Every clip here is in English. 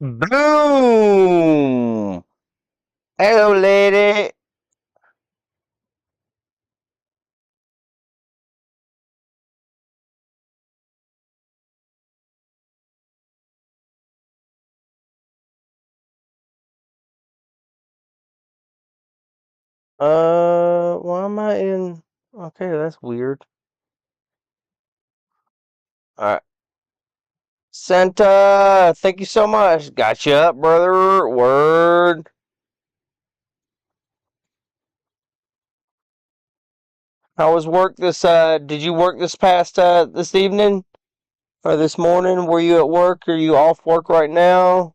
Boom! Hello, lady. Why am I in? Okay, that's weird. Alright. Santa, thank you so much. Got you up, brother. Word. How was work did you work this past, this evening? Or this morning? Were you at work? Are you off work right now?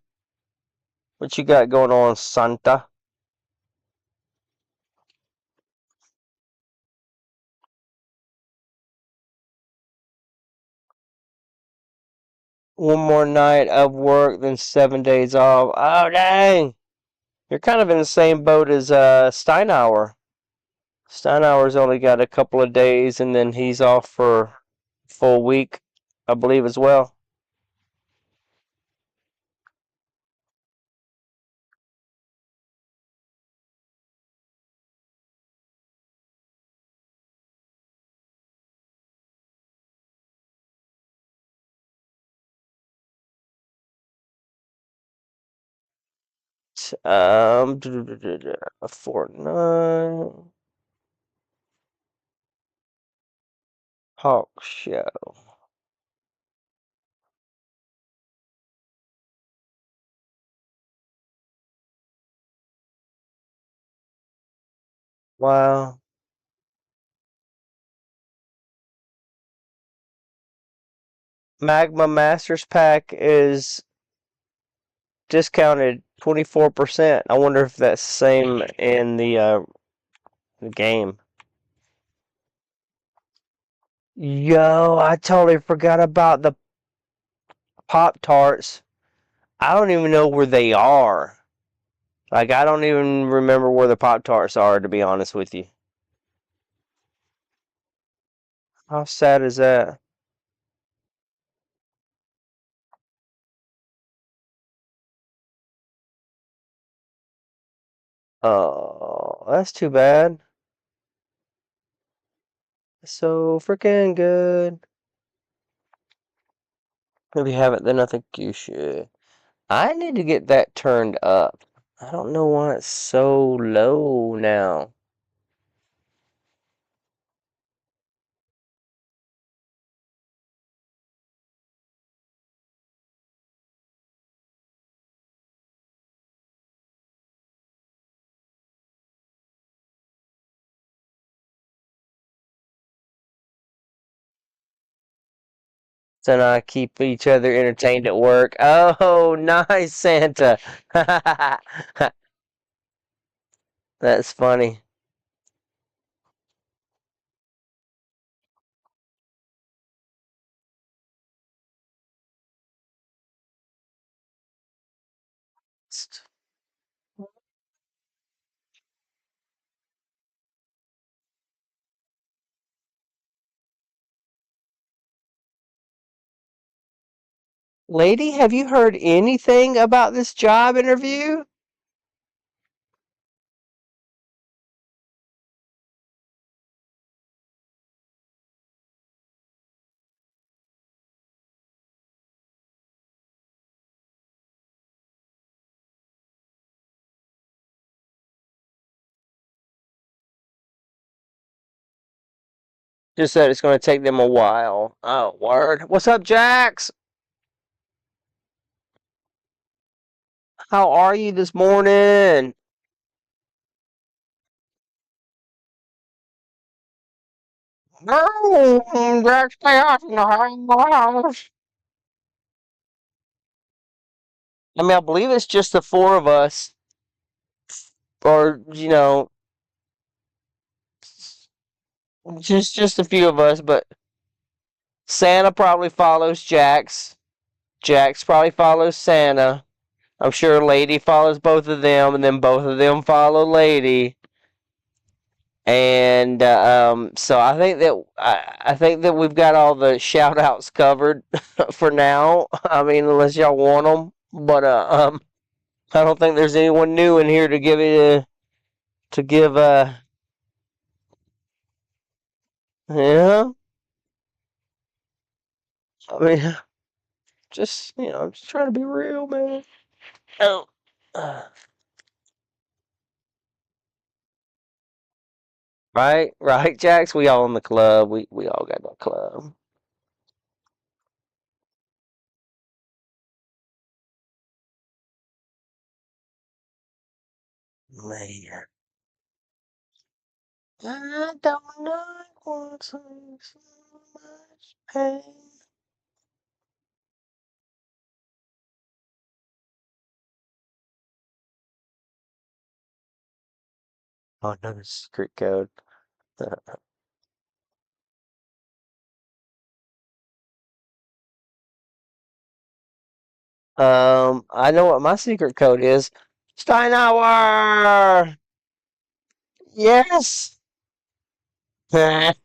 What you got going on, Santa? One more night of work, then 7 days off. Oh, dang. You're kind of in the same boat as Steinhauer. Steinhauer's only got a couple of days, and then he's off for a full week, I believe, as well. A Fortnite talk show. Wow. Magma Masters Pack is discounted 24%. I wonder if that's the same in the game. Yo, I totally forgot about the Pop Tarts. I don't even know where they are. Like, I don't even remember where the Pop Tarts are, to be honest with you. How sad is that? Oh, that's too bad. So freaking good. If you haven't, then I think you should. I need to get that turned up. I don't know why it's so low now. So now I keep each other entertained at work. Oh, nice, Santa. That's funny. Lady, have you heard anything about this job interview? Just that it's going to take them a while. Oh, word. What's up, Jax? How are you this morning? Oh, Jax, stay off in the house. I mean, I believe it's just the four of us, or just a few of us. But Santa probably follows Jax. Jax probably follows Santa. I'm sure Lady follows both of them, and then both of them follow Lady. And so I think that we've got all the shout outs covered for now. I mean, unless y'all want them. But I don't think there's anyone new in here to give it to give yeah. I mean, just I'm just trying to be real, man. Oh, right, Jax. We all in the club. We all got that club. Man, I don't know what's so much pain. Oh, no, secret code. I know what my secret code is. Steinauer. Yes. That's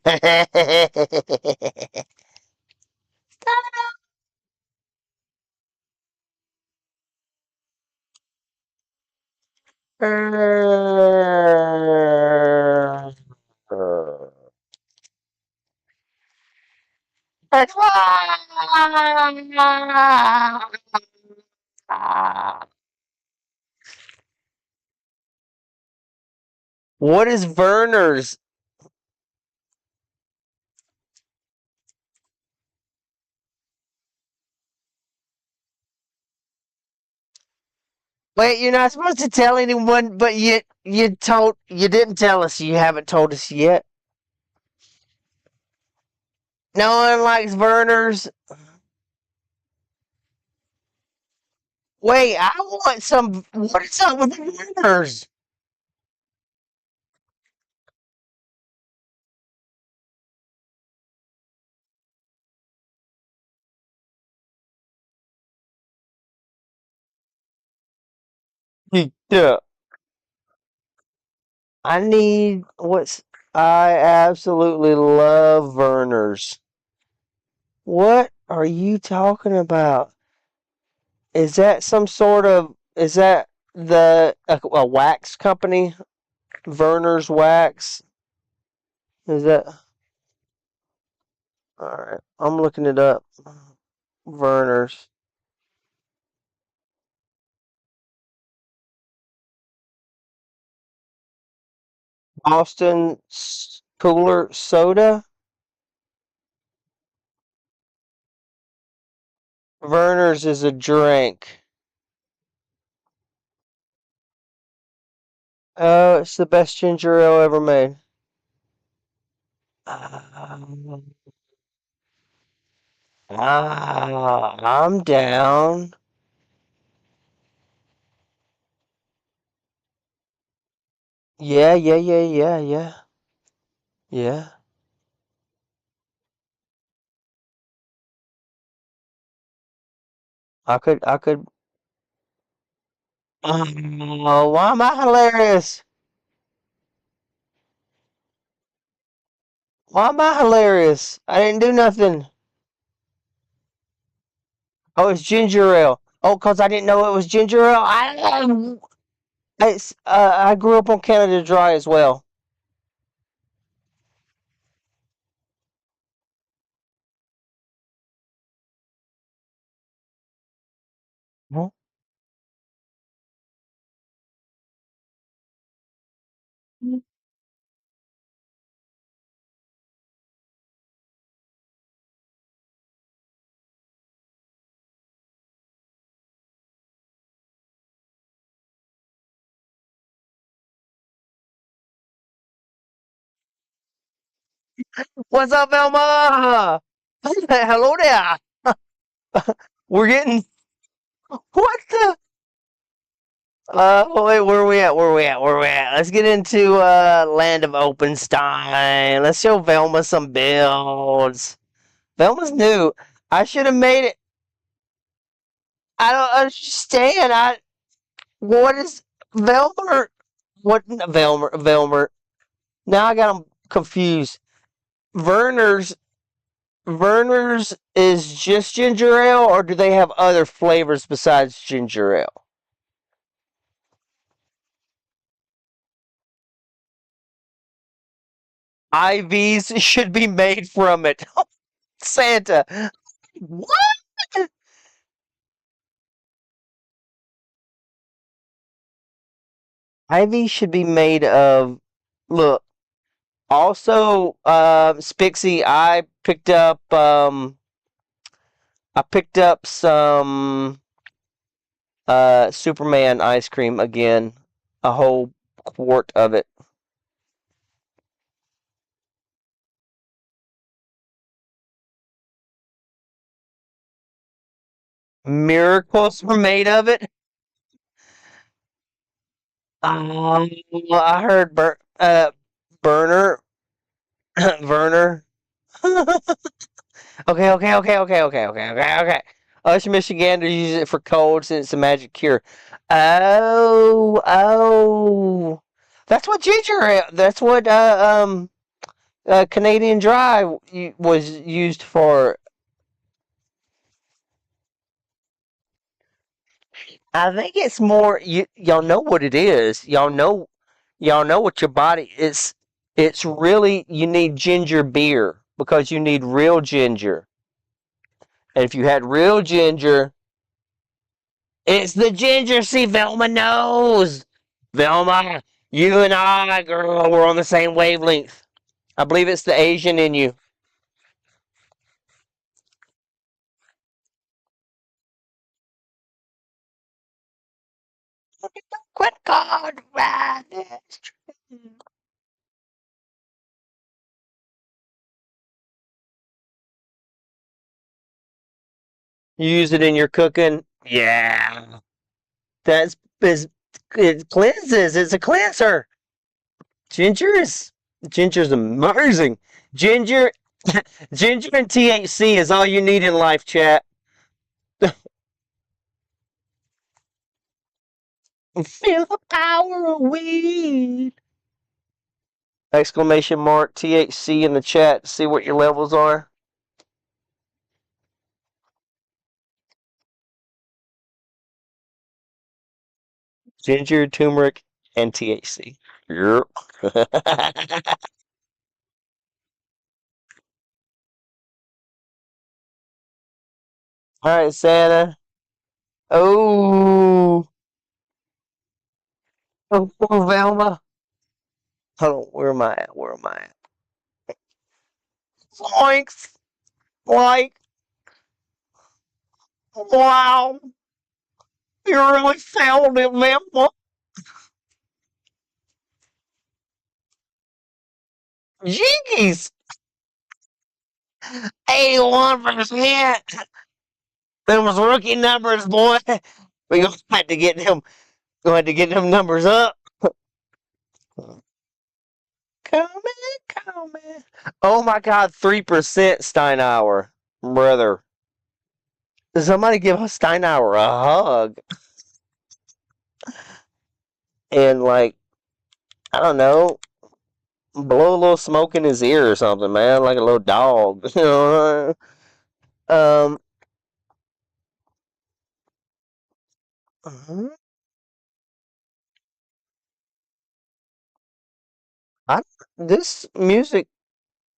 what is Werner's? Wait, you're not supposed to tell anyone, but you didn't tell us. You haven't told us yet. No one likes Werner's. Wait, I want some. What is up with Werner's? Yeah. I need what's. I absolutely love Werner's. What are you talking about? Is that some sort of? Is that a wax company? Werner's Wax? Is that? All right, I'm looking it up. Werner's. Austin Cooler Soda. Werner's is a drink. Oh, it's the best ginger ale ever made. Um, I'm down. Yeah, yeah, yeah, yeah, yeah, yeah. I could. Oh, why am I hilarious? Why am I hilarious? I didn't do nothing. Oh, it's ginger ale. Oh, cause I didn't know it was ginger ale. I grew up on Canada Dry as well. Huh? What's up, Elma? Hello there. We're getting what the? Wait, where are we at? Where are we at? Where are we at? Let's get into Land of Openstein. Let's show Velma some builds. Velma's new. I should have made it. I don't understand. What is Velmer? What Velmer? Now I got them confused. Werner's Verner's is just ginger ale, or do they have other flavors besides ginger ale? IVs should be made from it. Santa. What? IV should be made of. Look. Also, Spixie, I picked up some Superman ice cream again, a whole quart of it. Miracles were made of it. I heard Burner, Werner. Okay. Us Michiganders use it for colds and it's a magic cure. Oh. That's what ginger ale. That's what Canadian Dry was used for. I think it's more. Y'all know what it is. Y'all know what your body is. It's really you need ginger beer because you need real ginger. And if you had real ginger, it's the ginger. See, Velma knows. Velma, you and I, girl, we're on the same wavelength. I believe it's the Asian in you. Quit God, man. You use it in your cooking. Yeah, that's is it cleanses. It's a cleanser. Ginger is ginger's amazing. Ginger, ginger and THC is all you need in life, chat. Feel the power of weed! Exclamation mark THC in the chat. See what your levels are. Ginger, turmeric, and THC. Yep. All right, Santa. Oh, oh, Velma. Hold on. Where am I at? Where am I at? Zoinks! Like, wow. You really found it, Velma. Jinkies! 81%. Them was rookie numbers, boy. We gonna have to get them. Gonna have to get them numbers up. Coming. Oh my God, 3% Steinauer, brother. Somebody give Steinauer a hug and like I don't know, blow a little smoke in his ear or something, man, like a little dog. You know. Um. I this music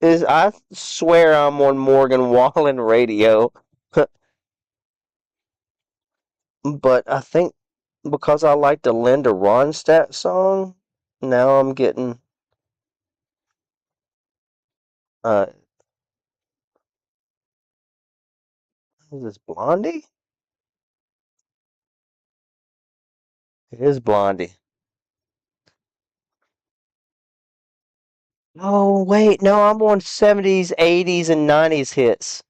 is. I swear I'm on Morgan Wallen radio, but I think because I like the Linda Ronstadt song, now I'm getting. Uh, is this Blondie? It is Blondie. Oh wait, no, I'm on 70s, 80s, and 90s hits.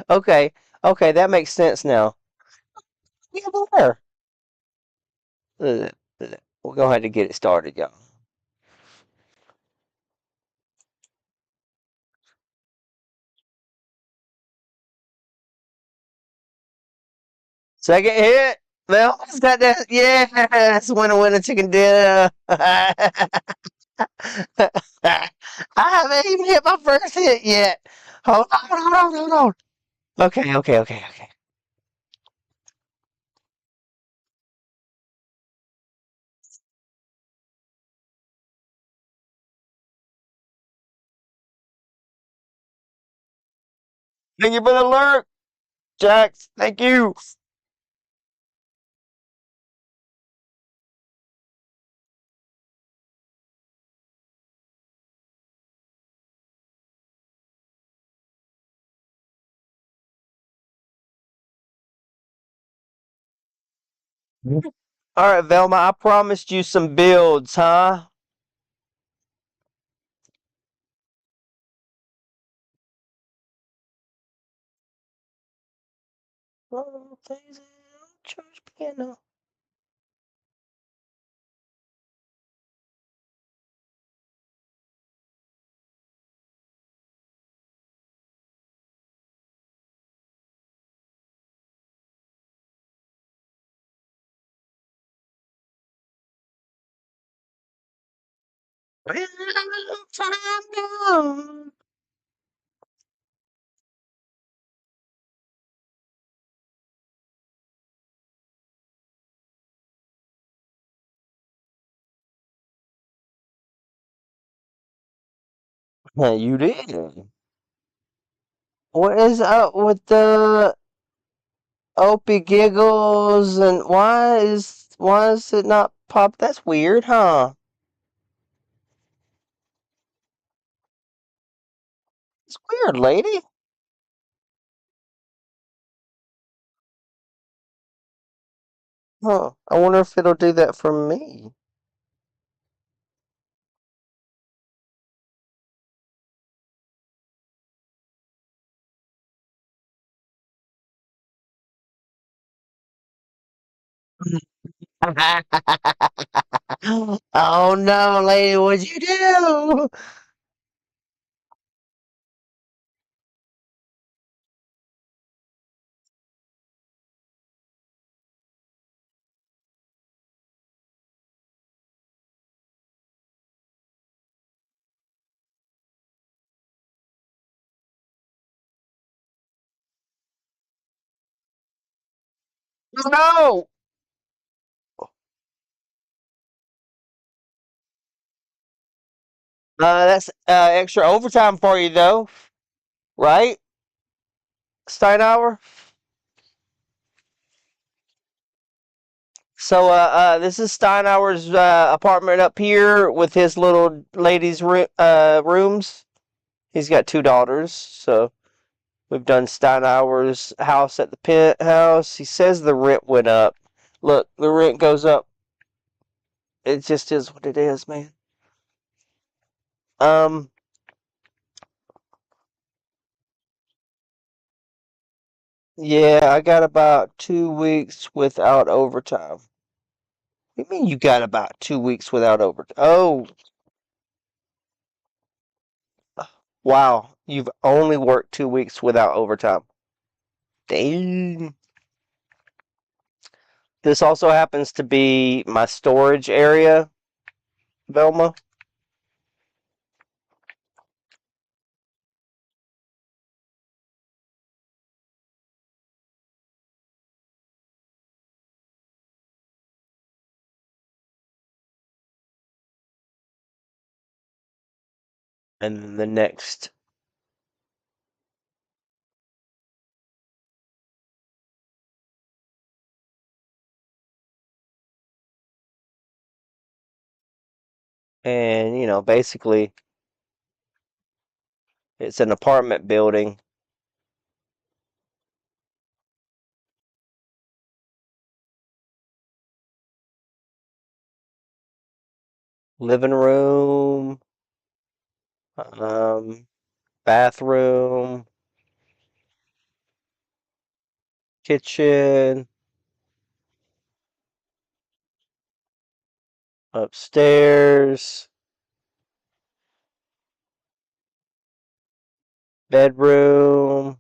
Okay, okay, that makes sense now. Yeah, where? Uh, We're gonna have to get it started, y'all. Second hit. Well, it's got that. Yes, winner, chicken dinner. I haven't even hit my first hit yet. Hold on, hold on, hold on. Okay, okay, okay, okay. Thank you for the alert, Jax. Thank you. All right, Velma, I promised you some builds, huh? Oh, church piano. Yeah, you did. What is up with the Opie giggles and why is it not pop? That's weird, huh? It's weird, lady. Huh. I wonder if it'll do that for me. Oh no, lady, what'd you do? No! That's extra overtime for you, though, right, Steinauer? So, this is Steinauer's apartment up here with his little ladies' rooms. He's got two daughters, so we've done Steinauer's house at the penthouse. He says the rent went up. Look, the rent goes up. It just is what it is, man. Um, yeah, I got about 2 weeks without overtime. What do you mean you got about 2 weeks without overtime? Oh, wow. You've only worked 2 weeks without overtime. Dang. This also happens to be my storage area, Velma. And then the next. And, basically, it's an apartment building. Living room, um, bathroom, kitchen, upstairs, bedroom,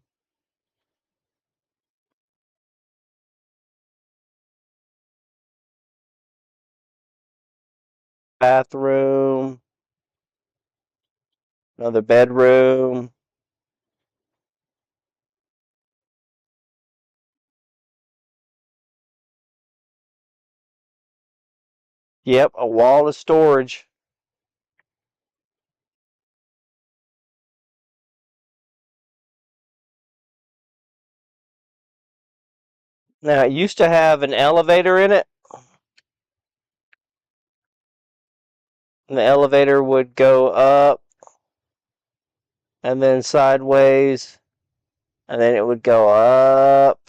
bathroom, another bedroom, Yep, a wall of storage. Now, it used to have an elevator in it. And the elevator would go up and then sideways, and then it would go up,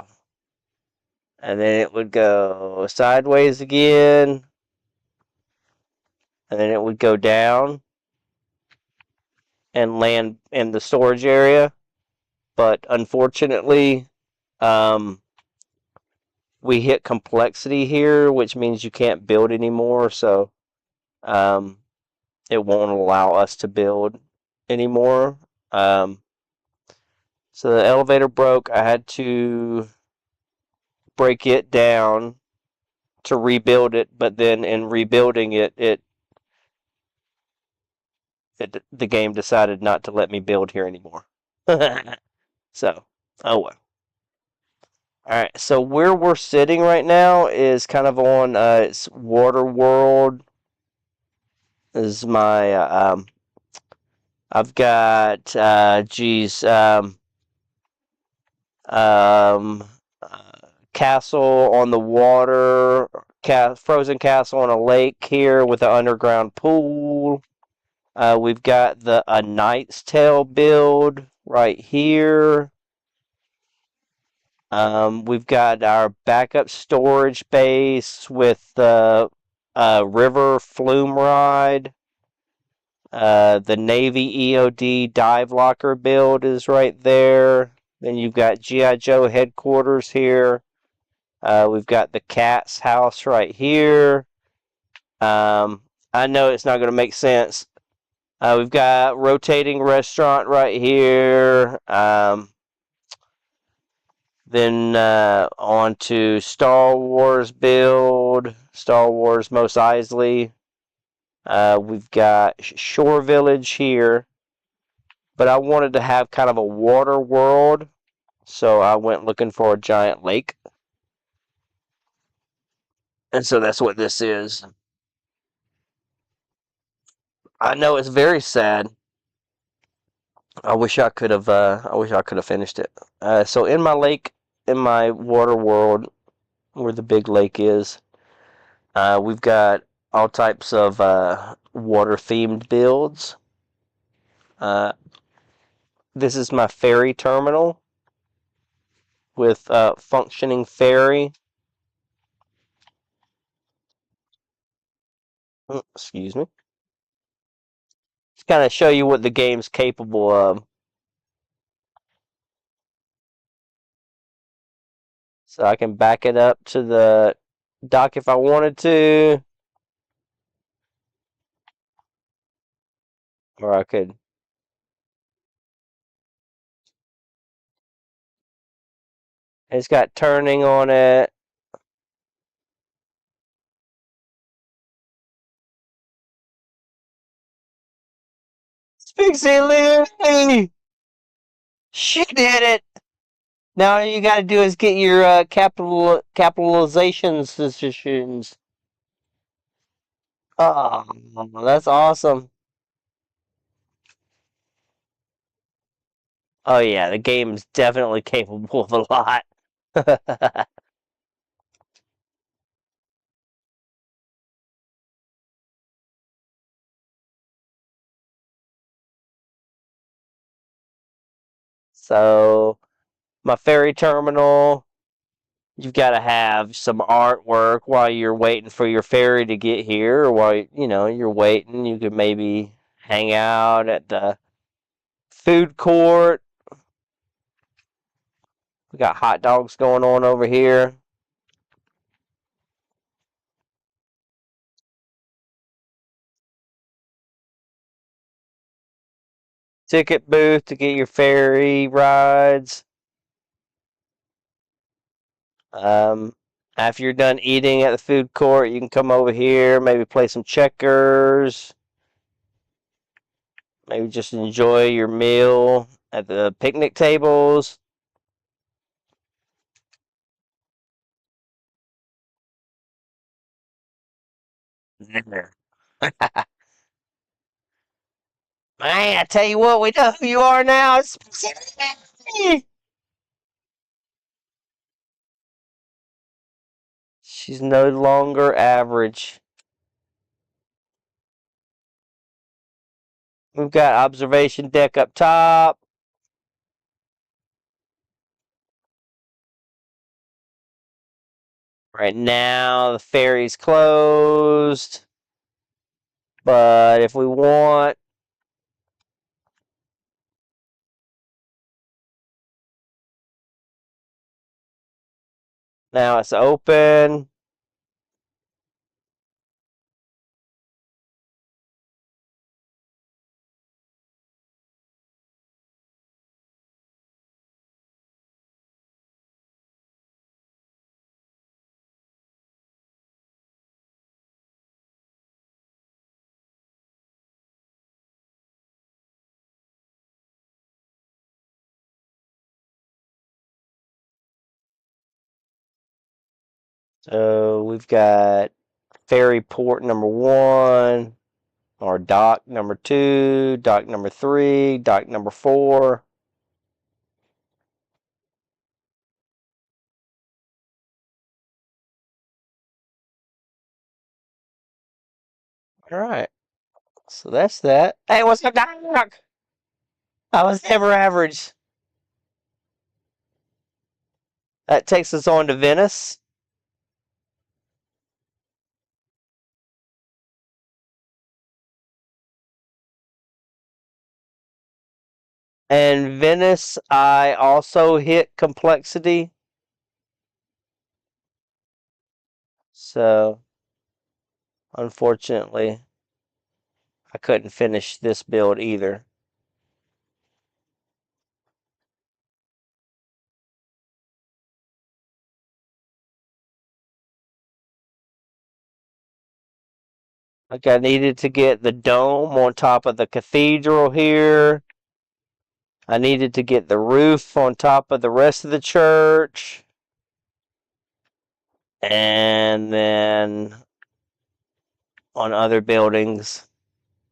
and then it would go sideways again, and then it would go down and land in the storage area. But unfortunately, um, we hit complexity here, which means you can't build anymore. So um, it won't allow us to build anymore. So the elevator broke. I had to break it down to rebuild it, but then in rebuilding it the game decided not to let me build here anymore. So, oh well. All right, so where we're sitting right now is kind of on it's Water World. This is my I've got geez um, castle on the water, frozen castle on a lake here with an underground pool. We've got the A Knight's Tale build right here. We've got our backup storage base with the river flume ride. The Navy EOD dive locker build is right there. Then you've got G.I. Joe headquarters here. We've got the Cat's house right here. I know it's not going to make sense. We've got rotating restaurant right here. Then on to Star Wars build. Star Wars Mos Eisley. We've got Shore Village here. But I wanted to have kind of a water world. So I went looking for a giant lake. And so that's what this is. I know it's very sad. I wish I could have. I wish I could have finished it. So in my lake, in my water world, where the big lake is, we've got all types of water themed builds. Uh, this is my ferry terminal with functioning ferry. Excuse me. Just kind of show you what the game's capable of. So I can back it up to the dock if I wanted to, or I could. It's got turning on it. Speaks Lily! She did it! Now all you gotta do is get your capitalizations decisions. Oh, that's awesome. Oh yeah, the game's definitely capable of a lot. So, my ferry terminal, you've got to have some artwork while you're waiting for your ferry to get here, or while you're waiting. You could maybe hang out at the food court. We got hot dogs going on over here. Ticket booth to get your ferry rides. Um, After you're done eating at the food court, you can come over here, maybe play some checkers, maybe just enjoy your meal at the picnic tables. Man, I tell you what, we know who you are now. She's no longer average. We've got observation deck up top. Right now, the ferry's closed. But if we want, now it's open. So we've got ferry port number 1, or dock number 2, dock number 3, dock number 4. All right. So that's that. Hey, what's up, doc? I was never average. That takes us on to Venice. And Venice, I also hit complexity. So, unfortunately, I couldn't finish this build either. Like, I needed to get the dome on top of the cathedral here. I needed to get the roof on top of the rest of the church. And then on other buildings,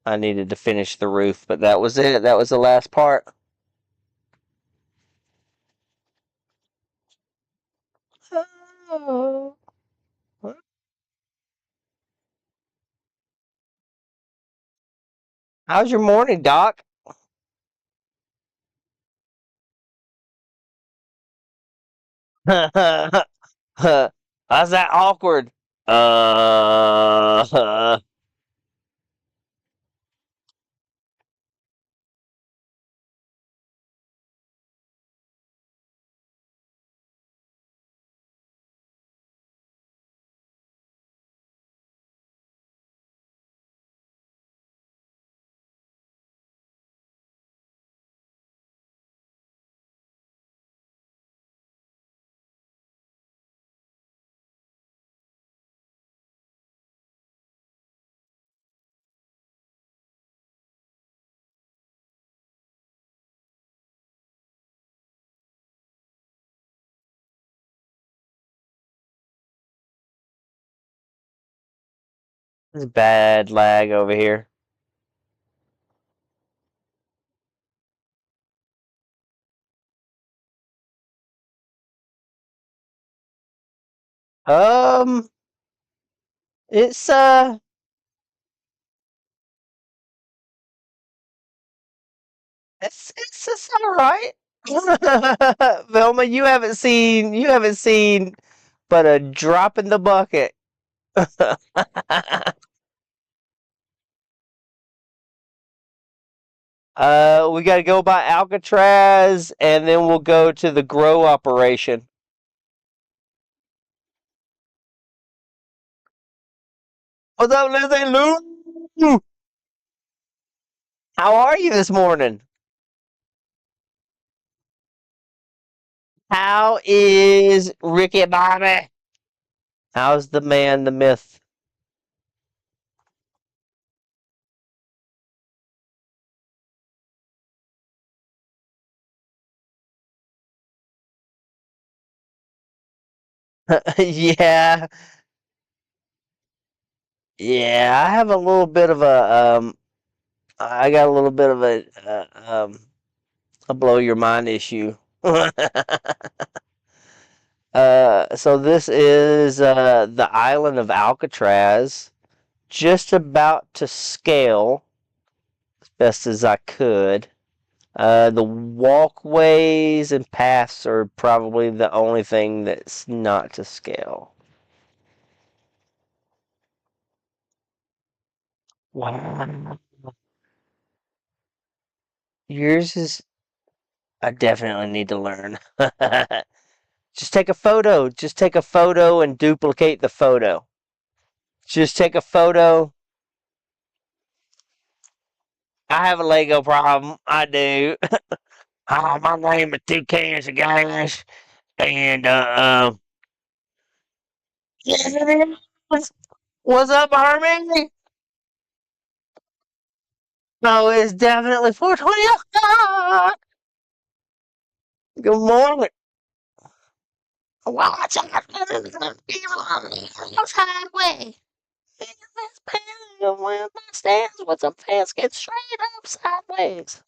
I needed to finish the roof. But that was it. That was the last part. Oh. How's your morning, Doc? How's that awkward? Uh, There's bad lag over here. Um, it's it's all right. Velma, you haven't seen but a drop in the bucket. We got to go by Alcatraz, and then we'll go to the grow operation. What's up, Lizzie Lou? How are you this morning? How is Ricky Bobby? How's the man, the myth? Yeah, Yeah, I have a little bit of a I got a little bit of a blow your mind issue. So this is the island of Alcatraz, just about to scale as best as I could. The walkways and paths are probably the only thing that's not to scale. Wow. Yours is. I definitely need to learn. Just take a photo. Just take a photo and duplicate the photo. Just take a photo. I have a Lego problem. I do. My name is Two Cans of Gas. And, what's, what's up, Harmony? No, it's definitely 420 o'clock. Good morning. Watch out. Sideways. Stands with some pants get straight up sideways.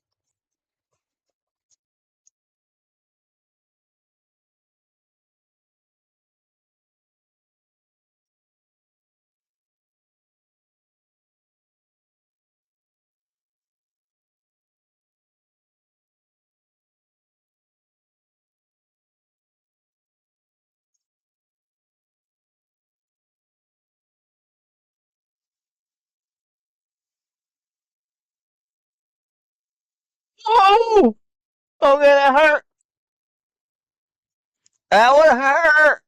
Oh! Okay, that hurt. That would hurt.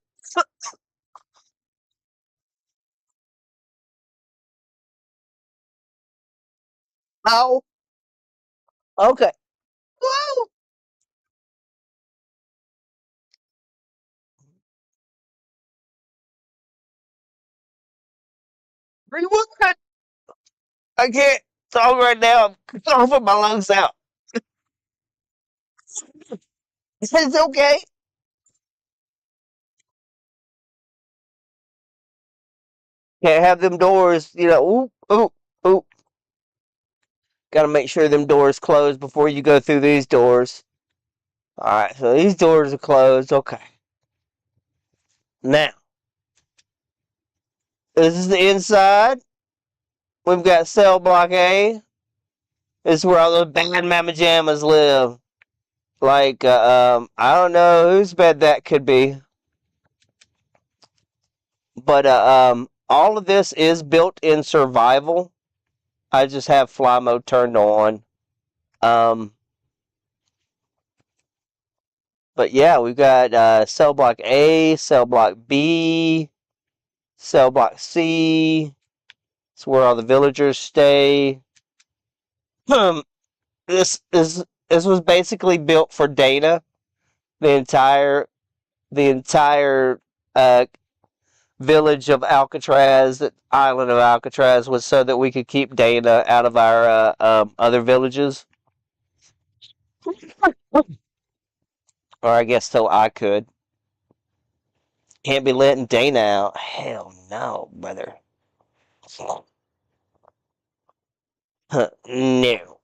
Oh, okay. Woo! Rewind. I can't talk right now. I'm coughing my lungs out. It's okay. Can't have them doors, oop, oop, oop. Gotta make sure them doors close before you go through these doors. Alright, so these doors are closed. Okay. Now, this is the inside. We've got cell block A. This is where all the bad mama jammas live. Like, I don't know whose bed that could be. But, all of this is built in survival. I just have fly mode turned on. Um, but yeah, we've got cell block A, cell block B, cell block C. It's where all the villagers stay. This was basically built for Dana. The entire uh, village of Alcatraz, the island of Alcatraz, was so that we could keep Dana out of our other villages. Or I guess so I could. Can't be letting Dana out. Hell no, brother. No.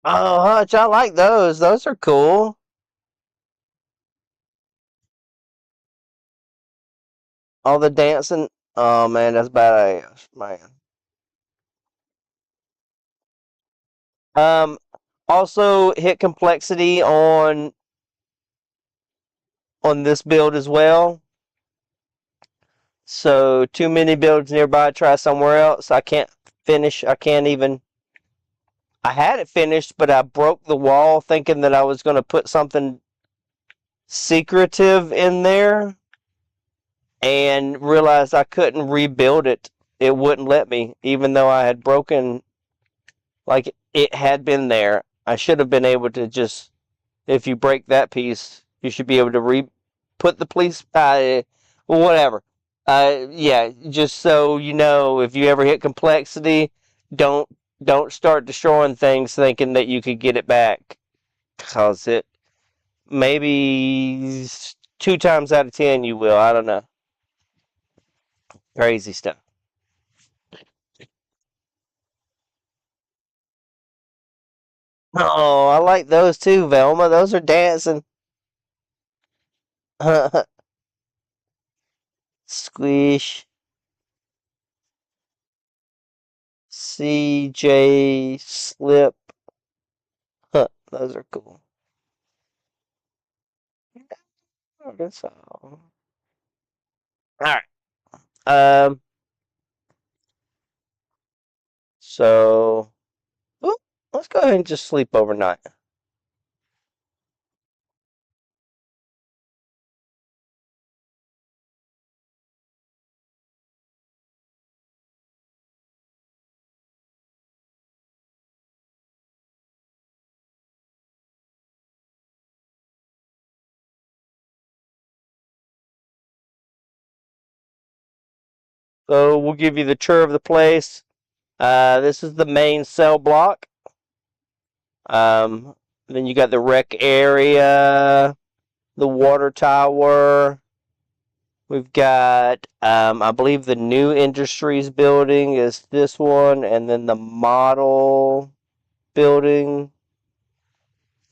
Oh, Hutch, I like those. Those are cool. All the dancing. Oh man, that's badass, man. Um, Also hit complexity on this build as well. So too many builds nearby. Try somewhere else. I can't finish. I can't even. I had it finished, but I broke the wall thinking that I was going to put something secretive in there, and realized I couldn't rebuild it. It wouldn't let me, even though I had broken. Like it had been there. I should have been able to just. If you break that piece, you should be able to put the police. Whatever. Yeah, just so you know, if you ever hit complexity, don't don't start destroying things thinking that you could get it back, cause it Maybe 2 times out of 10 you will. I don't know. Crazy stuff. Oh, I like those too, Velma. Those are dancing. Squish. CJ Slip. Those are cool. Oh, that's all. All right. Um. So, ooh, let's go ahead and just sleep overnight. So we'll give you the tour of the place. This is the main cell block. Um, then you got the rec area, the water tower. We've got, I believe, the new industries building is this one, and then the model building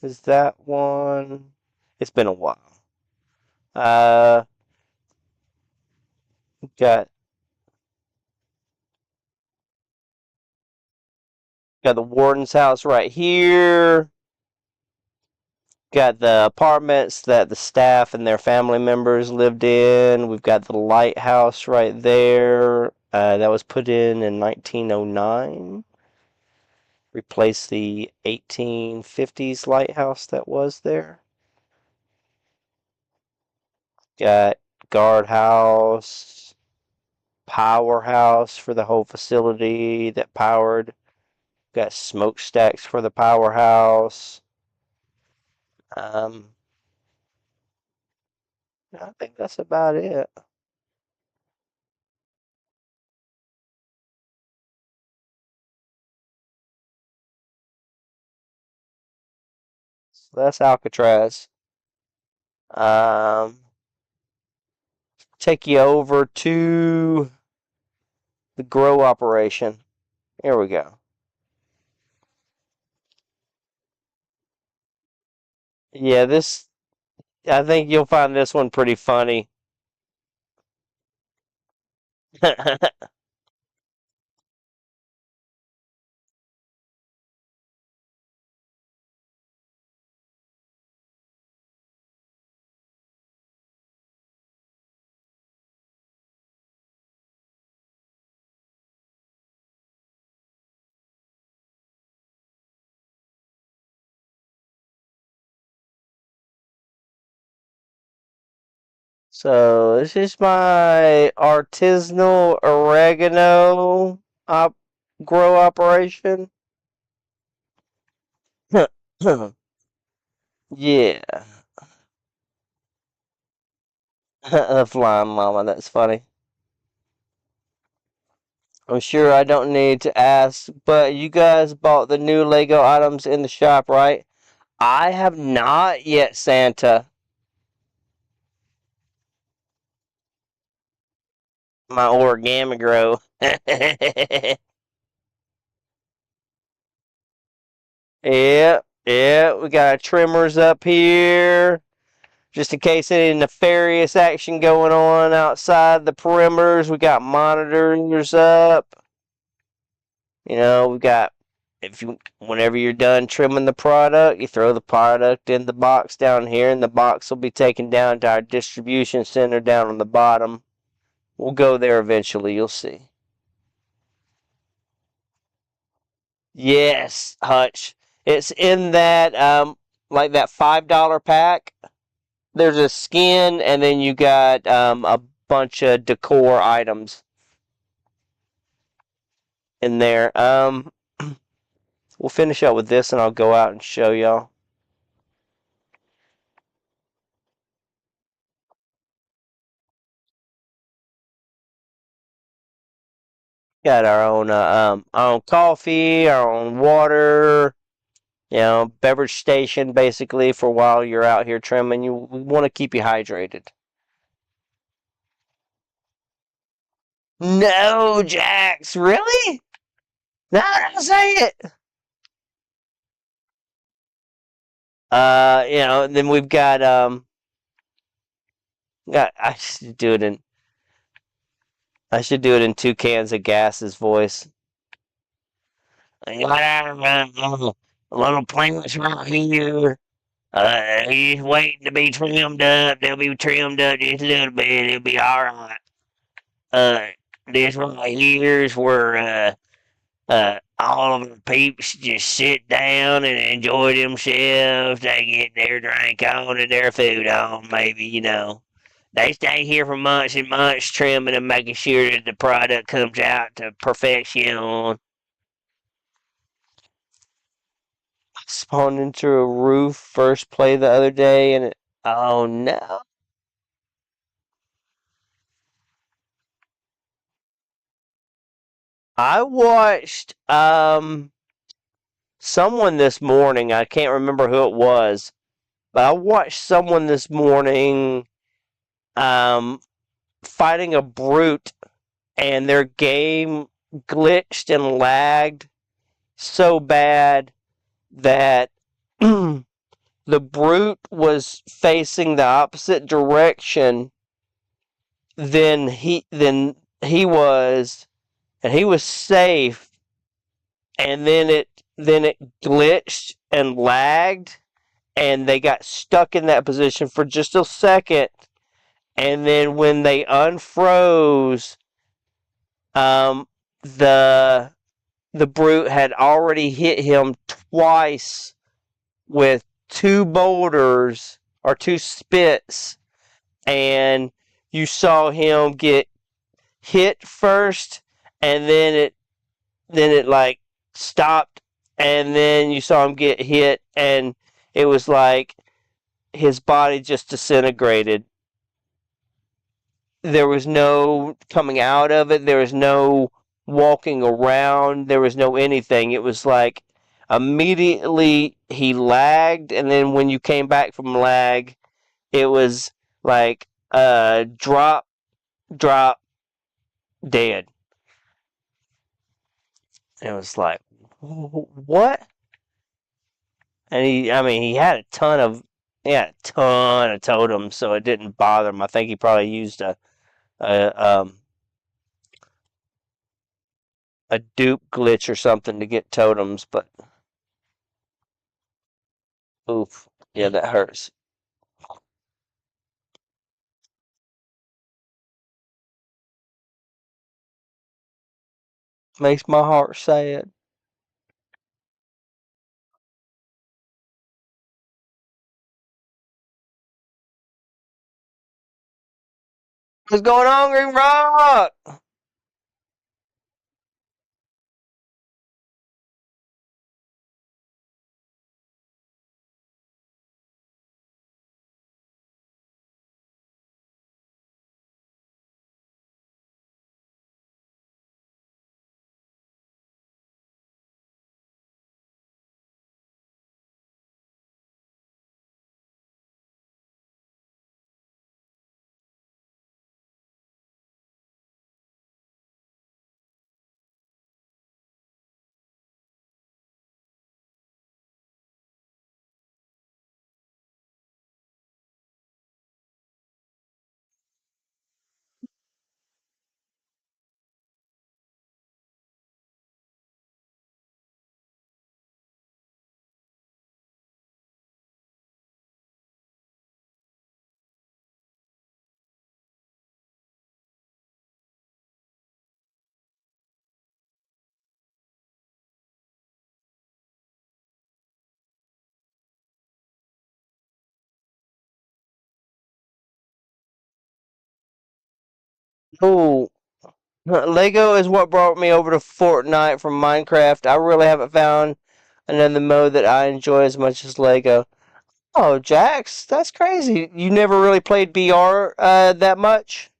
is that one. It's been a while. Uh, got got the warden's house right here. Got the apartments that the staff and their family members lived in. We've got the lighthouse right there. That was put in 1909. Replaced the 1850s lighthouse that was there. Got guardhouse, powerhouse for the whole facility that powered. Got smokestacks for the powerhouse. Um, I think that's about it. So that's Alcatraz. Um, take you over to the grow operation. Here we go. Yeah, this I think you'll find this one pretty funny. So this is my artisanal oregano grow operation. Yeah, the flying llama. That's funny. I'm sure I don't need to ask, but you guys bought the new Lego items in the shop, right? I have not yet, Santa. My origami grow. Yeah, yeah, we got trimmers up here. Just in case any nefarious action going on outside the perimeters, we got monitors up. We got if you whenever you're done trimming the product, you throw the product in the box down here, and the box will be taken down to our distribution center down on the bottom. We'll go there eventually, you'll see. Yes, Hutch. It's in that like that $5 pack. There's a skin, and then you got a bunch of decor items in there. We'll finish up with this, and I'll go out and show y'all. Got our own coffee, our own water. Beverage station basically for while you're out here trimming. You want to keep you hydrated. No, Jax, really? No, don't say it. Then we've got I should do it in two cans of gas's voice. Little plants right here. He's waiting to be trimmed up. They'll be trimmed up just a little bit. It'll be all right. Uh, this right here is where all of the peeps just sit down and enjoy themselves. They get their drink on and their food on, maybe. They stay here for months and months trimming and making sure that the product comes out to perfection. Spawned into a roof first play the other day, and oh no. I watched someone this morning. I can't remember who it was, but I watched someone this morning um, fighting a brute, and their game glitched and lagged so bad that the brute was facing the opposite direction than he was, and he was safe, and then it glitched and lagged, and they got stuck in that position for just a second, and then when they unfroze, um, the the brute had already hit him twice with two boulders or two spits, and you saw him get hit first, and then it like stopped, and then you saw him get hit, and it was like his body just disintegrated. There was no coming out of it. There was no walking around. There was no anything. It was like immediately he lagged, and then when you came back from lag, it was like drop, drop, dead. And it was like, what? And he had a ton of totems, so it didn't bother him. I think he probably used a um a dupe glitch or something to get totems, but oof, yeah, that hurts. Makes my heart sad. What's going on, Green Rock? Oh, Lego is what brought me over to Fortnite from Minecraft. I really haven't found another mode that I enjoy as much as Lego. Oh, Jax, that's crazy. You never really played BR that much?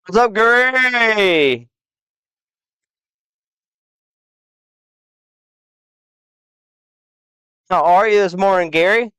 What's up, Gary? How are you this morning, Gary?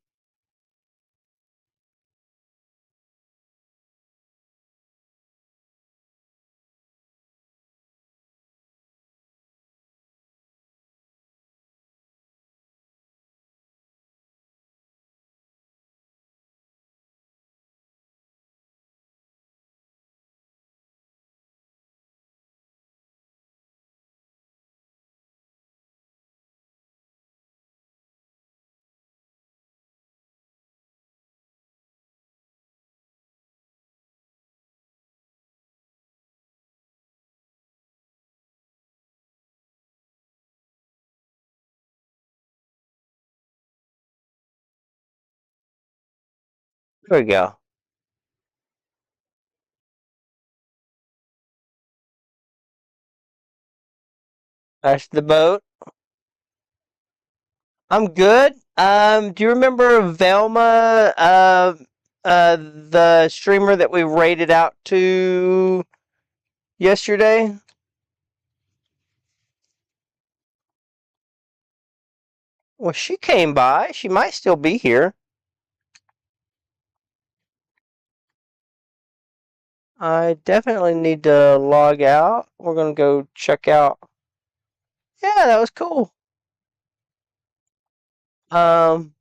There we go. That's the boat. I'm good. Do you remember Velma, the streamer that we rated out to yesterday? Well, she came by. She might still be here. I definitely need to log out. We're gonna go check out. Yeah, that was cool. Um,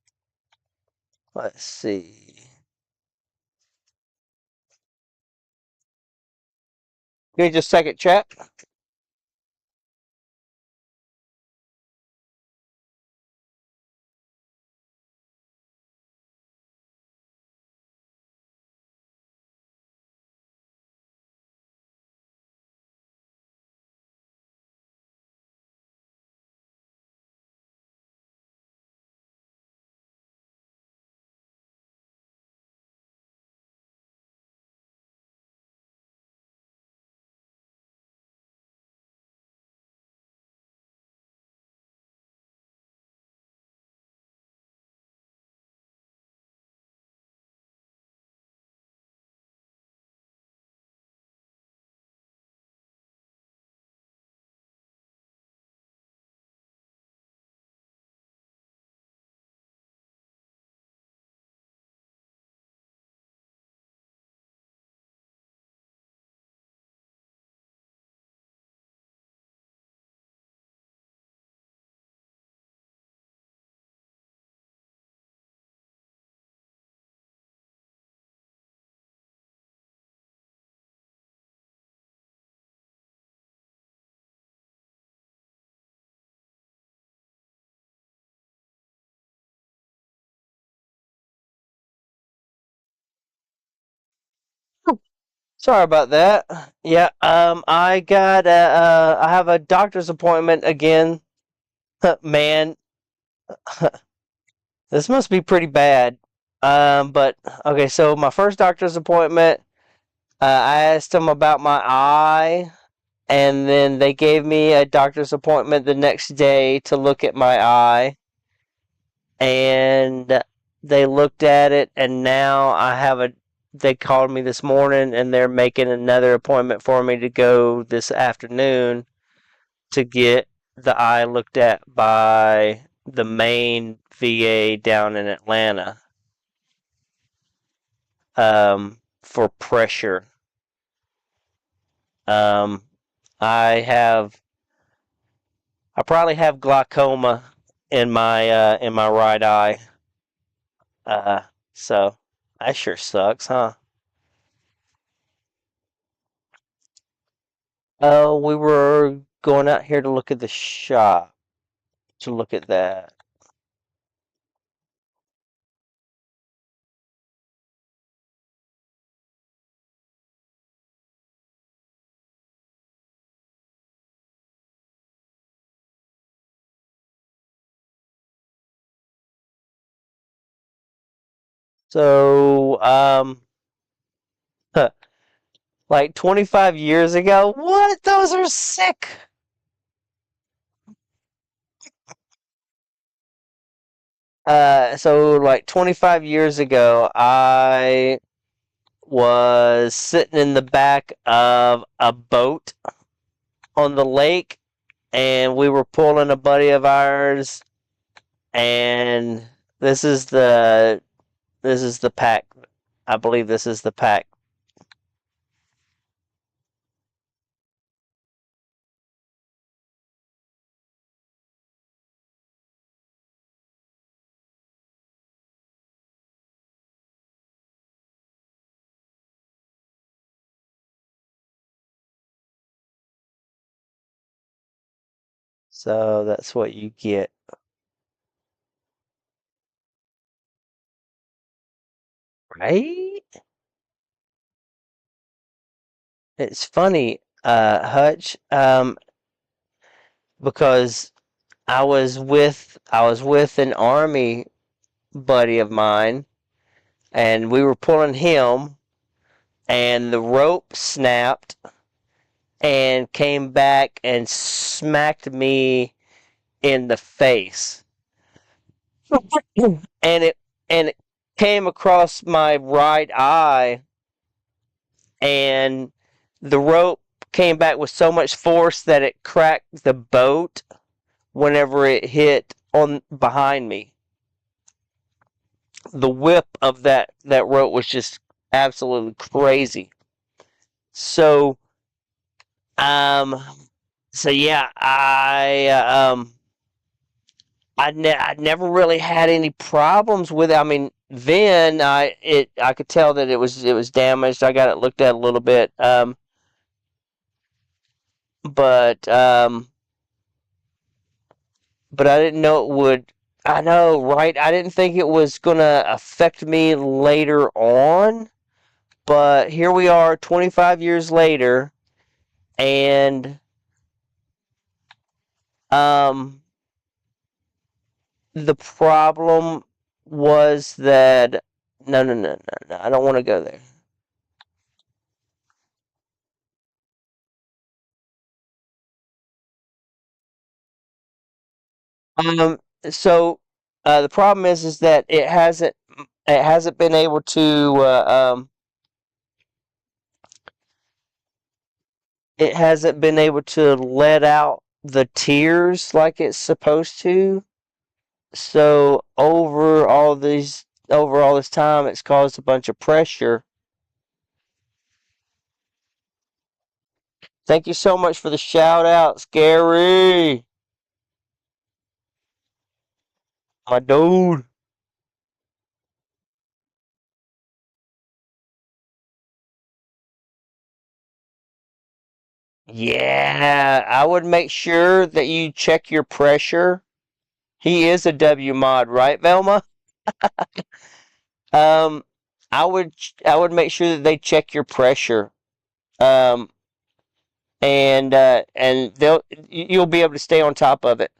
let's see. Give me just a second, chat. Sorry about that. Yeah, I got I have a doctor's appointment again. Man, this must be pretty bad. But okay, so my first doctor's appointment, I asked them about my eye, and then they gave me a doctor's appointment the next day to look at my eye, and they looked at it, and now I have a. They called me this morning, and they're making another appointment for me to go this afternoon to get the eye looked at by the main VA down in Atlanta, for pressure. Um, I have I probably have glaucoma in my right eye. Uh, so that sure sucks, huh? We were going out here to look at the shop to look at that. So, like 25 years ago, what? Those are sick. So like 25 years ago, I was sitting in the back of a boat on the lake, and we were pulling a buddy of ours, and this is the this is the pack. I believe this is the pack. So that's what you get. Right? It's funny, Hutch, because I was with an army buddy of mine, and we were pulling him, and the rope snapped and came back and smacked me in the face, and it came across my right eye, and the rope came back with so much force that it cracked the boat whenever it hit on behind me. The whip of that rope was just absolutely crazy. So um so yeah, I never really had any problems with it. I mean, then I could tell that it was damaged. I got it looked at a little bit. But but I didn't know it would. I know, right? I didn't think it was gonna affect me later on, but here we are, 25 years later, and um, the problem was that no, no, no, no, no. I don't want to go there. Um, so the problem is that it hasn't been able to it hasn't been able to let out the tears like it's supposed to. So over all this time, it's caused a bunch of pressure. Thank you so much for the shout out, Scary, my dude. Yeah, I would make sure that you check your pressure. He is a W mod, right, Velma? Um, I would I would make sure that they check your pressure. Um, and you'll be able to stay on top of it.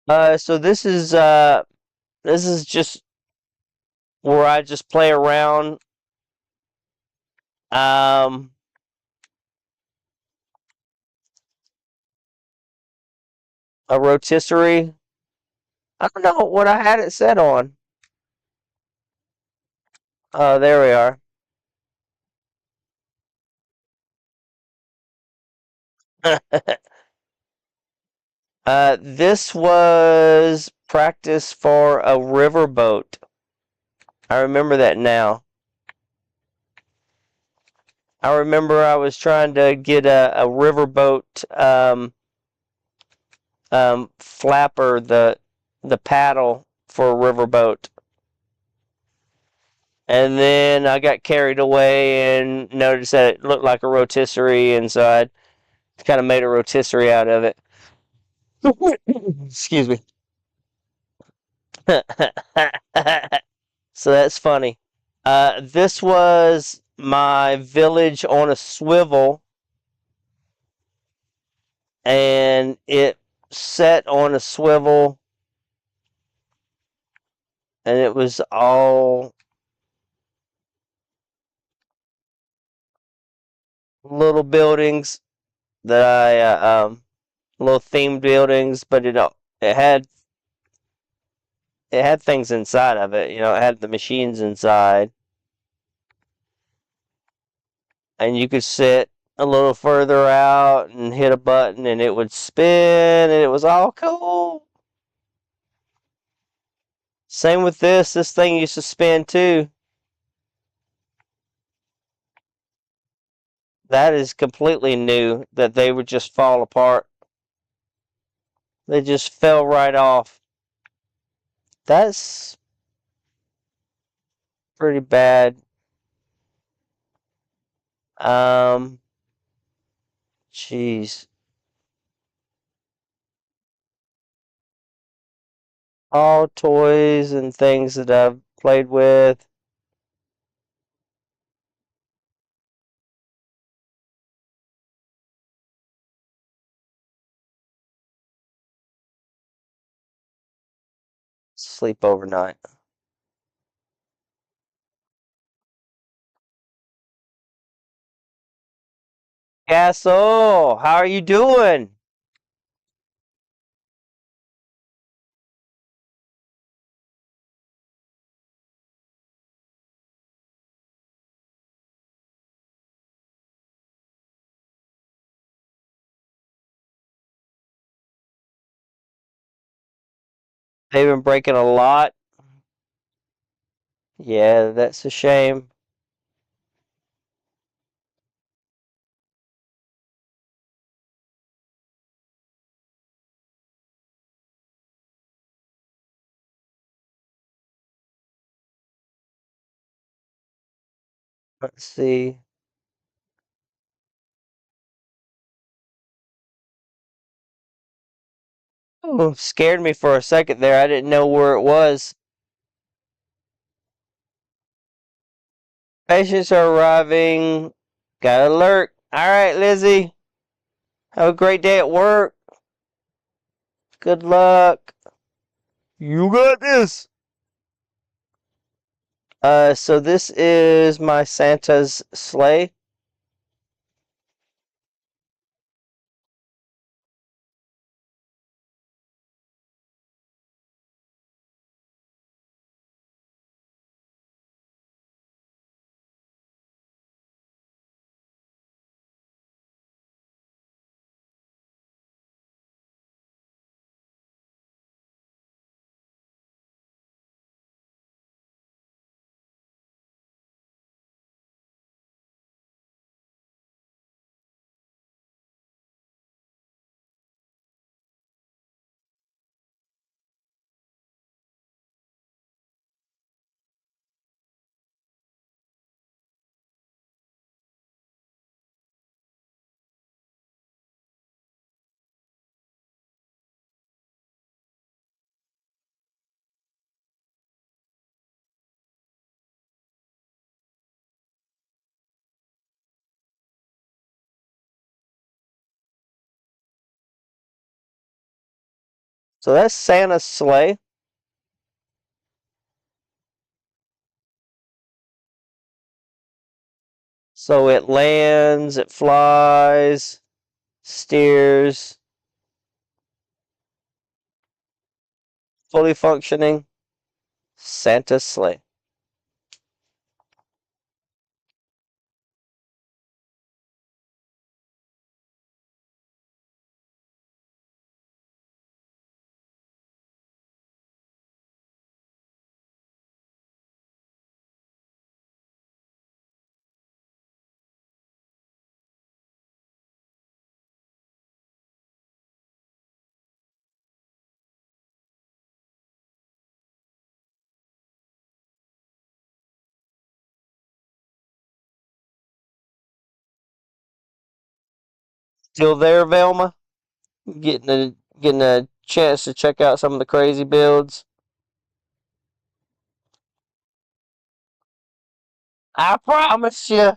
So this is just where I just play around. Um, a rotisserie. I don't know what I had it set on. There we are. This was practice for a riverboat. I remember that now. I remember I was trying to get a riverboat flapper, the paddle for a riverboat. And then I got carried away and noticed that it looked like a rotisserie, and so I kind of made a rotisserie out of it. Excuse me. So that's funny. This was my village on a swivel, and it set on a swivel, and it was all little buildings that I little themed buildings, but it had it had things inside of it. It had the machines inside, and you could sit a little further out and hit a button, and it would spin, and it was all cool. Same with this. This thing used to spin too. That is completely new. That they would just fall apart. They just fell right off. That's pretty bad. Um, Jeez. All toys and things that I've played with. Sleep overnight. Castle, how are you doing? They've been breaking a lot. Yeah, that's a shame. Let's see. Oh, scared me for a second there. I didn't know where it was. Patients are arriving. Got alert. All right, Lizzie. Have a great day at work. Good luck. You got this. So this is my Santa's sleigh. So that's Santa's sleigh. So it lands, it flies, steers, fully functioning Santa's sleigh. Still there, Velma? Getting a chance to check out some of the crazy builds. I promise you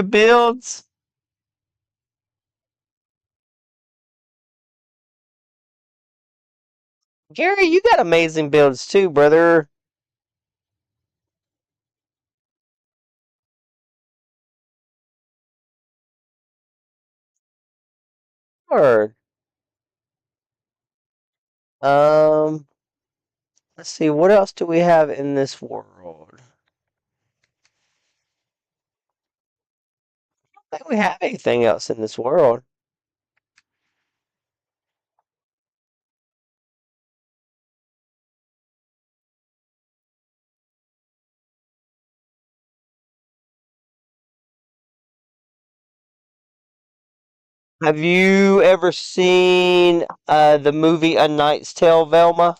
builds. Gary, you got amazing builds too, brother. Word. Um, let's see. What else do we have in this world? I don't think we have anything else in this world. Have you ever seen the movie A Knight's Tale, Velma?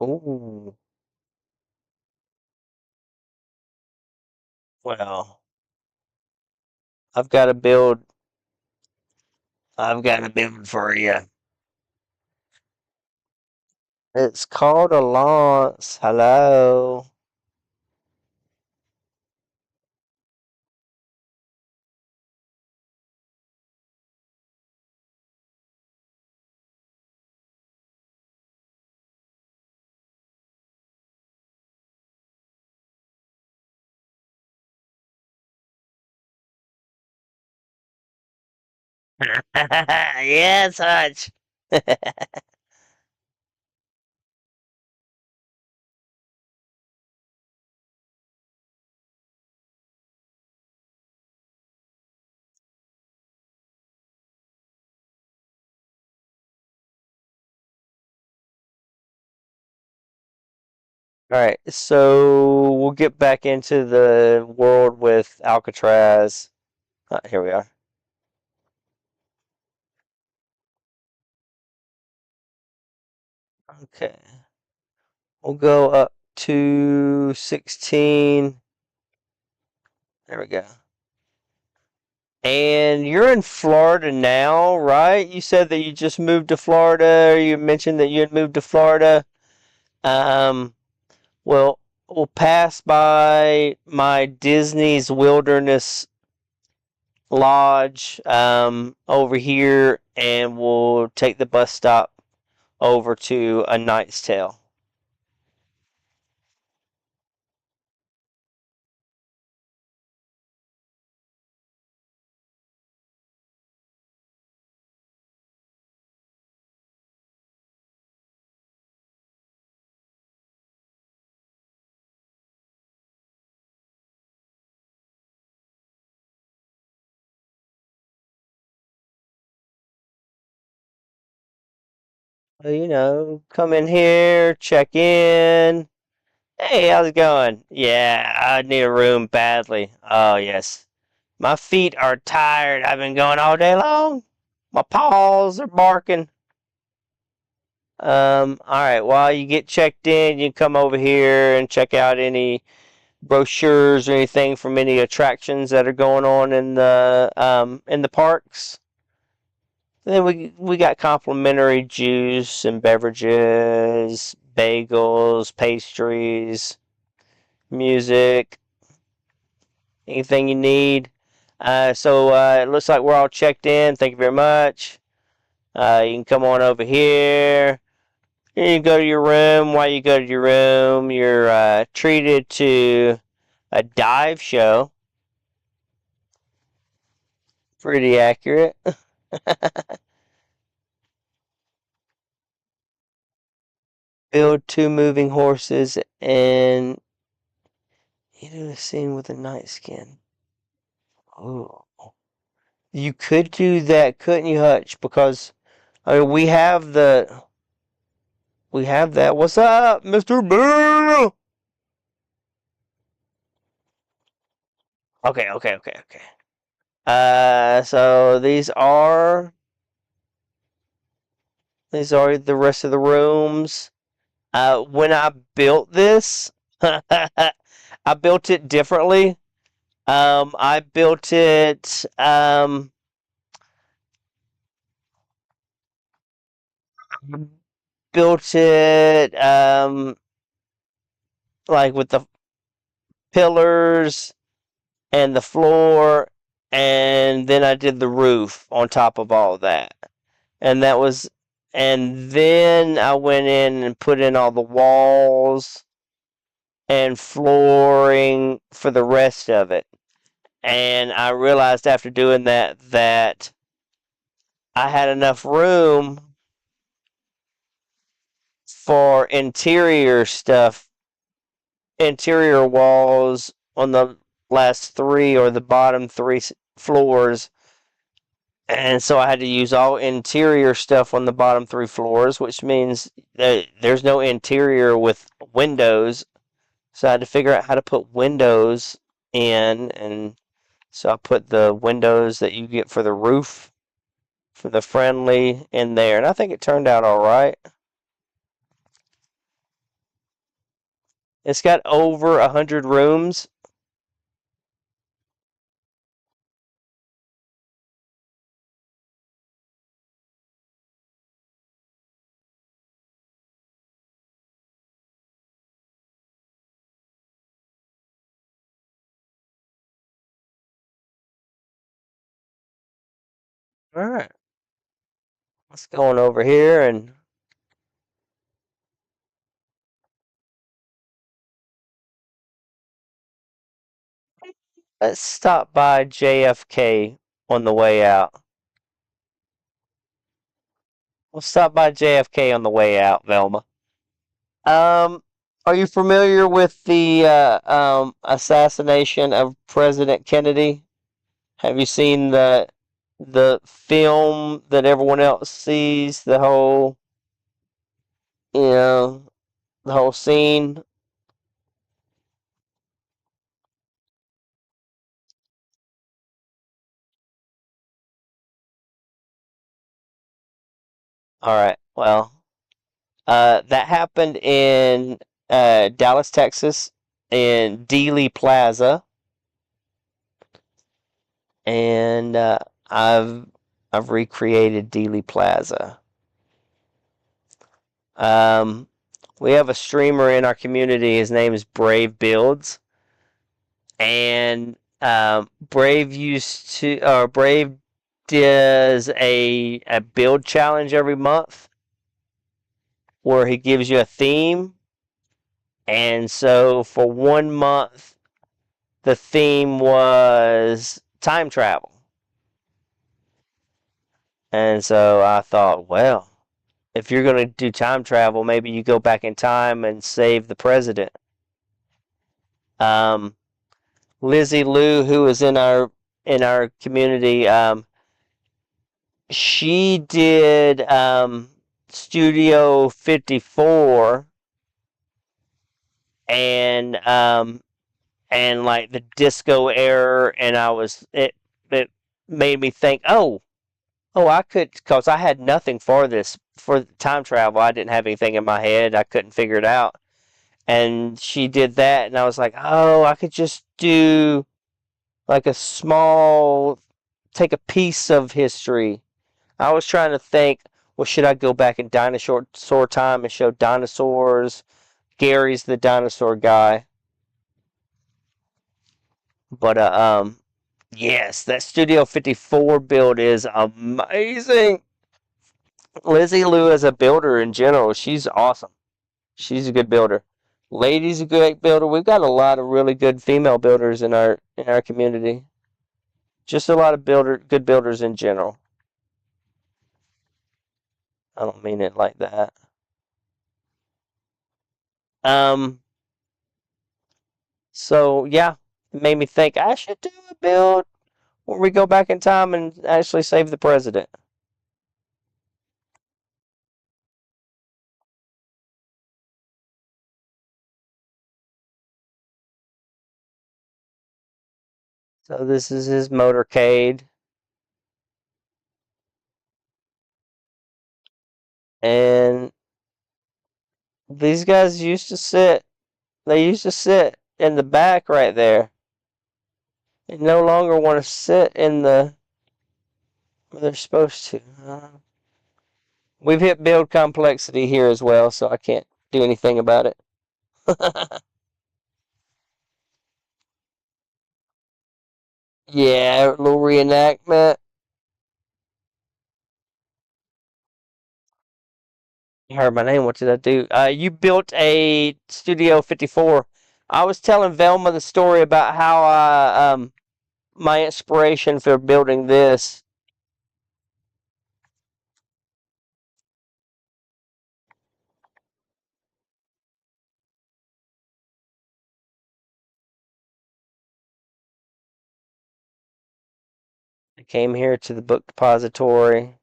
Ooh. Well, I've got to build. I've got to build for you. It's called a lance. Hello. Yes, Hutch. All right, so we'll get back into the world with Alcatraz. Here we are. Okay, we'll go up to 16. There we go. And you're in Florida now, right? You said that you just moved to Florida. You mentioned that you had moved to Florida. Um, well, we'll pass by my Disney's Wilderness Lodge over here, and we'll take the bus stop over to A Knight's Tale. Come in here, check in. Hey, how's it going? Yeah, I need a room badly. Oh, yes. My feet are tired. I've been going all day long. My paws are barking. All right. While you get checked in, you can come over here and check out any brochures or anything from any attractions that are going on in the parks. And then we got complimentary juice and beverages, bagels, pastries, music, anything you need. So it looks like we're all checked in. Thank you very much. You can come on over here. You can go to your room. While you go to your room, you're treated to a dive show. Pretty accurate. Build two moving horses and you do a scene with a night skin. Oh, you could do that, couldn't you, Hutch? Because I mean, we have that. What's up, Mister Bill? Okay. So these are the rest of the rooms. When I built this, I built it differently. I built it. Built it like with the pillars and the floor, and then I did the roof on top of all of that. And that was, and then I went in and put in all the walls and flooring for the rest of it. And I realized after doing that I had enough room for interior stuff, interior walls on the last three or the bottom three floors. And so I had to use all interior stuff on the bottom three floors, which means that there's no interior with windows. So I had to figure out how to put windows in, and so I put the windows that you get for the roof, for the friendly, in there, and I think it turned out all right. It's got over 100 rooms. All right, let's go on over here and let's stop by JFK on the way out. We'll stop by JFK on the way out, Velma. Um, are you familiar with the assassination of President Kennedy? Have you seen the film that everyone else sees? The whole, you know, the whole scene. All right. Well, that happened in Dallas, Texas, in Dealey Plaza, and I've I've recreated Dealey Plaza. Um, we have a streamer in our community. His name is Brave Builds, and Brave does a build challenge every month where he gives you a theme, and so for 1 month the theme was time travel, and so I thought, well, if you're going to do time travel, maybe you go back in time and save the president. Um, Lizzie Lou, who is in our community, she did Studio 54, and like the disco era, and it made me think, oh, I could, because I had nothing for this for time travel. I didn't have anything in my head. I couldn't figure it out. And she did that, and I was like, oh, I could just do like a small, take a piece of history. I was trying to think, well, should I go back in dinosaur time and show dinosaurs? Gary's the dinosaur guy. But yes, that Studio 54 build is amazing. Lizzie Lou as a builder in general, she's awesome. She's a good builder. Lady's a great builder. We've got a lot of really good female builders in our community. Just a lot of good builders in general. I don't mean it like that. Um, so yeah, it made me think I should do a build where we go back in time and actually save the president. So this is his motorcade, and these guys used to sit. They used to sit in the back right there. They no longer want to sit in the where they're supposed to. We've hit build complexity here as well, so I can't do anything about it. Yeah, little reenactment. You heard my name. What did I do? You built a Studio 54. I was telling Velma the story about how my inspiration for building this. I came here to the book depository.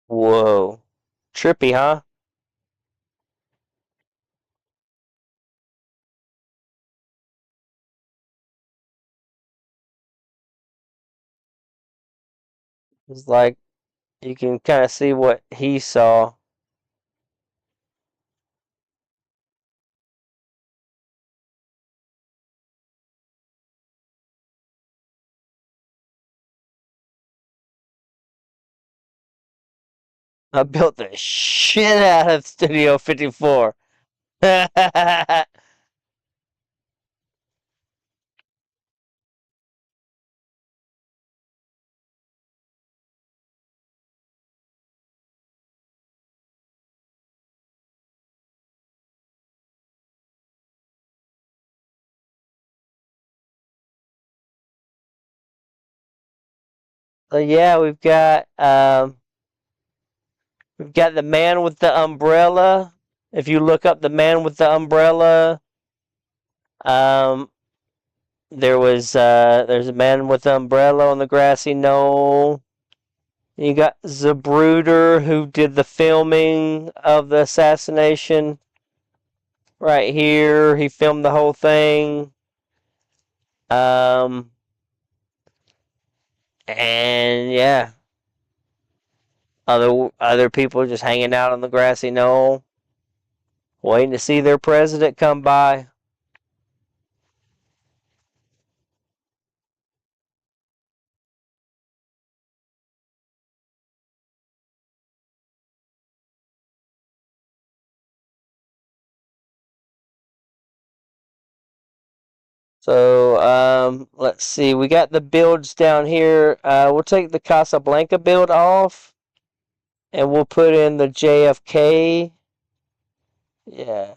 Whoa. Trippy, huh? It's like you can kind of see what he saw. I built the shit out of Studio 54. So yeah, we've got the man with the umbrella. If you look up the man with the umbrella, um, there's a man with the umbrella on the grassy knoll. You got Zabruder who did the filming of the assassination right here. He filmed the whole thing. Um, and yeah, other people just hanging out on the grassy knoll, waiting to see their president come by. So let's see. We got the builds down here. We'll take the Casablanca build off, and we'll put in the JFK. Yeah.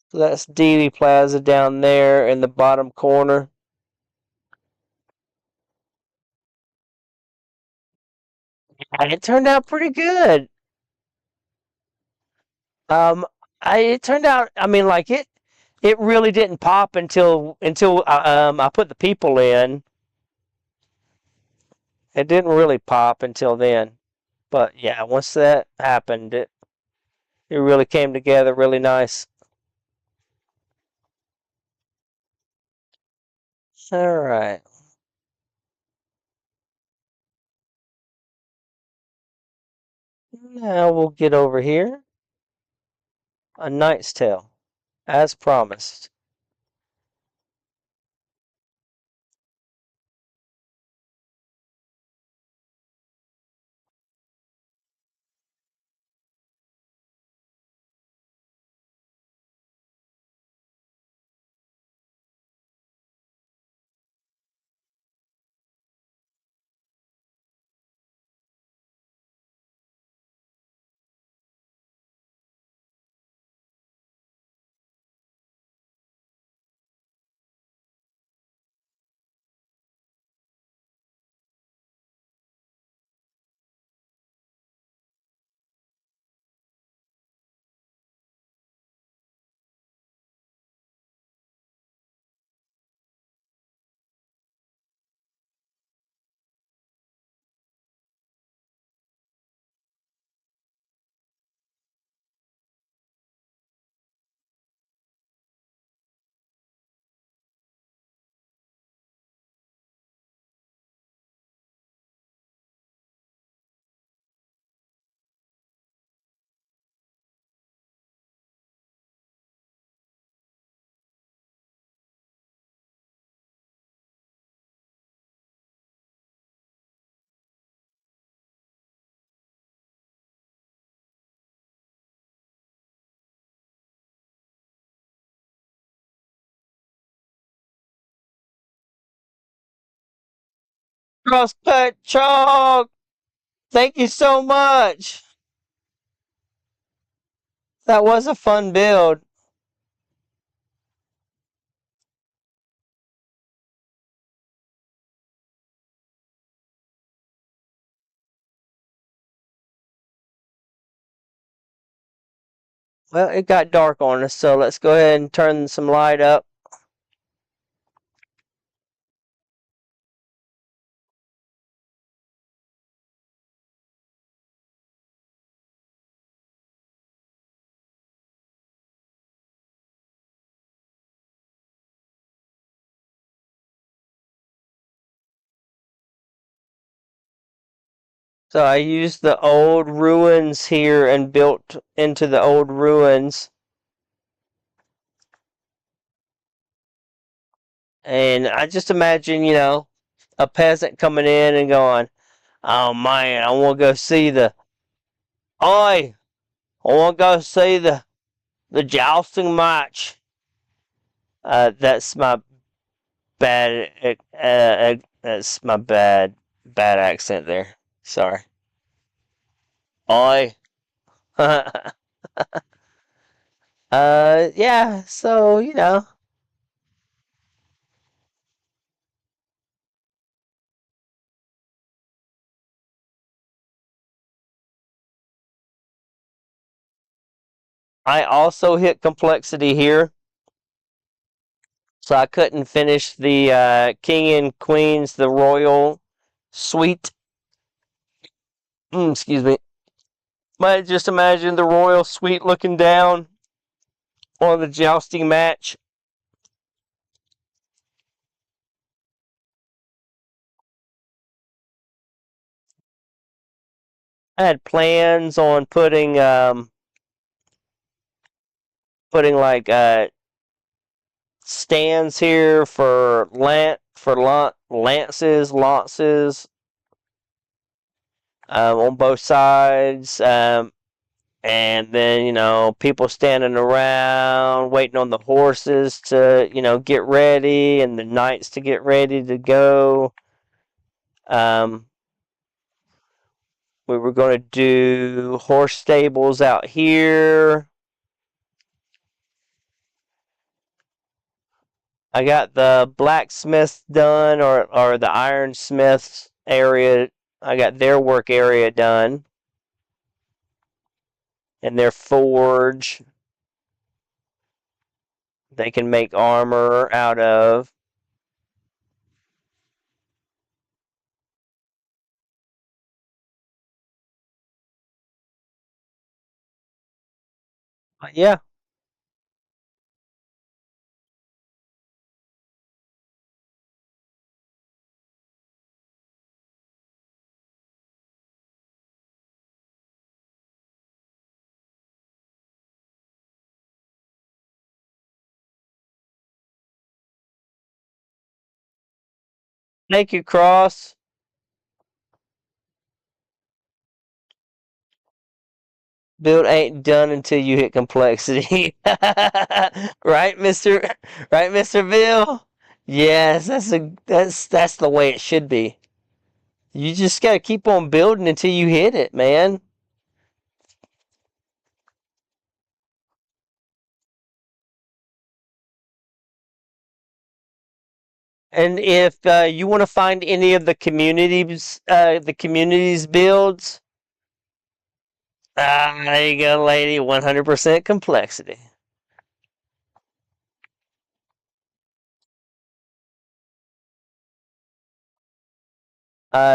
So that's Dealey Plaza down there in the bottom corner. And it turned out pretty good. Um, it turned out. I mean, like it really didn't pop until I put the people in. It didn't really pop until then. But yeah, once that happened, it really came together really nice. All right. Now we'll get over here. A Knight's Tale, as promised. Crosscut chalk. Thank you so much. That was a fun build. Well, it got dark on us, so let's go ahead and turn some light up. So I used the old ruins here and built into the old ruins. And I just imagine, a peasant coming in and going, "Oh man, I want to go see the oi, I want to go see the jousting match." That's my bad. That's my bad accent there. Sorry. Oi. Yeah. So I also hit complexity here, so I couldn't finish the king and queens, the royal suite. Excuse me. Might just imagine the royal suite looking down on the jousting match. I had plans on putting like stands here for lances on both sides. And then people standing around waiting on the horses to get ready, and the knights to get ready to go. um, we were going to do horse stables out here. I got the blacksmith done, or the ironsmiths area. I got their work area done and their forge they can make armor out of. Yeah. Thank you, Cross. Build ain't done until you hit complexity. Right, Mister? Right, Mister Bill? Yes, that's the way it should be. You just gotta keep on building until you hit it, man. And if you want to find any of the communities builds, there you go, lady. 100% complexity.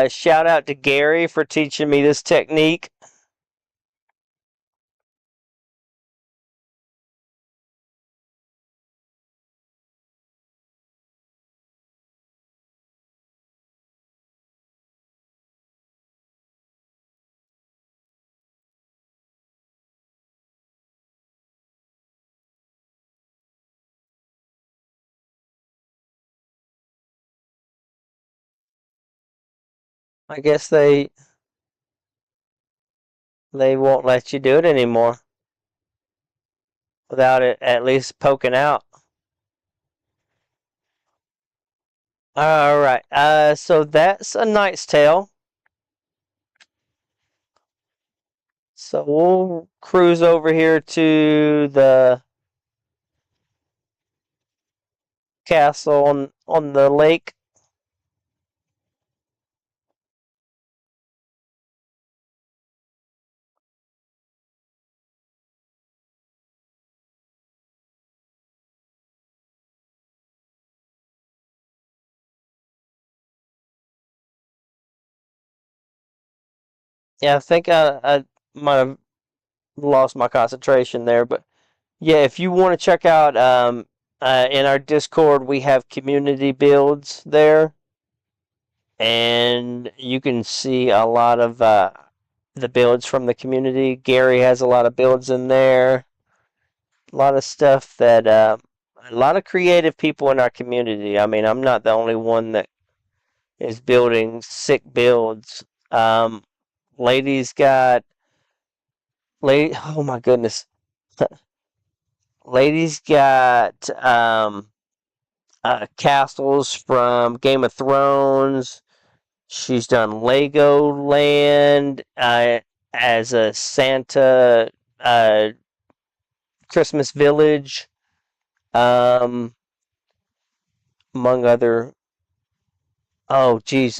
Shout out to Gary for teaching me this technique. I guess they won't let you do it anymore without it at least poking out. All right. So that's A Knight's Tale. So we'll cruise over here to the castle on the lake. Yeah, I think I might have lost my concentration there, but yeah, if you want to check out in our Discord, we have community builds there, and you can see a lot of the builds from the community. Gary has a lot of builds in there, a lot of stuff that a lot of creative people in our community. I mean, I'm not the only one that is building sick builds. Um, ladies got lady. Oh my goodness, ladies got castles from Game of Thrones. She's done Legoland as a Santa uh, Christmas village, um, among other. Oh, geez.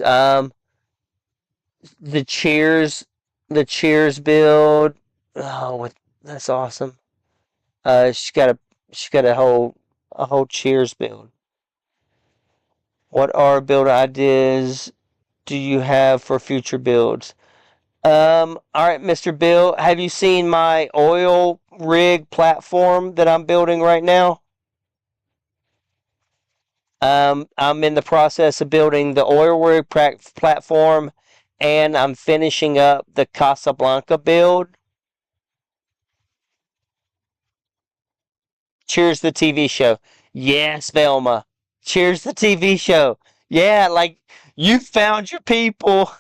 The Cheers, the Cheers build. Oh, that's awesome. She's got a whole Cheers build. What are build ideas do you have for future builds? All right, Mr. Bill, have you seen my oil rig platform that I'm building right now? I'm in the process of building the oil rig platform, and I'm finishing up the Casablanca build. Cheers the TV show. Yes, Velma. Cheers the TV show. Yeah, like you found your people.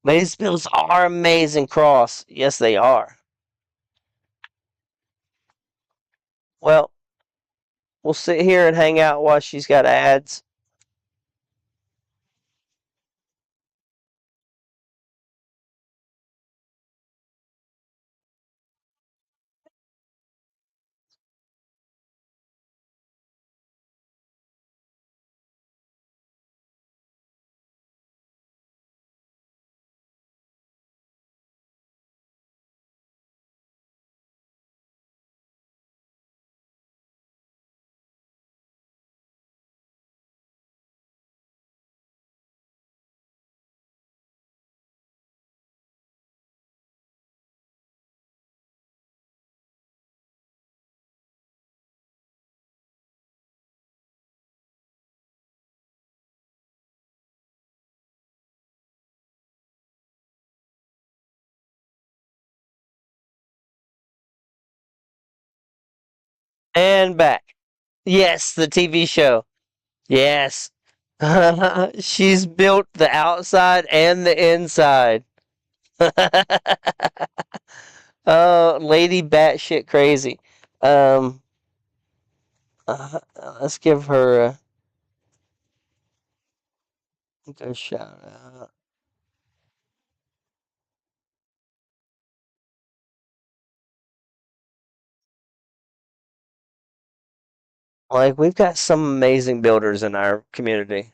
These builds are amazing, Cross. Yes, they are. Well, we'll sit here and hang out while she's got ads. And back. Yes, the TV show. Yes. She's built the outside and the inside. Oh, Lady Batshit Crazy. Um, uh, let's give her a good shout out. Like, we've got some amazing builders in our community.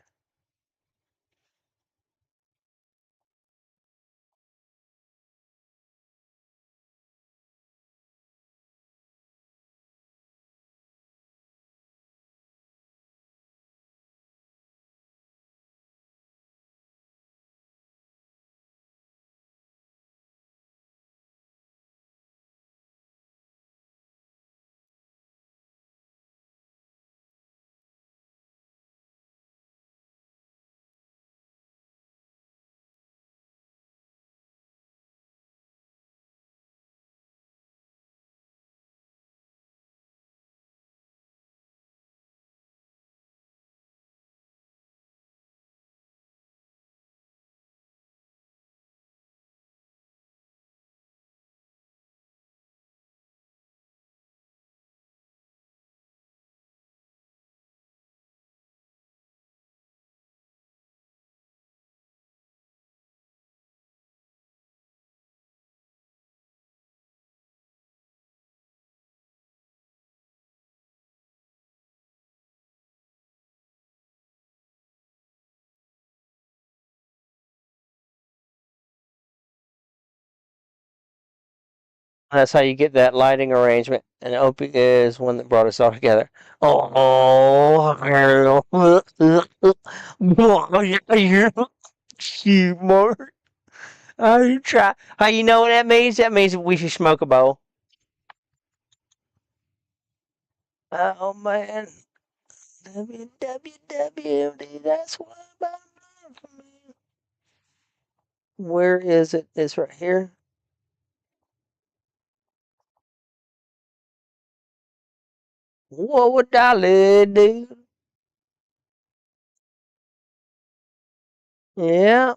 That's how you get that lighting arrangement. And Opie is one that brought us all together. Oh, Mark. I try. How you know what that means? That means we should smoke a bowl. Oh man, www. That's what I'm for me. Where is it? It's right here. What would Dolly do? Yeah,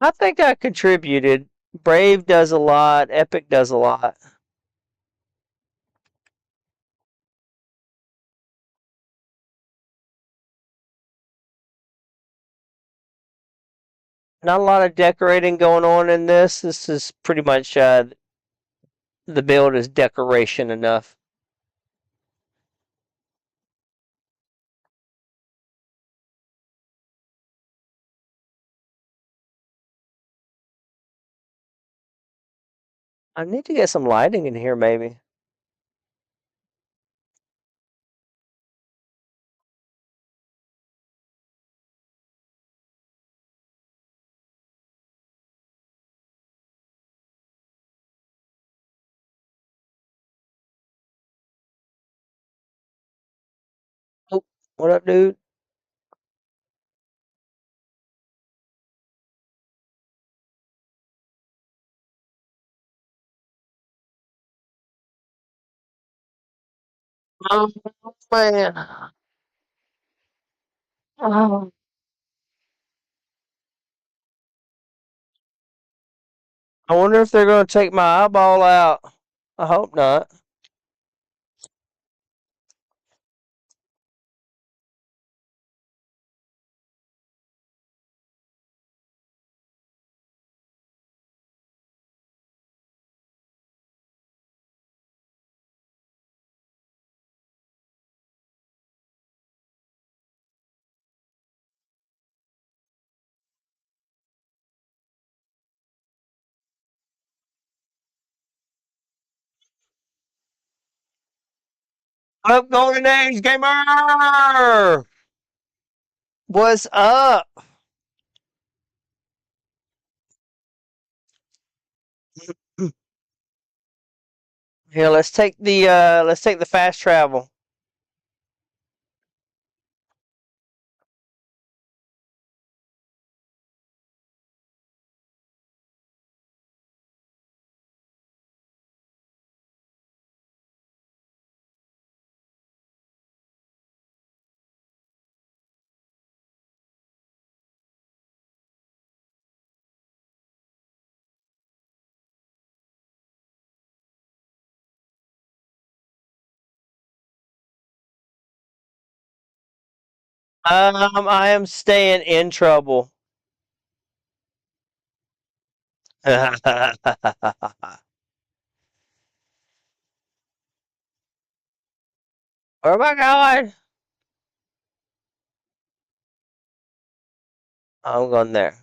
I think I contributed. Brave does a lot. Epic does a lot. Not a lot of decorating going on in this. This is pretty much the build is decoration enough. I need to get some lighting in here, maybe. Oh, what up, dude? Oh man. Oh. I wonder if they're going to take my eyeball out. I hope not. Up, Golden Age Gamer! What's up? Here, let's take the fast travel. I am staying in trouble. Where am I going? I'm going there.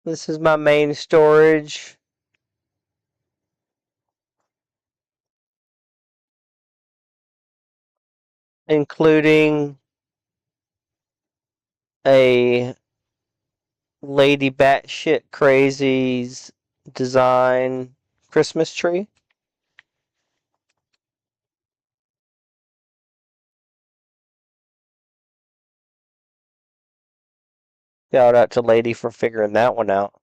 This is my main storage, including a lady batshit crazy's design Christmas tree. Shout out to Lady for figuring that one out.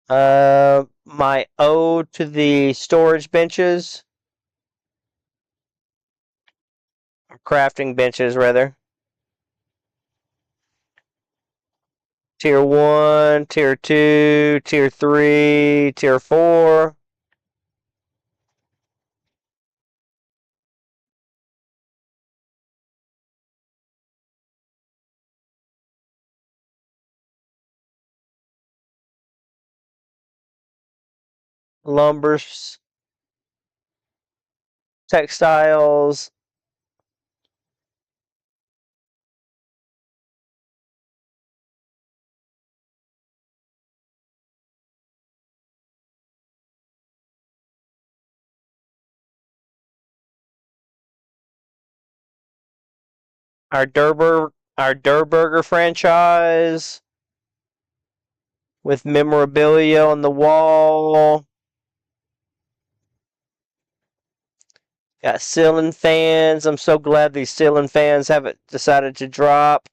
My ode to the storage benches, or crafting benches rather. Tier 1, Tier 2, Tier 3, Tier 4. Lumbers, textiles, our Durburger franchise with memorabilia on the wall. Got ceiling fans. I'm so glad these ceiling fans haven't decided to drop.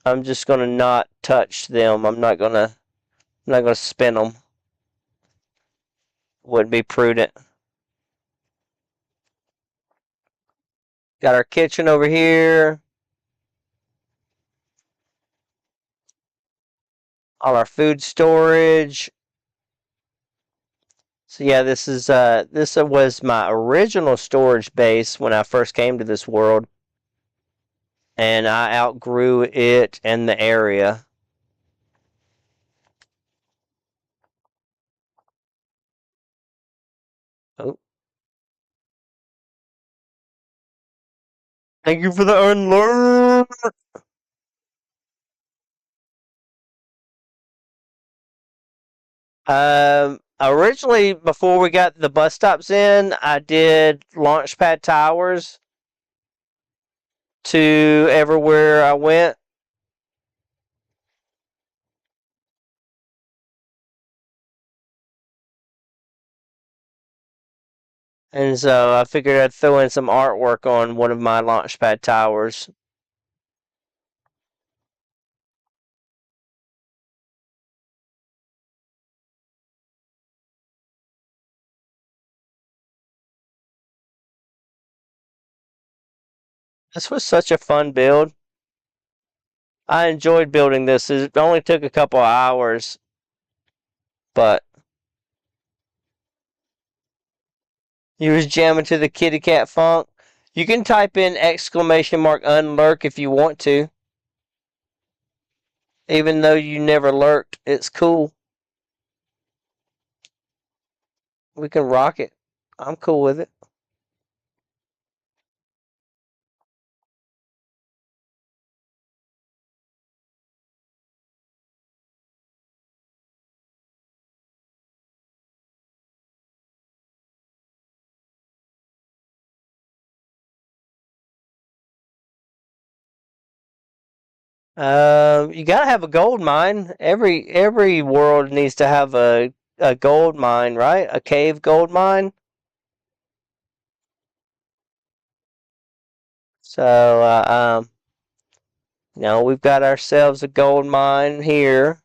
I'm just gonna not touch them. I'm not gonna spin them. Wouldn't be prudent. Got our kitchen over here. All our food storage. So yeah, this was my original storage base when I first came to this world, and I outgrew it and the area. Oh, thank you for the unlearn. Originally, before we got the bus stops in, I did launchpad towers to everywhere I went. And so I figured I'd throw in some artwork on one of my launchpad towers. This was such a fun build. I enjoyed building this. It only took a couple of hours, but you was jamming to the kitty cat funk. You can type in exclamation mark unlurk if you want to. Even though you never lurked, it's cool. We can rock it. I'm cool with it. You gotta have a gold mine. Every world needs to have a gold mine, right? A cave gold mine. So, we've got ourselves a gold mine here.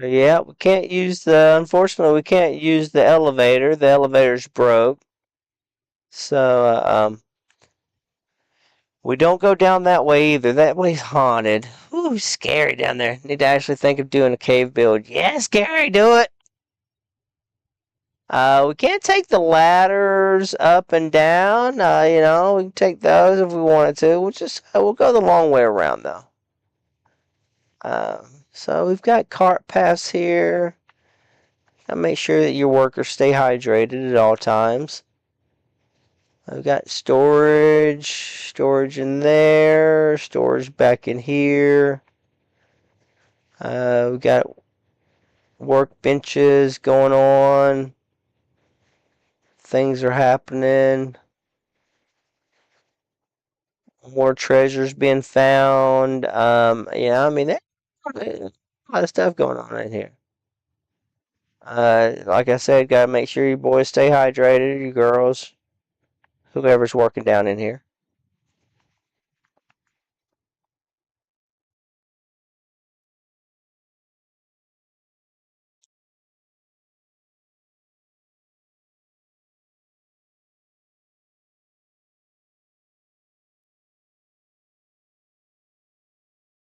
Yeah, we can't use unfortunately, we can't use the elevator. The elevator's broke. So, we don't go down that way either. That way's haunted. Ooh, scary down there. Need to actually think of doing a cave build. Yeah, scary, do it. We can't take the ladders up and down. We can take those if we wanted to. We'll go the long way around though. So we've got cart paths here. Gotta make sure that your workers stay hydrated at all times. I've got storage in there, storage back in here. We've got workbenches going on. Things are happening. More treasures being found. I mean, there's a lot of stuff going on in here. Like I said, gotta make sure you boys stay hydrated, you girls, whoever's working down in here.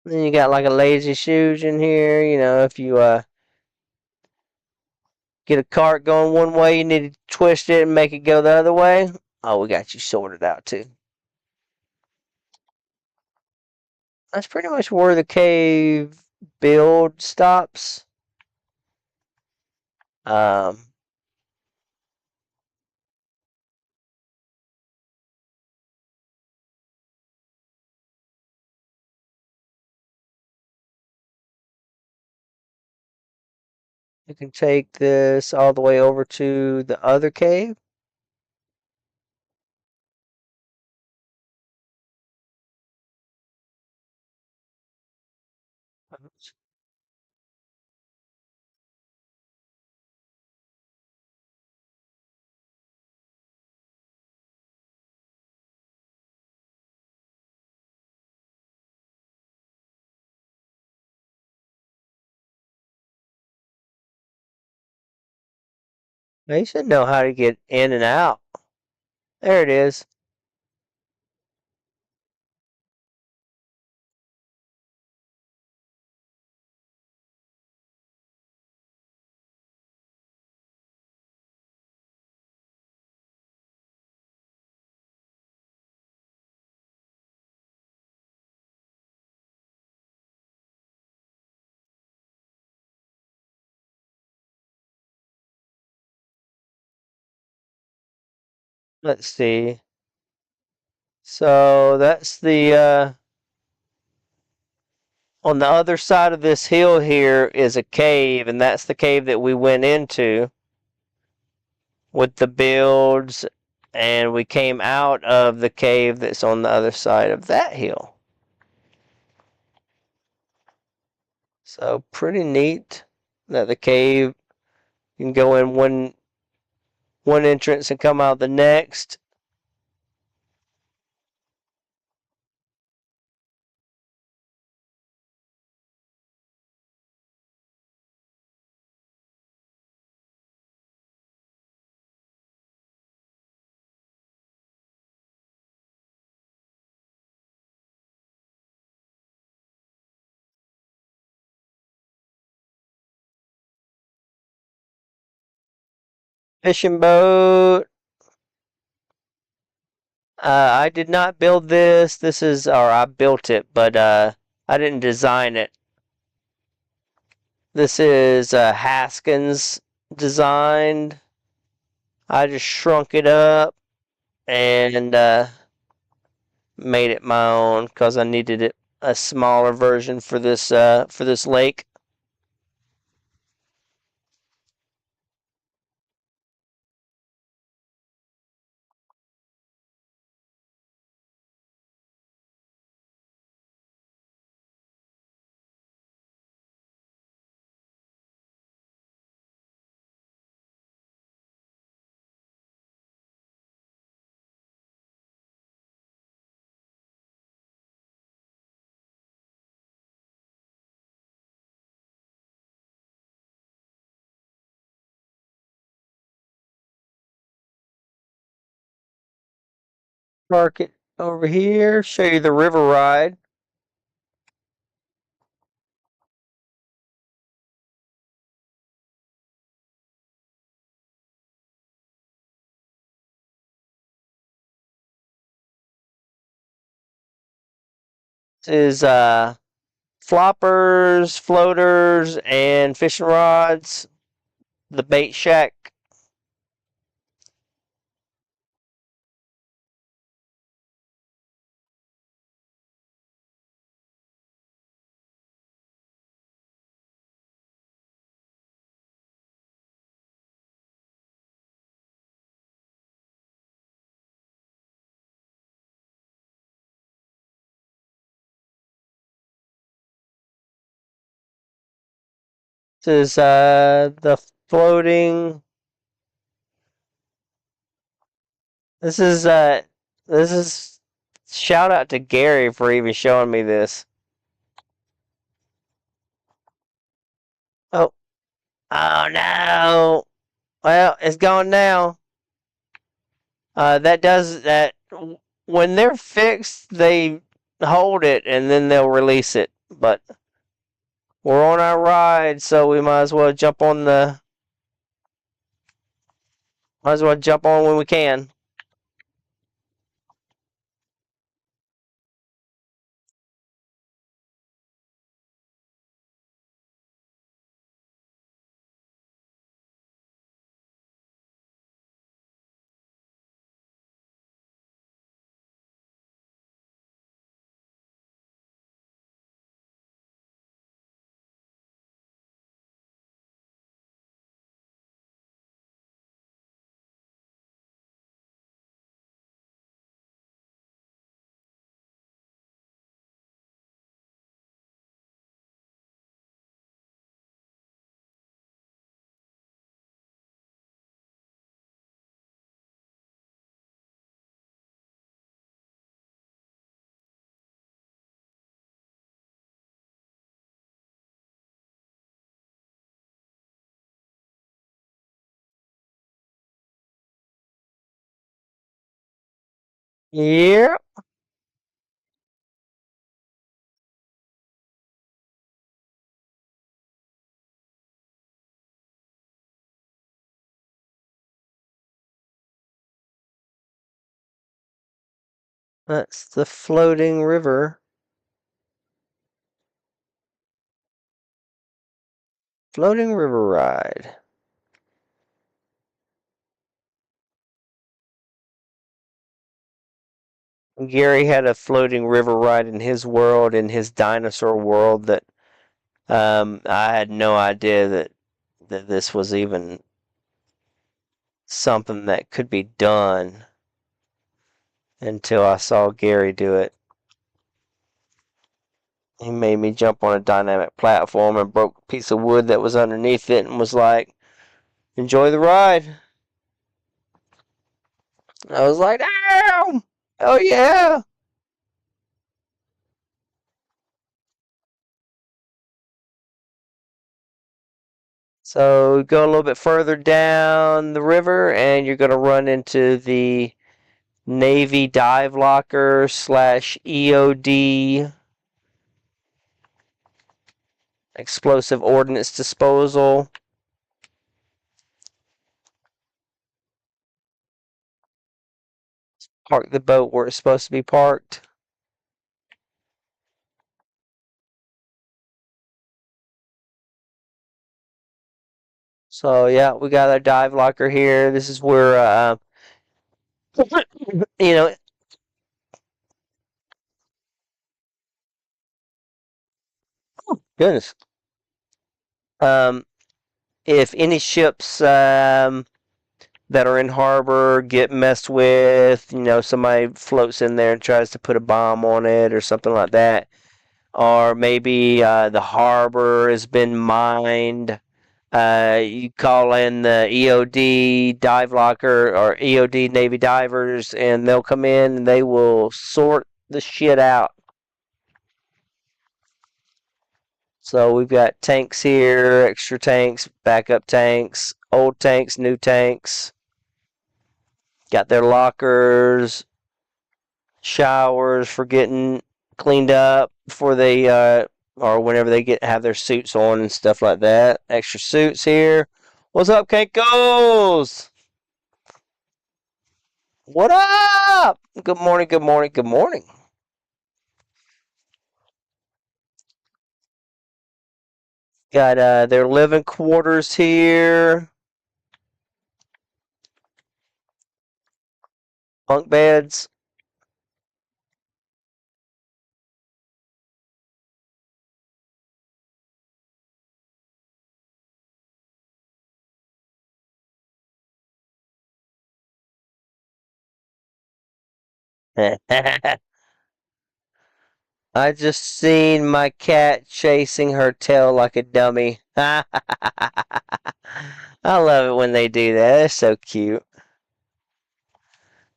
Then you got like a lazy shoes in here. If you get a cart going one way, you need to twist it and make it go the other way. Oh, we got you sorted out too. That's pretty much where the cave build stops. Um, you can take this all the way over to the other cave. Now you should know how to get in and out. There it is. Let's see. So that's on the other side of this hill here is a cave, and that's the cave that we went into with the builds, and we came out of the cave that's on the other side of that hill. So pretty neat that the cave you can go in one entrance and come out the next. Fishing boat. I did not build this. Or I built it, but I didn't design it. This is Haskins designed. I just shrunk it up and made it my own because I needed it a smaller version for this lake. Park it over here. Show you the river ride. This is floppers, floaters, and fishing rods. The bait shack. This is the floating. This is this is shout out to Gary for even showing me this. Oh, oh no! Well, it's gone now. That does that when they're fixed. They hold it and then they'll release it. But we're on our ride, so we might as well jump on the. Might as well jump on when we can. Yeah, that's the floating river. Floating river ride. Gary had a floating river ride in his world, in his dinosaur world, that I had no idea that this was even something that could be done until I saw Gary do it. He made me jump on a dynamic platform and broke a piece of wood that was underneath it and was like, enjoy the ride. I was like, ow! Oh yeah! So go a little bit further down the river and you're going to run into the Navy dive locker slash EOD explosive ordnance disposal. Park the boat where it's supposed to be parked. So yeah, we got our dive locker here. This is where you know, goodness. Um, if any ships that are in harbor get messed with, somebody floats in there and tries to put a bomb on it or something like that, or maybe the harbor has been mined. You call in the EOD dive locker or EOD Navy divers, and they'll come in and they will sort the shit out. So we've got tanks here, extra tanks, backup tanks, old tanks, new tanks. Got their lockers, showers for getting cleaned up before they or whenever they get have their suits on and stuff like that. Extra suits here. What's up, Keikos? What up? Good morning, good morning, good morning. Got their living quarters here. Bunk beds. I just seen my cat chasing her tail like a dummy. I love it when they do that. It's so cute.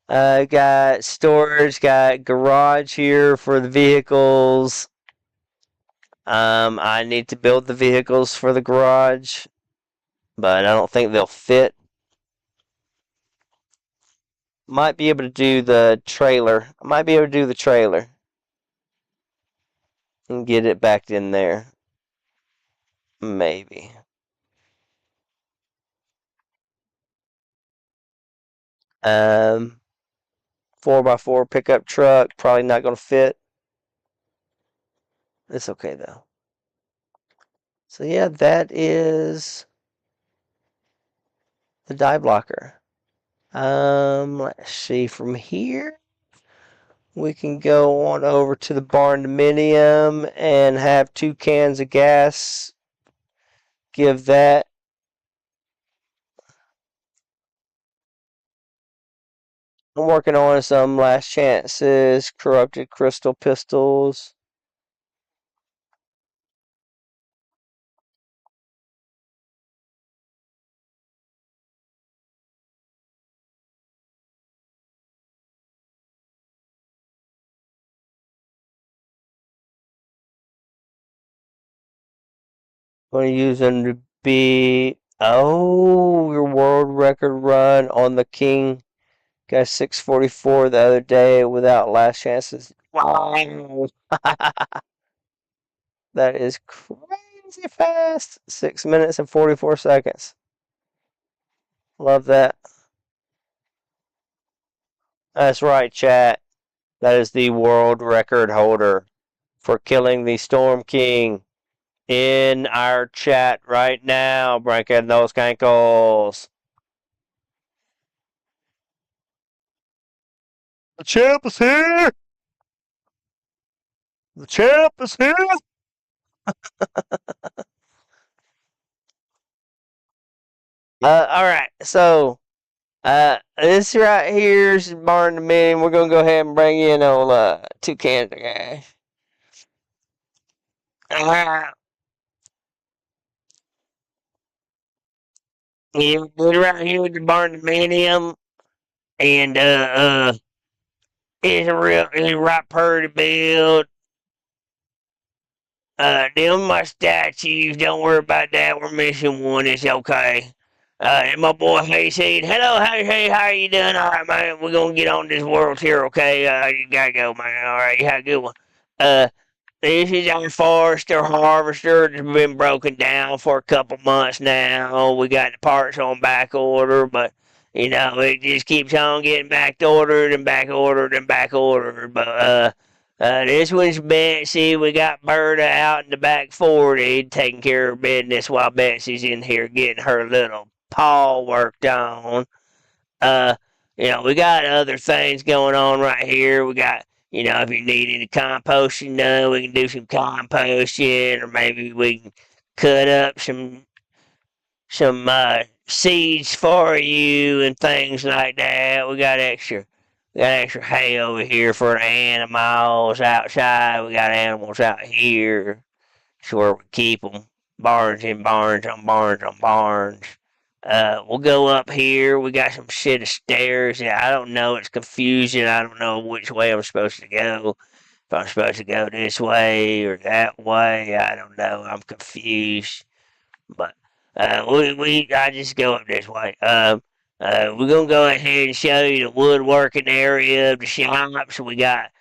Got storage, got garage here for the vehicles. I need to build the vehicles for the garage, but I don't think they'll fit. Might be able to do the trailer. I might be able to do the trailer and get it back in there. Maybe. 4x4 pickup truck. Probably not going to fit. It's okay though. So yeah, that is the die blocker. Let's see. From here, we can go on over to the barn dominium and have 2 cans of gas. Give that. I'm working on some last chances, corrupted crystal pistols. I'm going to use them to be. Oh, your world record run on the King. Got 644 the other day without last chances. Wow. That is crazy fast. 6 minutes and 44 seconds. Love that. That's right, chat. That is the world record holder for killing the Storm King in our chat right now. Breaking those cankles. The champ is here! The champ is here! Alright, so this right here is Barn Dominion. We're gonna go ahead and bring in old 2 cans of gas. Yeah, we're right here with the Barn Dominion, and it's a right pretty build. Them my statues, don't worry about that. We're missing one. It's okay. And my boy Hayseed, hello, hey, how you doing? All right, man. We're gonna get on this world here, okay? You gotta go, man. All right, you have a good one. Uh, this is our forester harvester. It's been broken down for a couple months now. We got the parts on back order, but it just keeps on getting back ordered and back ordered and back ordered. But this one's Betsy. We got Berta out in the back 40 taking care of business while Betsy's in here getting her little paw worked on. Uh, we got other things going on right here. We got, if you need any composting done, we can do some composting, or maybe we can cut up some seeds for you and things like that. We got extra hay over here for the animals outside. We got animals out here. It's where we keep them. Barns and barns on barns on barns. We'll go up here. We got some set of stairs. Yeah, I don't know. It's confusing. I don't know which way I'm supposed to go. If I'm supposed to go this way or that way, I don't know. I'm confused. But I just go up this way. We're gonna go ahead and show you the woodworking area of the shop. So we got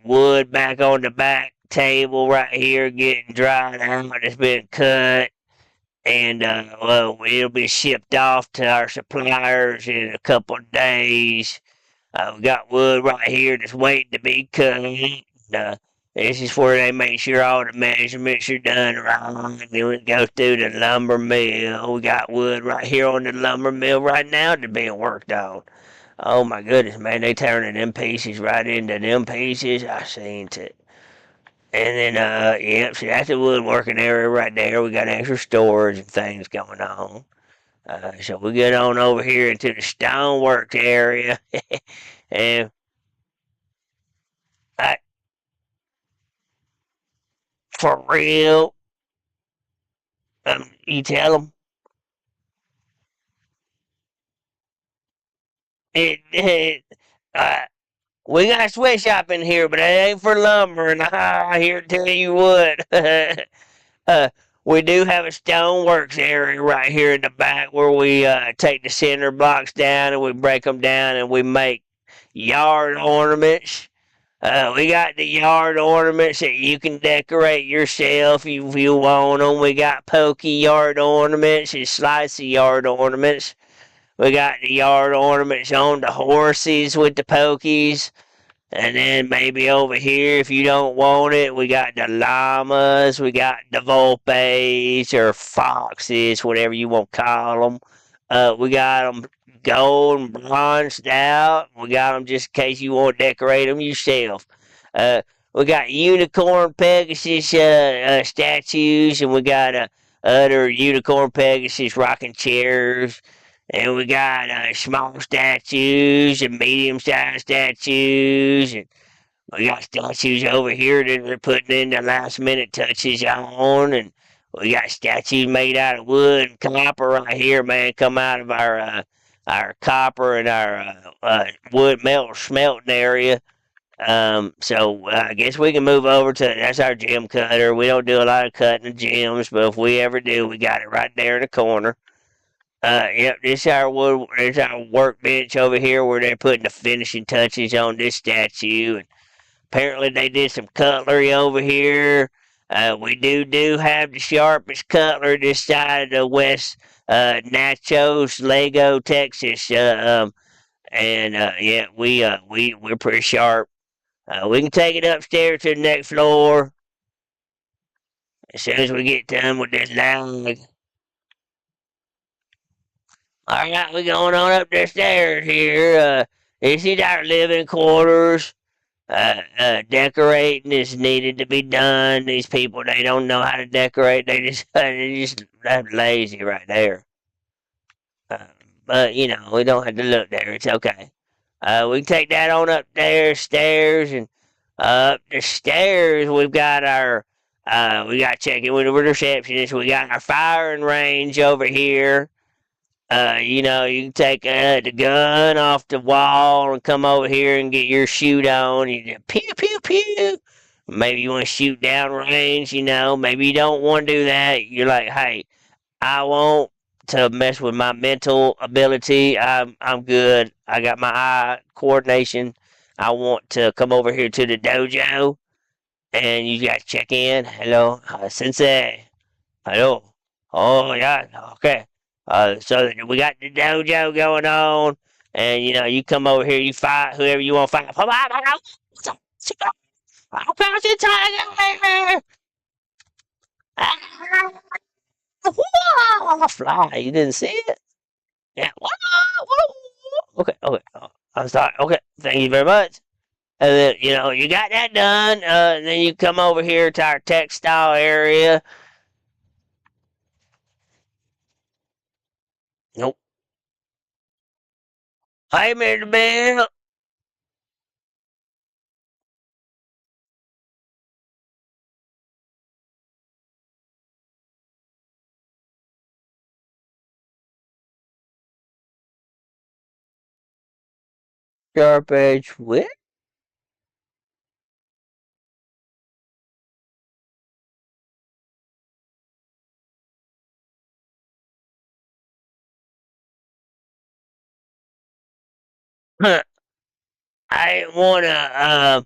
wood back on the back table right here getting dried out. It's been cut, and it'll be shipped off to our suppliers in a couple of days. We got wood right here that's waiting to be cut. This is where they make sure all the measurements are done right. Then we go through the lumber mill. We got wood right here on the lumber mill right now that's being worked on. Oh my goodness, man, they turning them pieces right into them pieces. I seen it. And then, yep, so that's the woodworking area right there. We got extra storage and things going on. So we get on over here into the stoneworks area. And I, for real, you tell them it uh, we got a sweatshop in here, but it ain't for lumber, and I here tell you what. uh, we do have a stoneworks area right here in the back where we take the cinder blocks down and we break them down and we make yard ornaments. We got the yard ornaments that you can decorate yourself if you want them. We got pokey yard ornaments and slicey yard ornaments. We got the yard ornaments on the horses with the pokies. And then maybe over here, if you don't want it, we got the llamas, we got the vulpes or foxes, whatever you want to call them. We got them gold and bronzed out. We got them just in case you want to decorate them yourself. We got unicorn Pegasus statues, and we got other unicorn Pegasus rocking chairs. And we got small statues and medium-sized statues, and we got statues over here that they're putting in the last-minute touches on, and we got statues made out of wood and copper right here, man. Come out of our copper and our wood melt smelting area. So I guess we can move over to that's our gym cutter. We don't do a lot of cutting in gyms, but if we ever do, we got it right there in the corner. Yep, this our workbench over here where they're putting the finishing touches on this statue. And apparently they did some cutlery over here. We do have the sharpest cutlery this side of the West Nachos, Lego, Texas. And yeah, we're pretty sharp. We can take it upstairs to the next floor as soon as we get done with this lag. All right, we're going on up the stairs here. This is our living quarters. Decorating is needed to be done. These people, they don't know how to decorate. They're lazy right there. Uh, but you know, we don't have to look there. It's okay. We can take that on up there stairs, and up the stairs we've got our. We got checking with the receptionist. We got our firing range over here. You know, you can take the gun off the wall and come over here and get your shoot on. You just pew, pew, pew. Maybe you want to shoot down range, you know. Maybe you don't want to do that. You're like, hey, I want to mess with my mental ability. I'm good. I got my eye coordination. I want to come over here to the dojo and you guys check in. Hello, sensei. Hello. Oh, yeah. Okay. So we got the dojo going on, and you know you come over here, you fight whoever you want to fight. I'll pounce your tiger! Fly! You didn't see it? Yeah. Okay. Okay. I'm sorry. Okay. Thank you very much. And then you know you got that done. Then you come over here to our textile area. Nope. Hey, Mr. Bill. Sharp edge whip? I didn't want to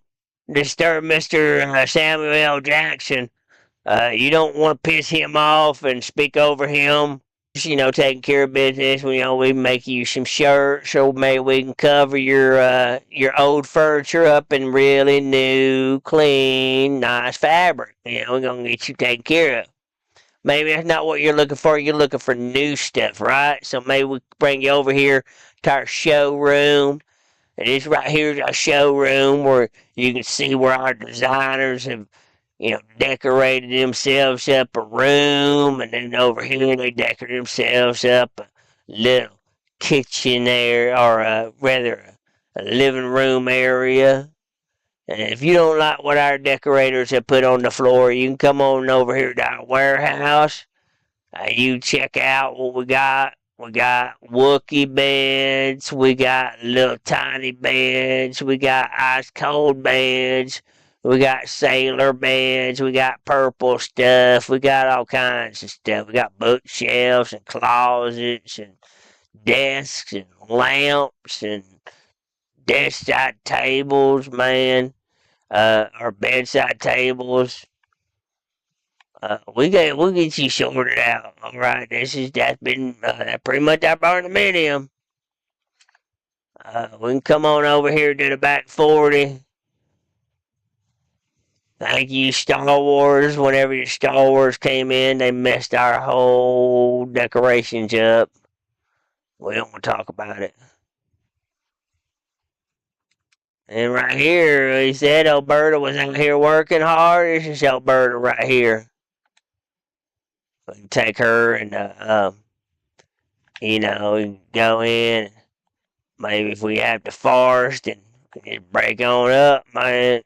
disturb Mr. Samuel L. Jackson. You don't want to piss him off and speak over him. taking care of business. We make you some shirts, so maybe we can cover your old furniture up in really new, clean, nice fabric. We're gonna get you taken care of. Maybe that's not what you're looking for. You're looking for new stuff, right? So maybe we bring you over here to our showroom. And this right here is our showroom where you can see where our designers have decorated themselves up a room, and then over here they decorated themselves up a little kitchen area, or rather a living room area. And if you don't like what our decorators have put on the floor, you can come on over here to our warehouse. You check out what we got. We got Wookie beds. We got little tiny beds. We got ice cold beds. We got sailor beds. We got purple stuff. We got all kinds of stuff. We got bookshelves and closets and desks and lamps and bedside tables, man. Or bedside tables. We'll get you sorted out. All right, that's been pretty much our barnuminium. We can come on over here to the back 40. Thank you, Star Wars. Whenever your Star Wars came in, they messed our whole decorations up. We don't want to talk about it. And right here, he said Alberta was out here working hard. This is Alberta right here. We can take her and, go in. Maybe if we have the forest and just break on up, man.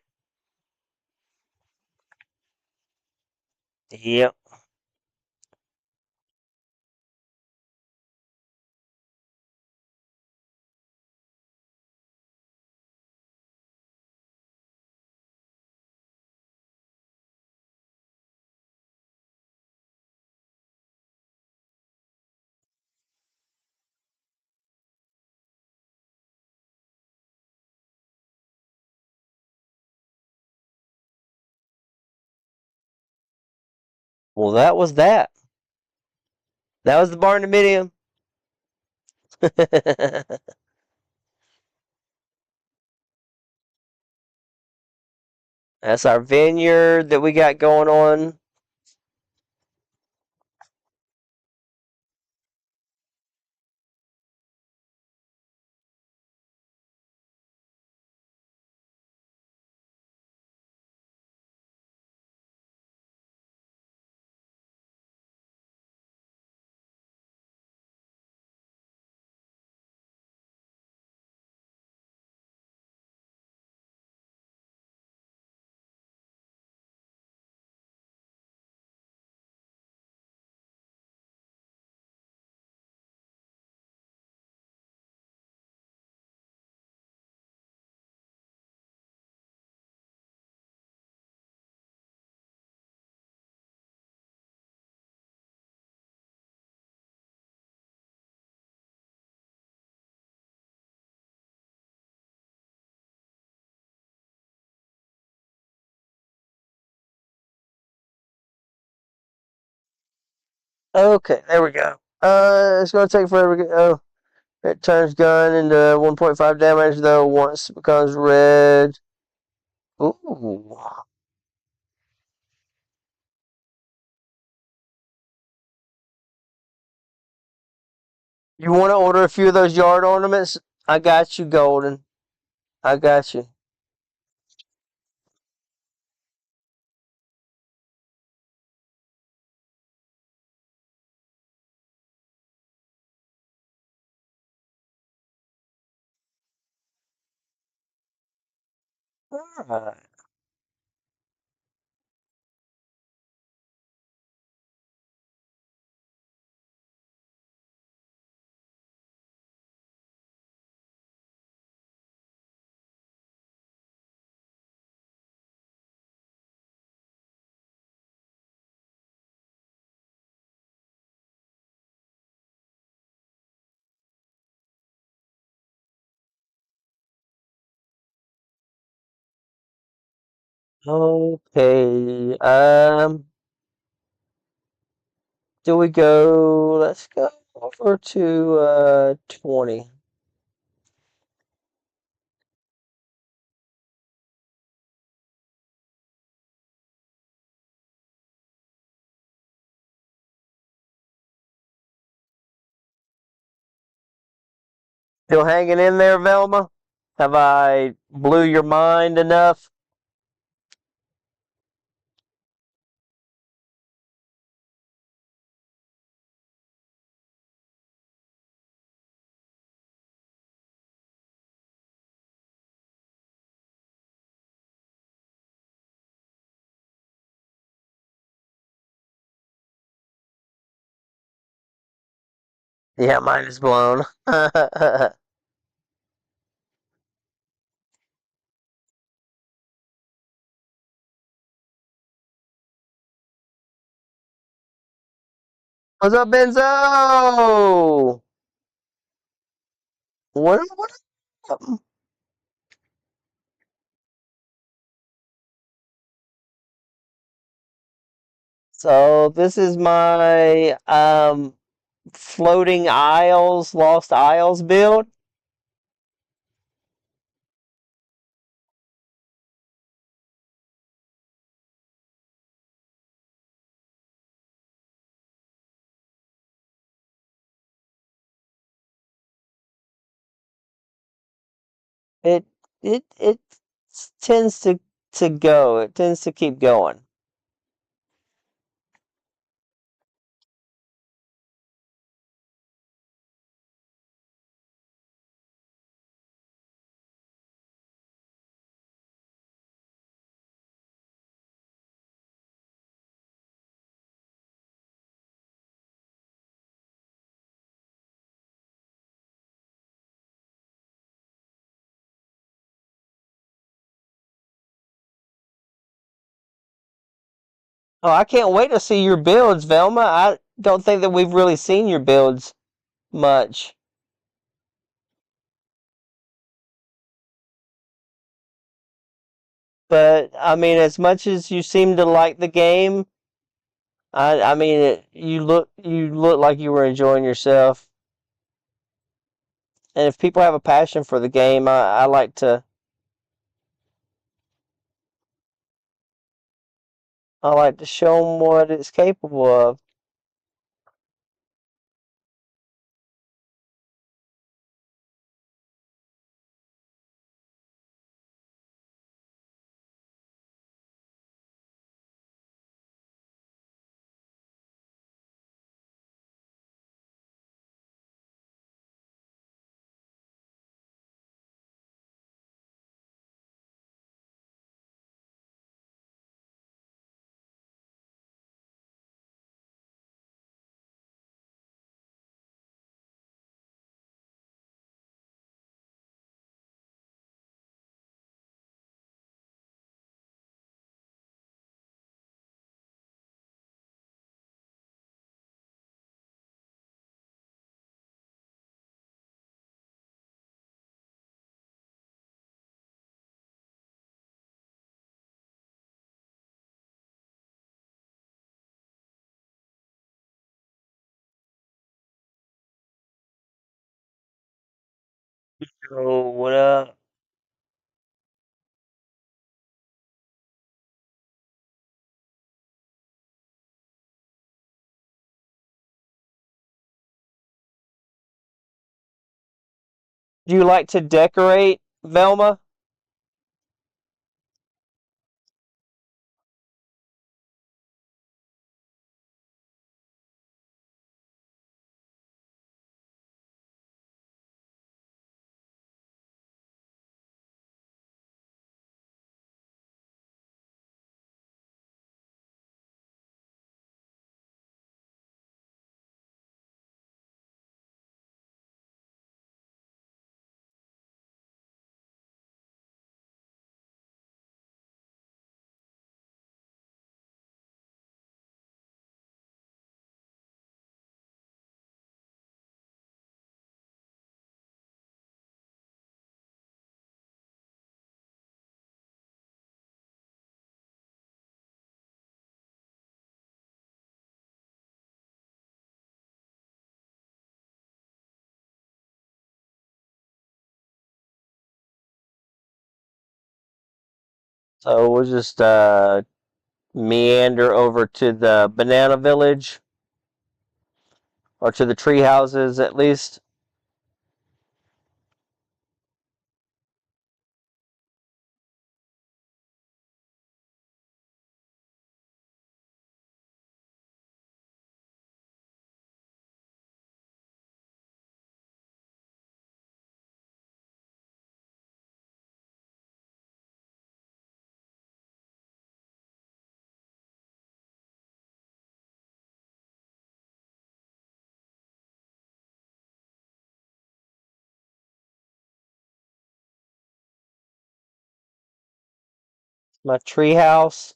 Yep. Well, that was that. That was the barn dominium. That's our vineyard that we got going on. Okay, there we go. It's gonna take forever. Oh, it turns gun into 1.5 damage though once it becomes red. Ooh. You want to order a few of those yard ornaments? I got you, Golden. I got you. Alright. Okay. Do we go? Let's go over to 20. Still hanging in there, Velma? Have I blew your mind enough? Yeah, mine is blown. What's up, Benzo? What up? So this is my floating isles, lost isles build. It it tends to go. It tends to keep going. Oh, I can't wait to see your builds, Velma. I don't think that we've really seen your builds much. But I mean, as much as you seem to like the game, I mean, you look like you were enjoying yourself. And if people have a passion for the game, I like to show them what it's capable of. So what up? Do you like to decorate, Velma? So we'll just meander over to the banana village, or to the tree houses at least. My tree house.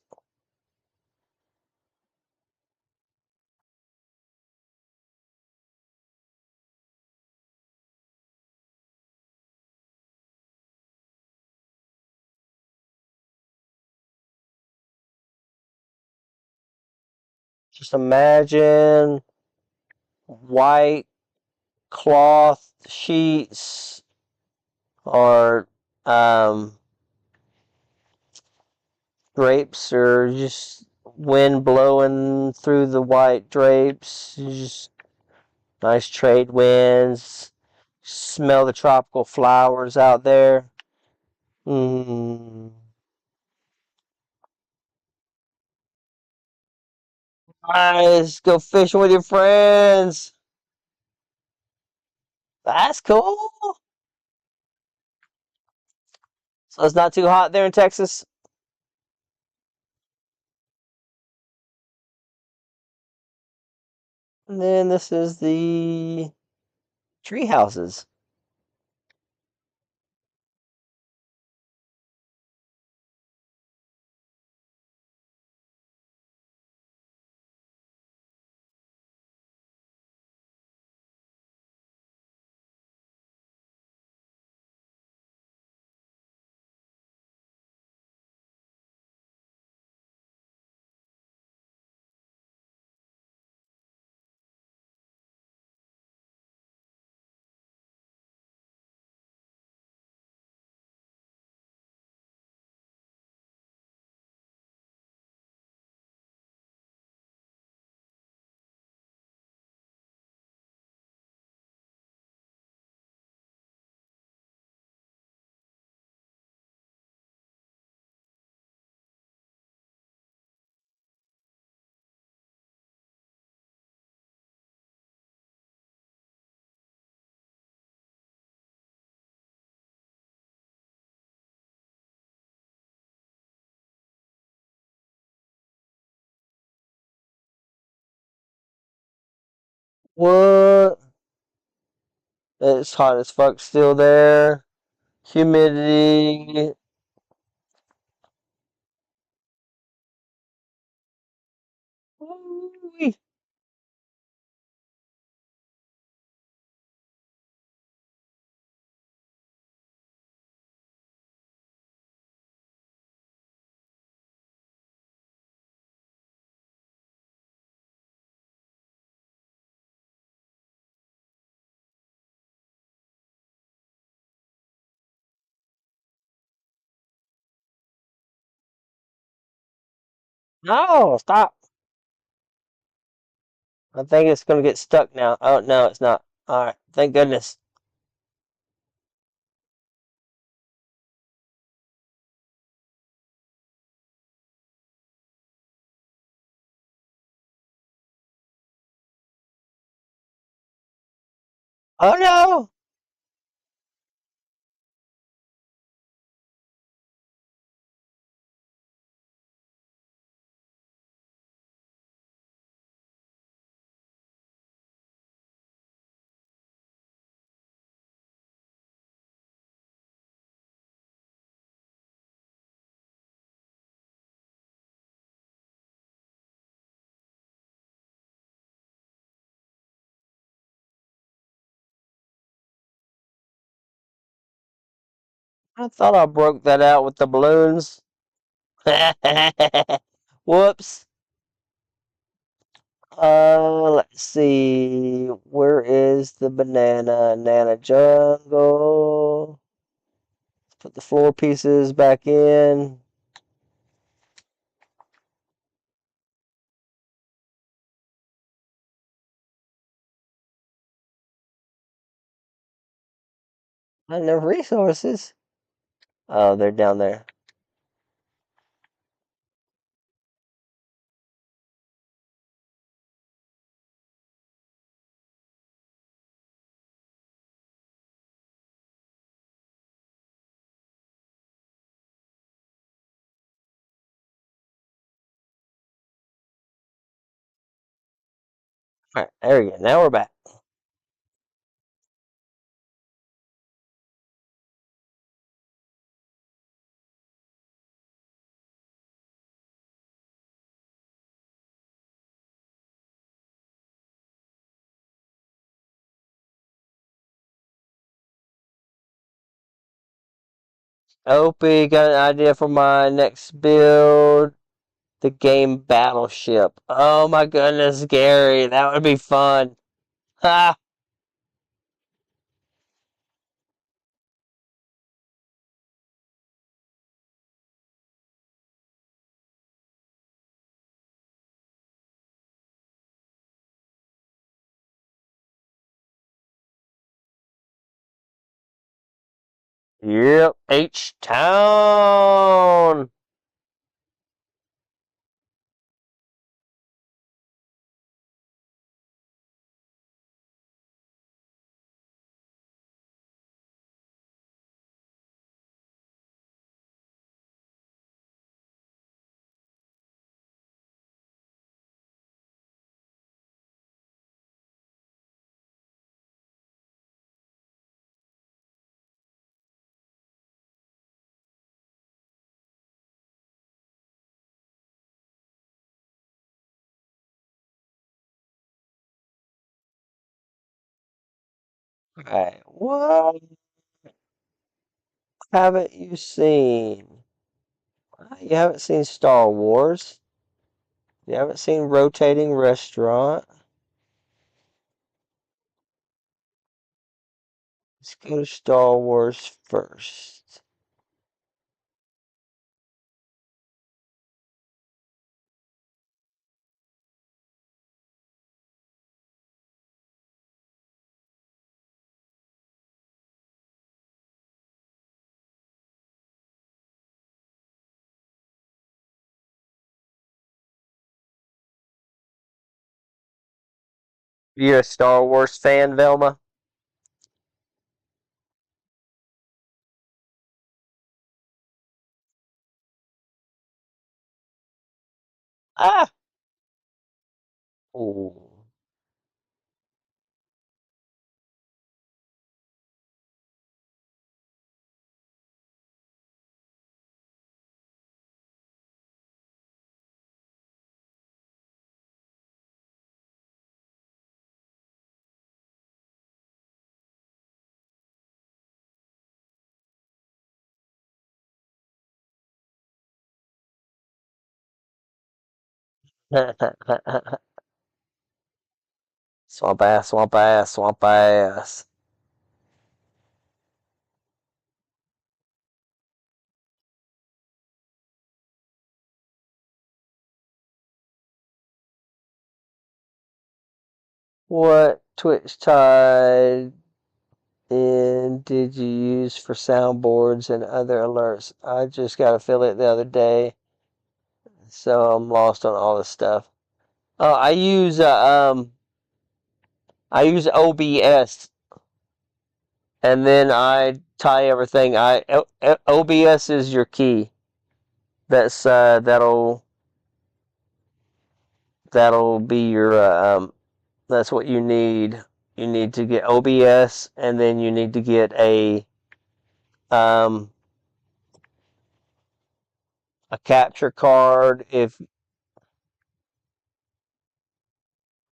Just imagine white cloth sheets, or um, drapes, or just wind blowing through the white drapes. Just nice trade winds. Smell the tropical flowers out there. Mm. Nice. Go fishing with your friends. That's cool. So it's not too hot there in Texas. And then this is the tree houses. What? It's hot as fuck still there. Humidity. Ooh-wee. No, stop. I think it's gonna get stuck now. Oh no, it's not. Alright, thank goodness. Oh no! I thought I broke that out with the balloons. Whoops. Let's see. Where is the banana jungle? Put the floor pieces back in. Not enough resources. Oh, they're down there. All right, there we go. Now we're back. Opie, got an idea for my next build. The game Battleship. Oh my goodness, Gary, that would be fun. Ha! Yep, H Town. Right. What haven't you seen? You haven't seen Star Wars? You haven't seen Rotating Restaurant? Let's go to Star Wars first. You're a Star Wars fan, Velma? Ah! Ooh. Swamp ass, swamp ass, swamp ass. What Twitch Tide and did you use for soundboards and other alerts? I just got affiliate the other day, so I'm lost on all this stuff. Oh, I use OBS, and then I tie everything. OBS is your key. That's that'll be your that's what you need. You need to get OBS, and then you need to get um a capture card. If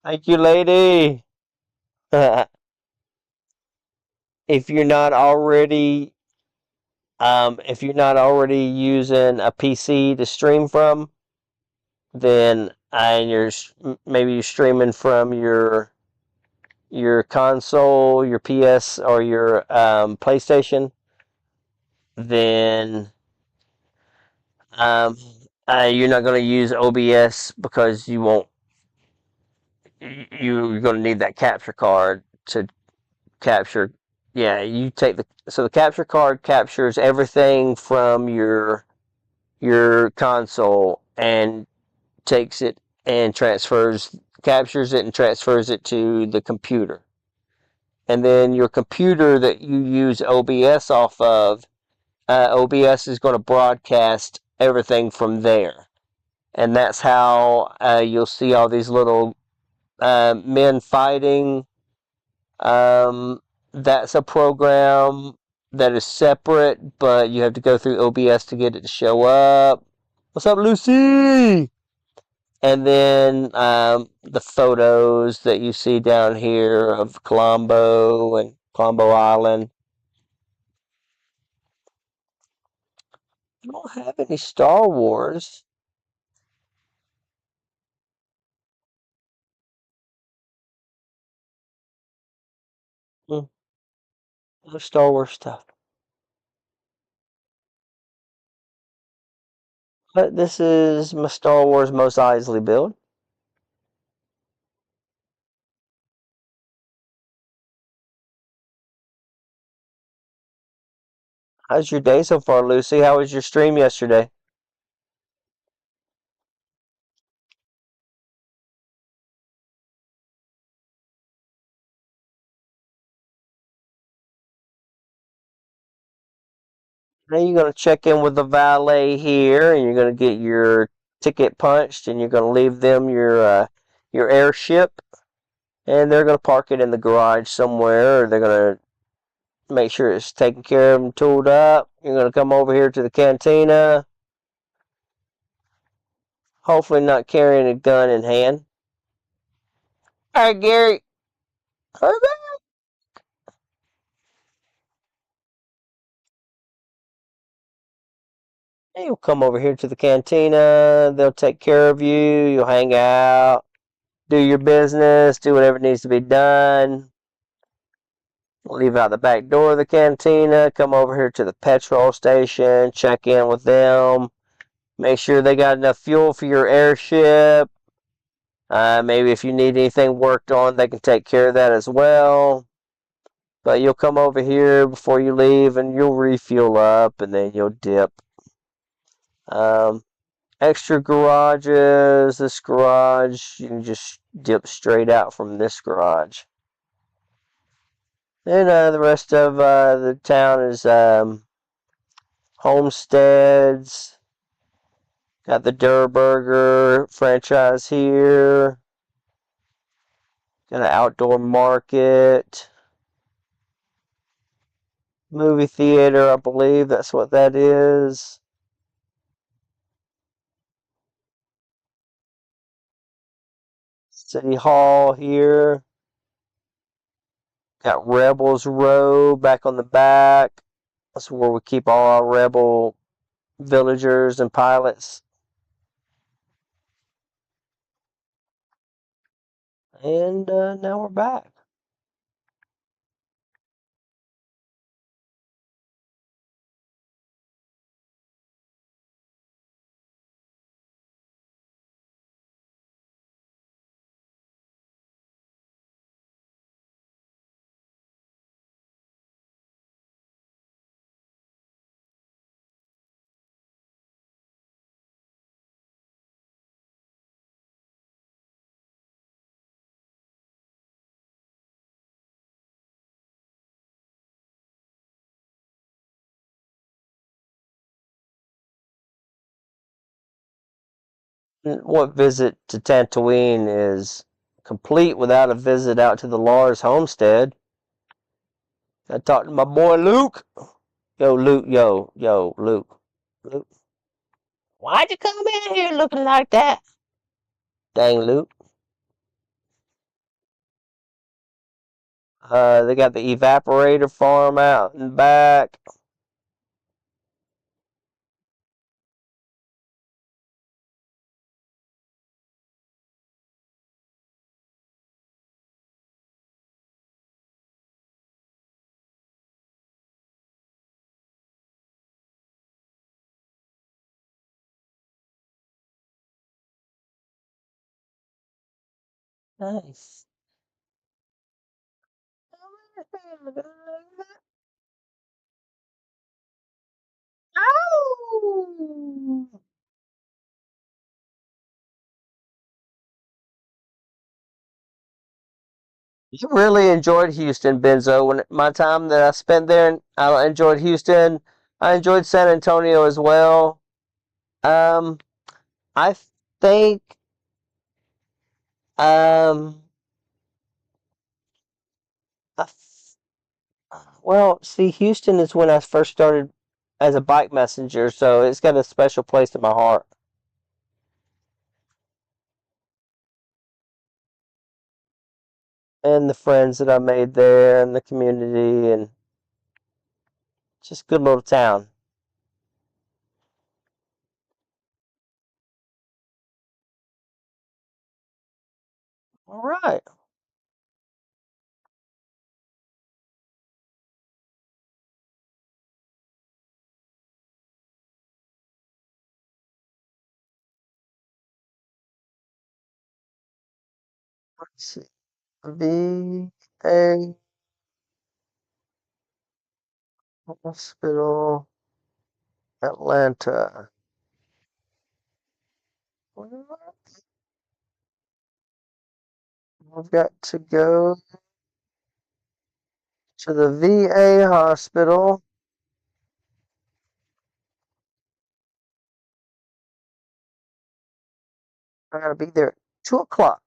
thank you, lady. If you're not already using a PC to stream from, then and maybe you're streaming from your console, your PS, or your PlayStation, then um, you're not going to use OBS because you won't. You're going to need that capture card to capture Yeah, you take the capture card captures everything from your console and takes it and captures it and transfers it to the computer. And then your computer that you use OBS off of, OBS is going to broadcast everything from there. And that's how you'll see all these little men fighting. Um, that's a program that is separate, but you have to go through OBS to get it to show up. What's up, Lucy? And then the photos that you see down here of Colombo and Colombo Island. I don't have any Star Wars. Hmm, no Star Wars stuff. But this is my Star Wars Mos Eisley build. How's your day so far, Lucy? How was your stream yesterday? Now you're going to check in with the valet here, and you're going to get your ticket punched, and you're going to leave them your airship, and they're going to park it in the garage somewhere. Or they're going to make sure it's taken care of and tooled up. You're going to come over here to the cantina, hopefully not carrying a gun in hand. All right, Gary, hurry back. You'll come over here to the cantina. They'll take care of you. You'll hang out, do your business, do whatever needs to be done. Leave out the back door of the cantina, come over here to the petrol station, check in with them, make sure they got enough fuel for your airship. Maybe if you need anything worked on, they can take care of that as well. But you'll come over here before you leave and you'll refuel up and then you'll dip. Um, Extra garages, this garage, you can just dip straight out from this garage. And the rest of the town is homesteads. Got the Durr Burger franchise here. Got an outdoor market. Movie theater, I believe that's what that is. City Hall here. Got Rebels Row back on the back. That's where we keep all our rebel villagers and pilots. And now we're back. What visit to Tatooine is complete without a visit out to the Lars homestead? I talked to my boy Luke. Yo, Luke. Yo, Luke. Luke. Why'd you come in here looking like that? Dang, Luke. They got the evaporator farm out in the back. Nice. Ow! You really enjoyed Houston, Benzo. When my time that I spent there, I enjoyed Houston. I enjoyed San Antonio as well. Um, I think, um, I, well, see, Houston is when I first started as a bike messenger, so it's got a special place in my heart. And the friends that I made there, and the community, and just a good little town. All right. Let's see. VA Hospital, Atlanta. I've got to go to the VA hospital. I gotta be there at 2 o'clock.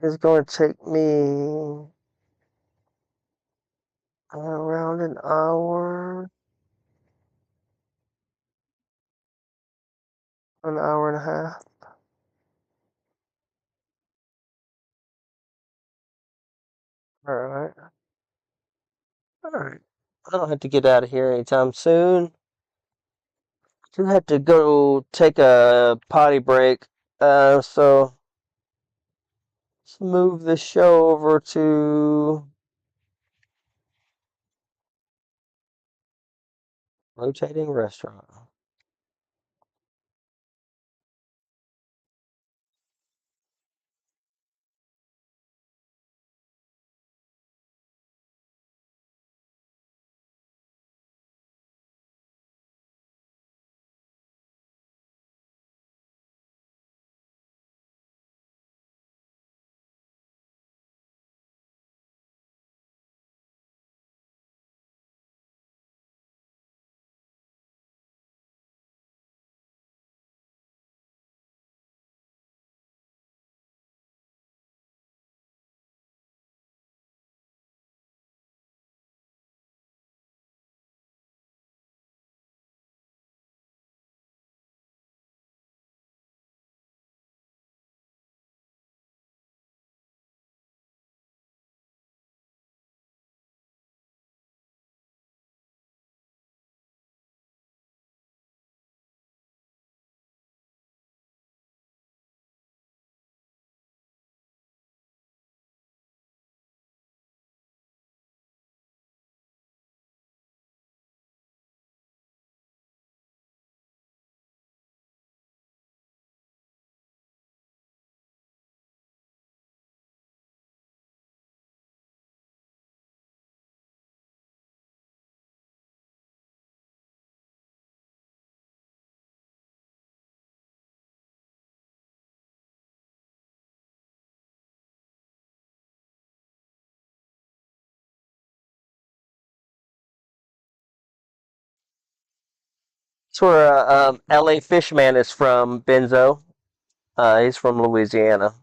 It's going to take me around an hour and a half. All right. All right. I don't have to get out of here anytime soon. Do have to go take a potty break. So let's move the show over to rotating restaurant. That's where LA Fishman is from, Benzo. He's from Louisiana.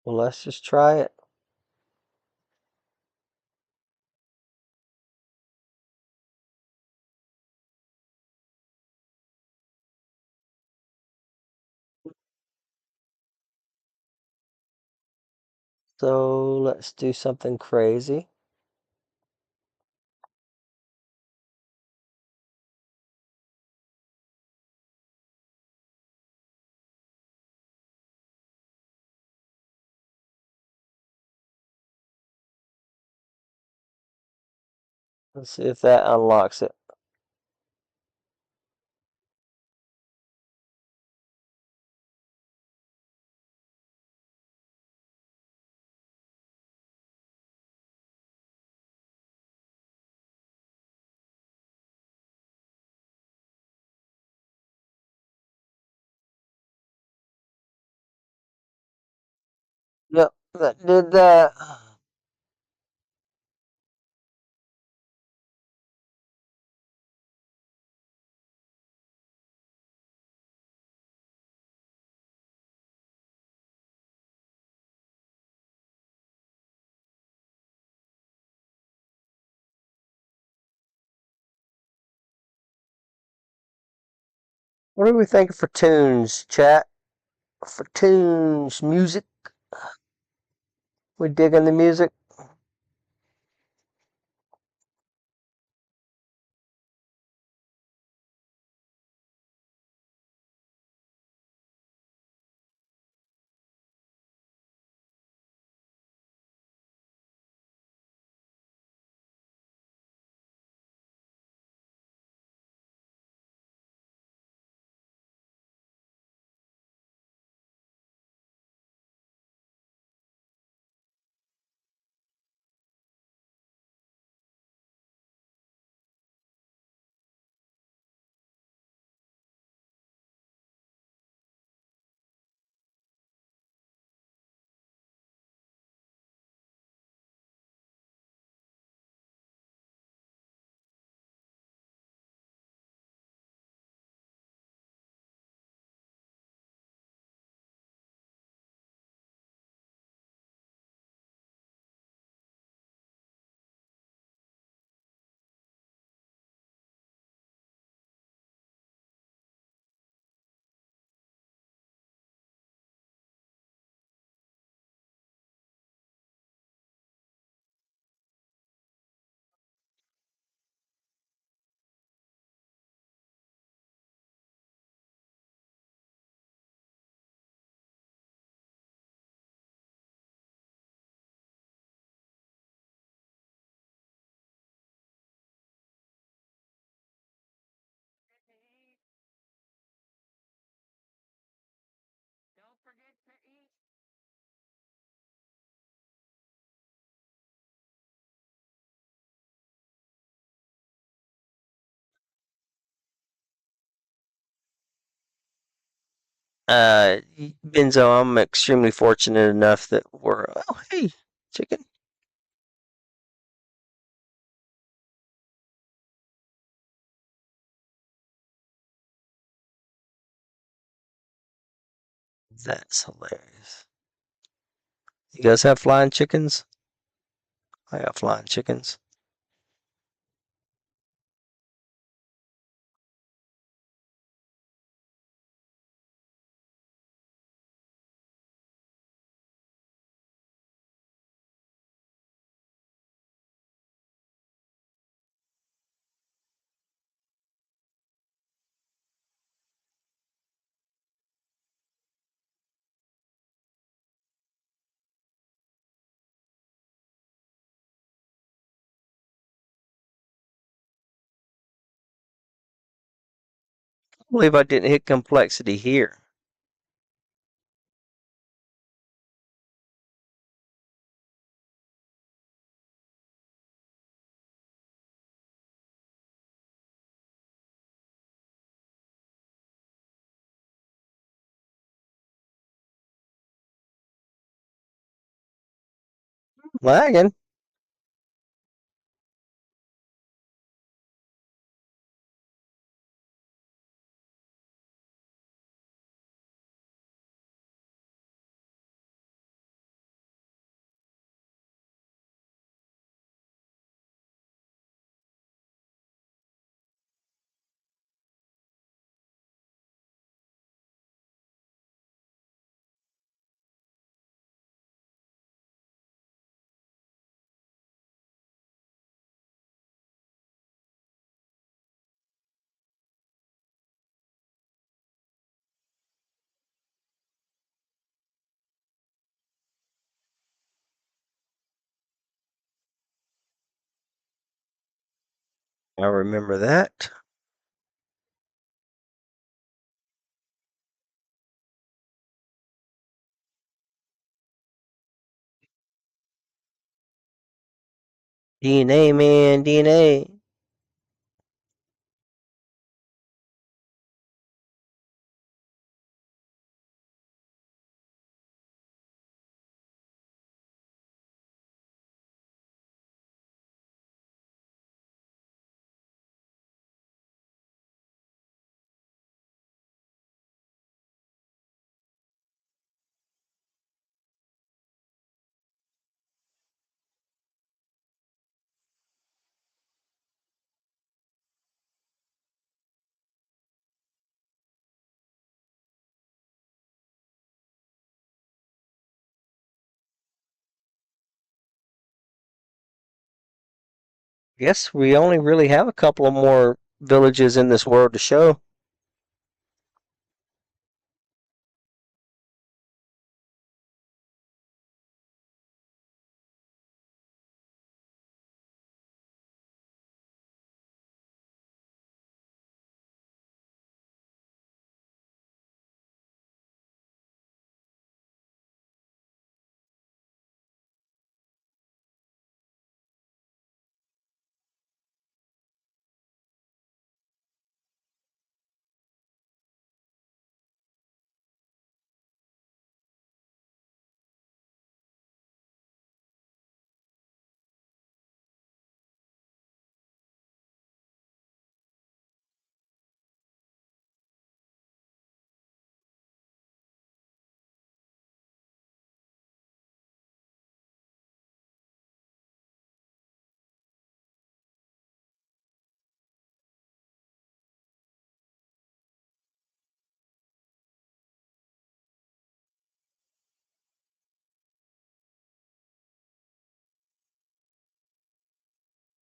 Well, let's just try it. So let's do something crazy. Let's see if that unlocks it. Yep, that did that. What are we thinking for tunes, chat? For tunes, music. We digging the music? Benzo, I'm extremely fortunate enough that we're. Oh, hey, chicken. That's hilarious. You guys have flying chickens? I got flying chickens. I believe I didn't hit complexity here. Lagging. I remember that. DNA, man, DNA. Guess we only really have a couple of more villages in this world to show.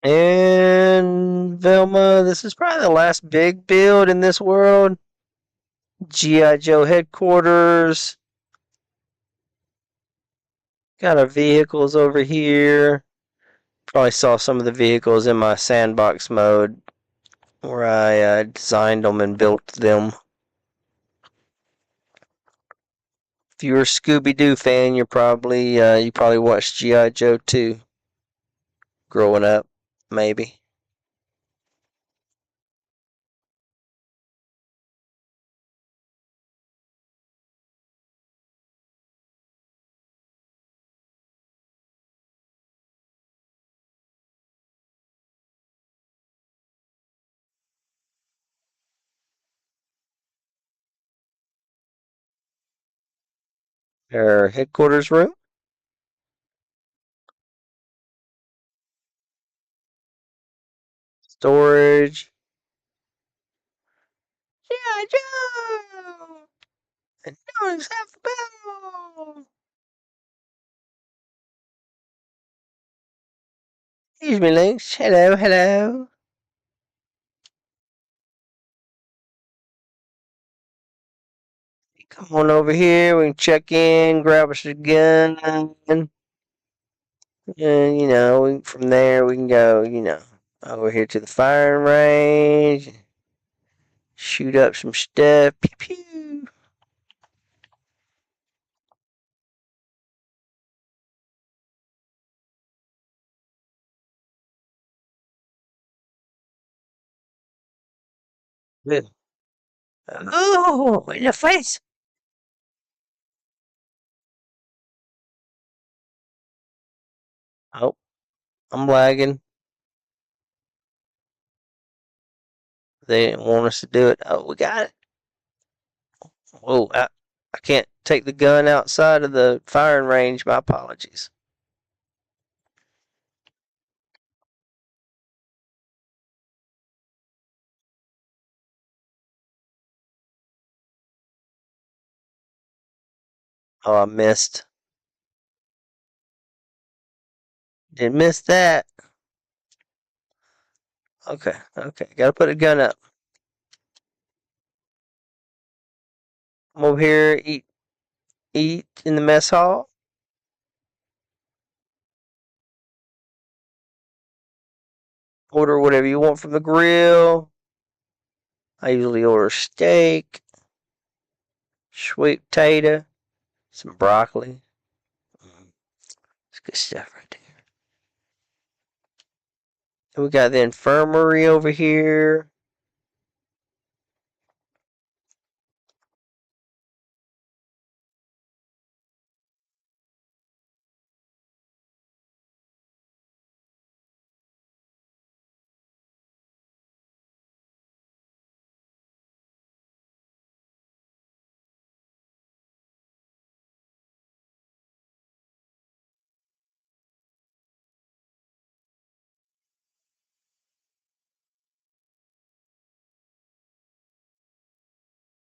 And Velma, this is probably the last big build in this world. G.I. Joe headquarters. Got our vehicles over here. Probably saw some of the vehicles in my sandbox mode where I designed them and built them. If you're a Scooby Doo fan, you probably watched GI Joe too, growing up, maybe. Our headquarters room, storage. GI Joe, and noise half the battle. Excuse me, Lynx. Hello, hello. Come on over here. We can check in, grab us a gun, and from there we can go. Over here to the firing range, shoot up some stuff. Pew pew. Oh, in the face. Oh, I'm lagging. They didn't want us to do it. Oh, we got it. Whoa, I can't take the gun outside of the firing range. My apologies. Oh, I missed. Did miss that. Okay, okay. Gotta put a gun up. I'm over here, eat in the mess hall. Order whatever you want from the grill. I usually order steak, sweet potato, some broccoli. It's good stuff right there. And we got the infirmary over here.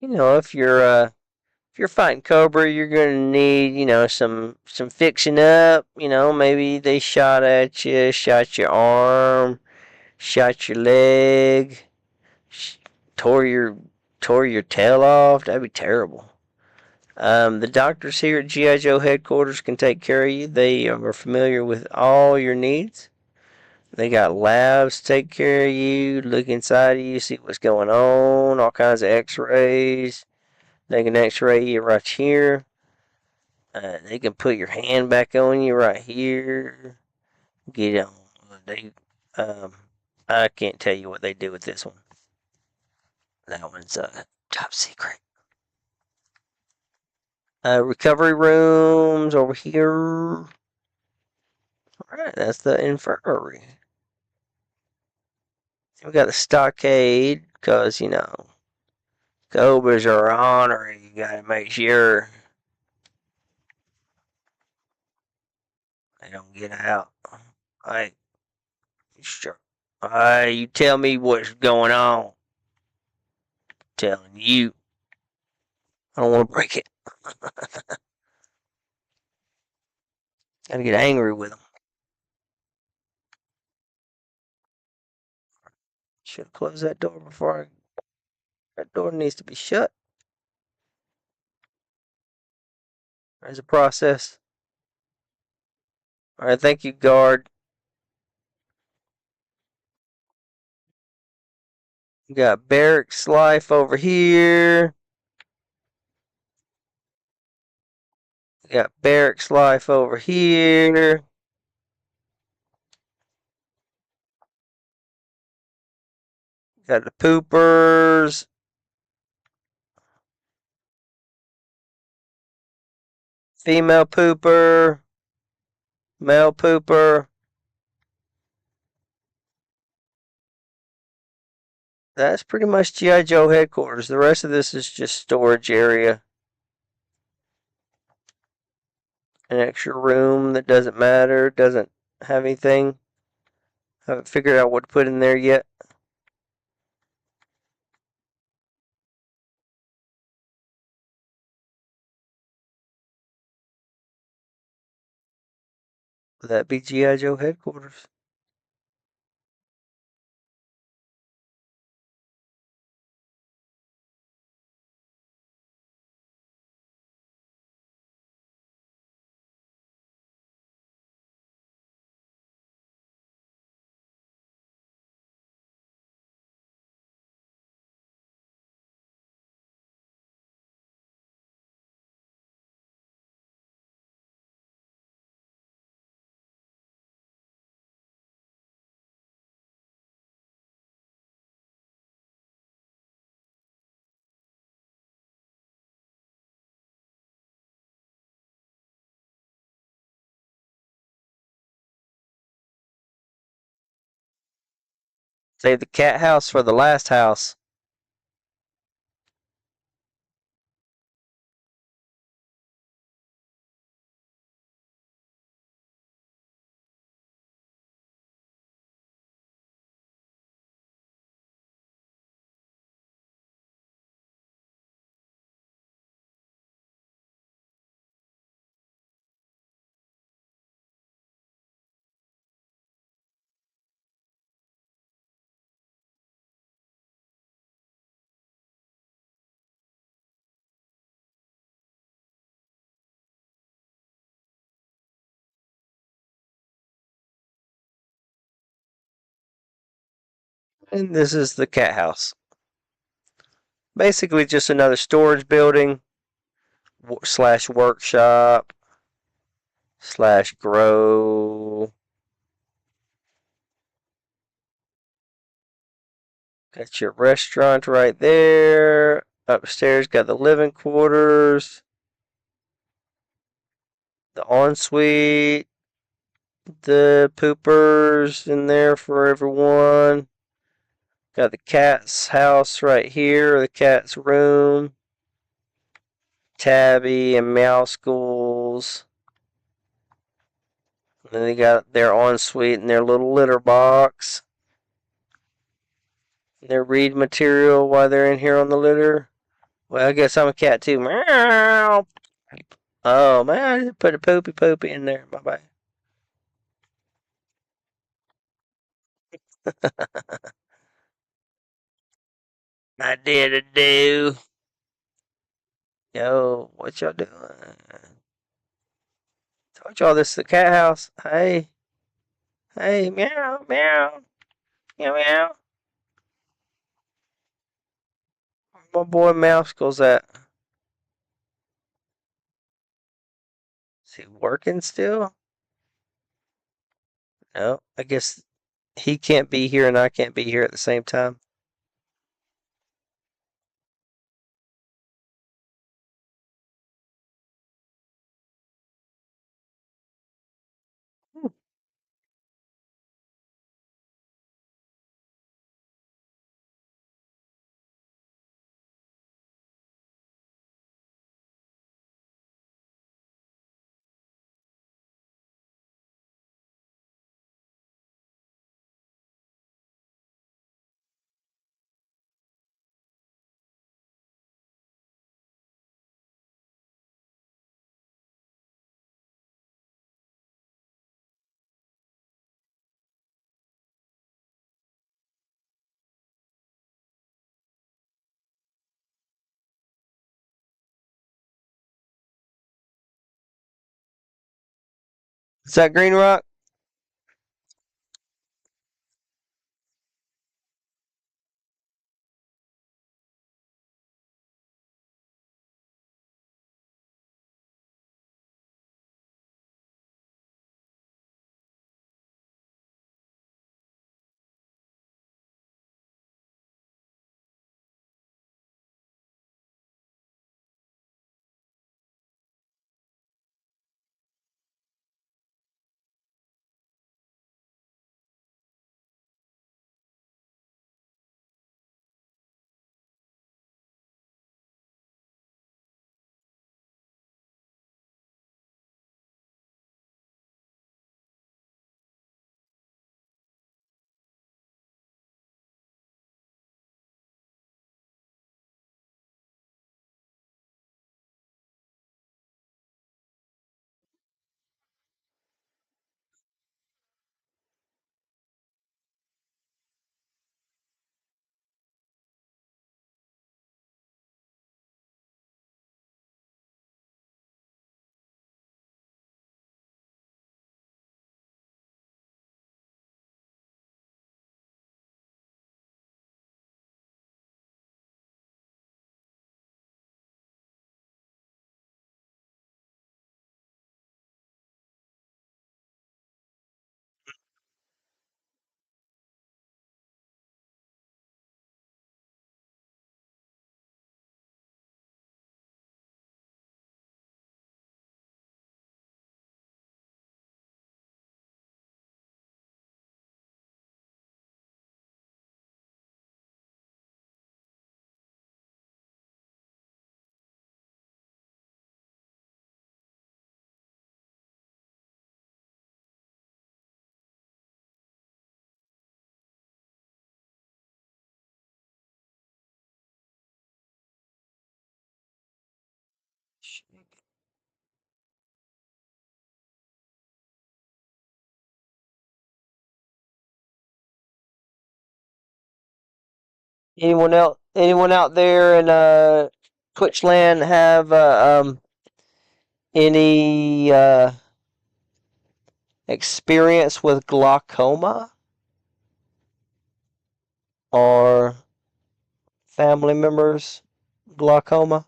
If you're fighting Cobra, you're gonna need, some fixing up. Maybe they shot at you, shot your arm, shot your leg, tore your tore your tail off. That'd be terrible. The doctors here at GI Joe headquarters can take care of you. They are familiar with all your needs. They got labs to take care of you, look inside of you, see what's going on, all kinds of X-rays. They can X-ray you right here. They can put your hand back on you right here. Get on. They, um, I can't tell you what they do with this one. That one's top secret. Recovery rooms over here. Alright, that's the infirmary. We got the stockade, because, Cobras are ornery. You gotta make sure they don't get out. Alright, sure. Alright, you tell me what's going on. I'm telling you. I don't want to break it. Gotta get angry with them. Should have closed that door before I. That door needs to be shut. There's a process. Alright, thank you, guard. We got barracks life over here. We got barracks life over here. Got the poopers. Female pooper. Male pooper. That's pretty much G.I. Joe headquarters. The rest of this is just storage area. An extra room that doesn't matter, doesn't have anything. Haven't figured out what to put in there yet. Would that be G.I. Joe headquarters? Save the cat house for the last house. And this is the cat house. Basically, just another storage building slash workshop slash grow. Got your restaurant right there. Upstairs, got the living quarters, the ensuite, the poopers in there for everyone. Got the cat's house right here, the cat's room. Tabby and Meow Schools. And then they got their ensuite and their little litter box. Their read material while they're in here on the litter. Well, I guess I'm a cat too. Meow. Oh man, I just put a poopy in there. Bye bye. I did a do. Yo, what y'all doing? Told y'all this is the cat house. Hey, hey, meow, meow, meow, meow. Where my boy Mouse goes at? Is he working still? No, I guess he can't be here and I can't be here at the same time. Is that Green Rock? Anyone else? Anyone out there in Twitchland have any experience with glaucoma? or family members glaucoma?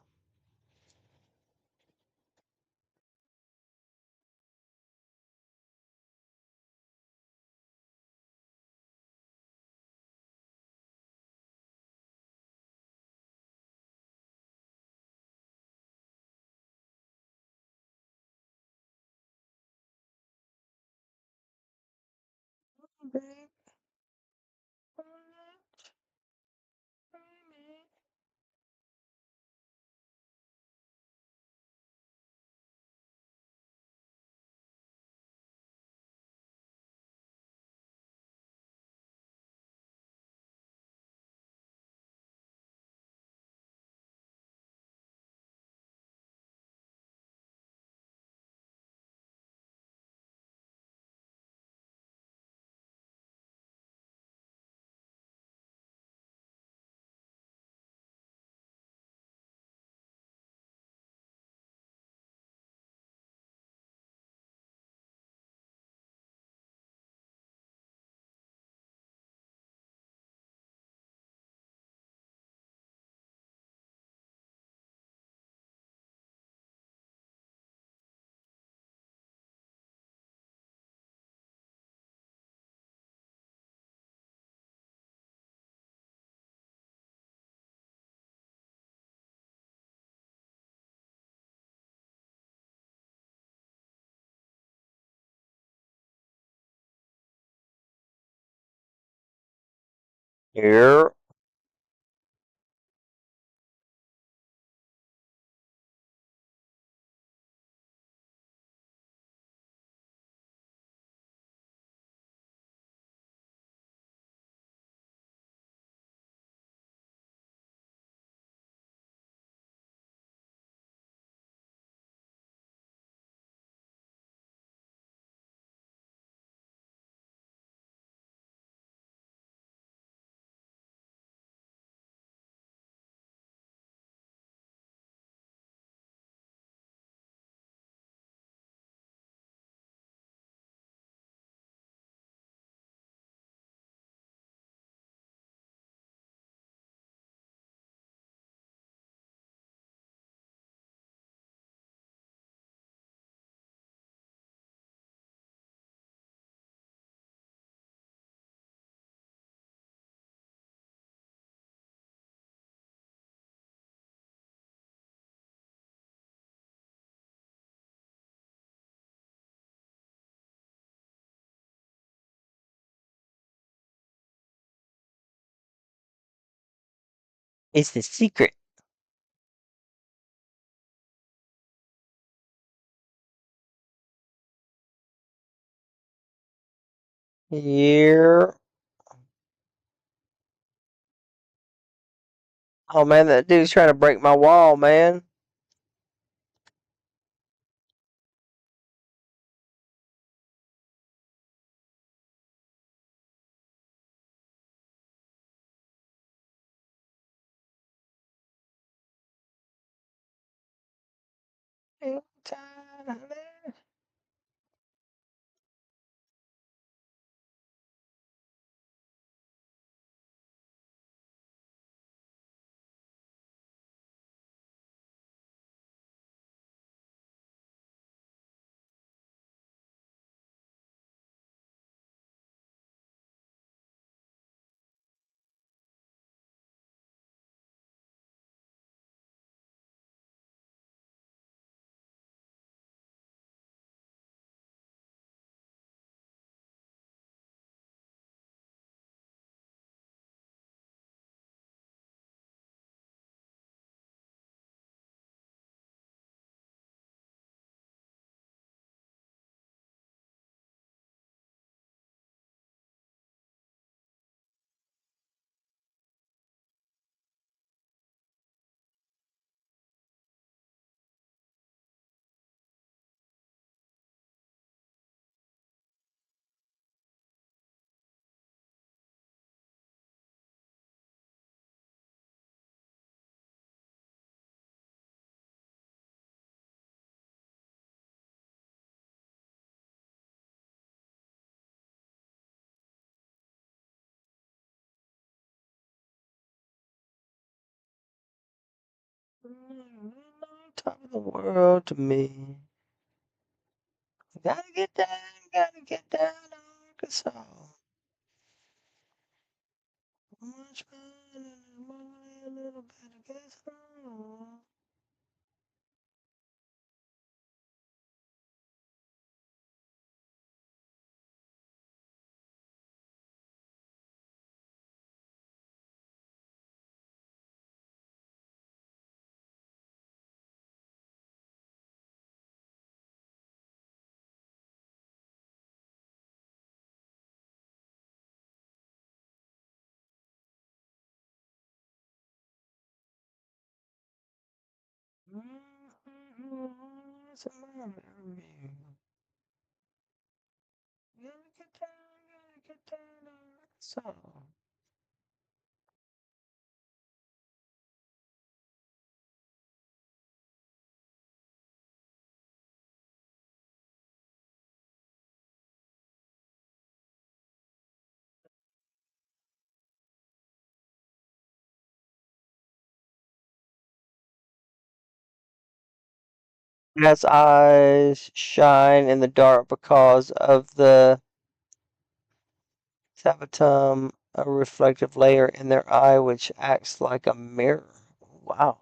Here. It's the secret. Here. Oh man, that dude's trying to break my wall, man. Top of the world to me. Gotta get down to Arkansas. Much better than money, a little bit of gas. It's a moment of you. Gotta get down to Arkansas. Cat's eyes shine in the dark because of the tabatum, a reflective layer in their eye which acts like a mirror. Wow.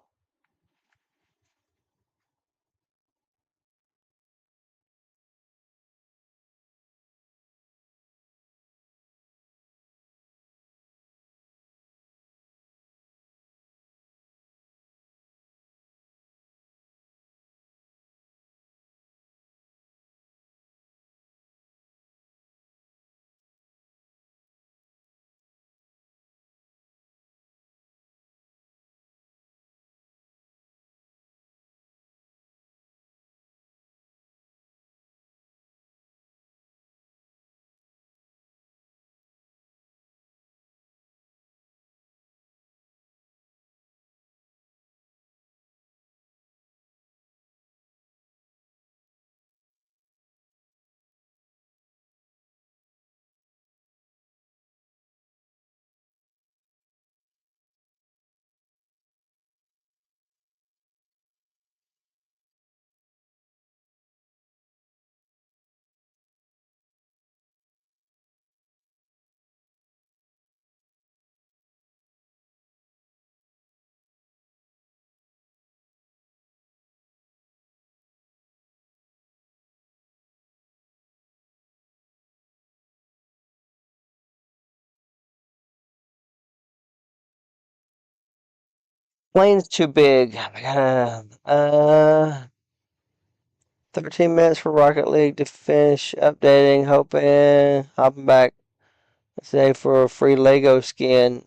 Plane's too big. I gotta, 13 minutes for Rocket League to finish updating, hopping back today for a free Lego skin.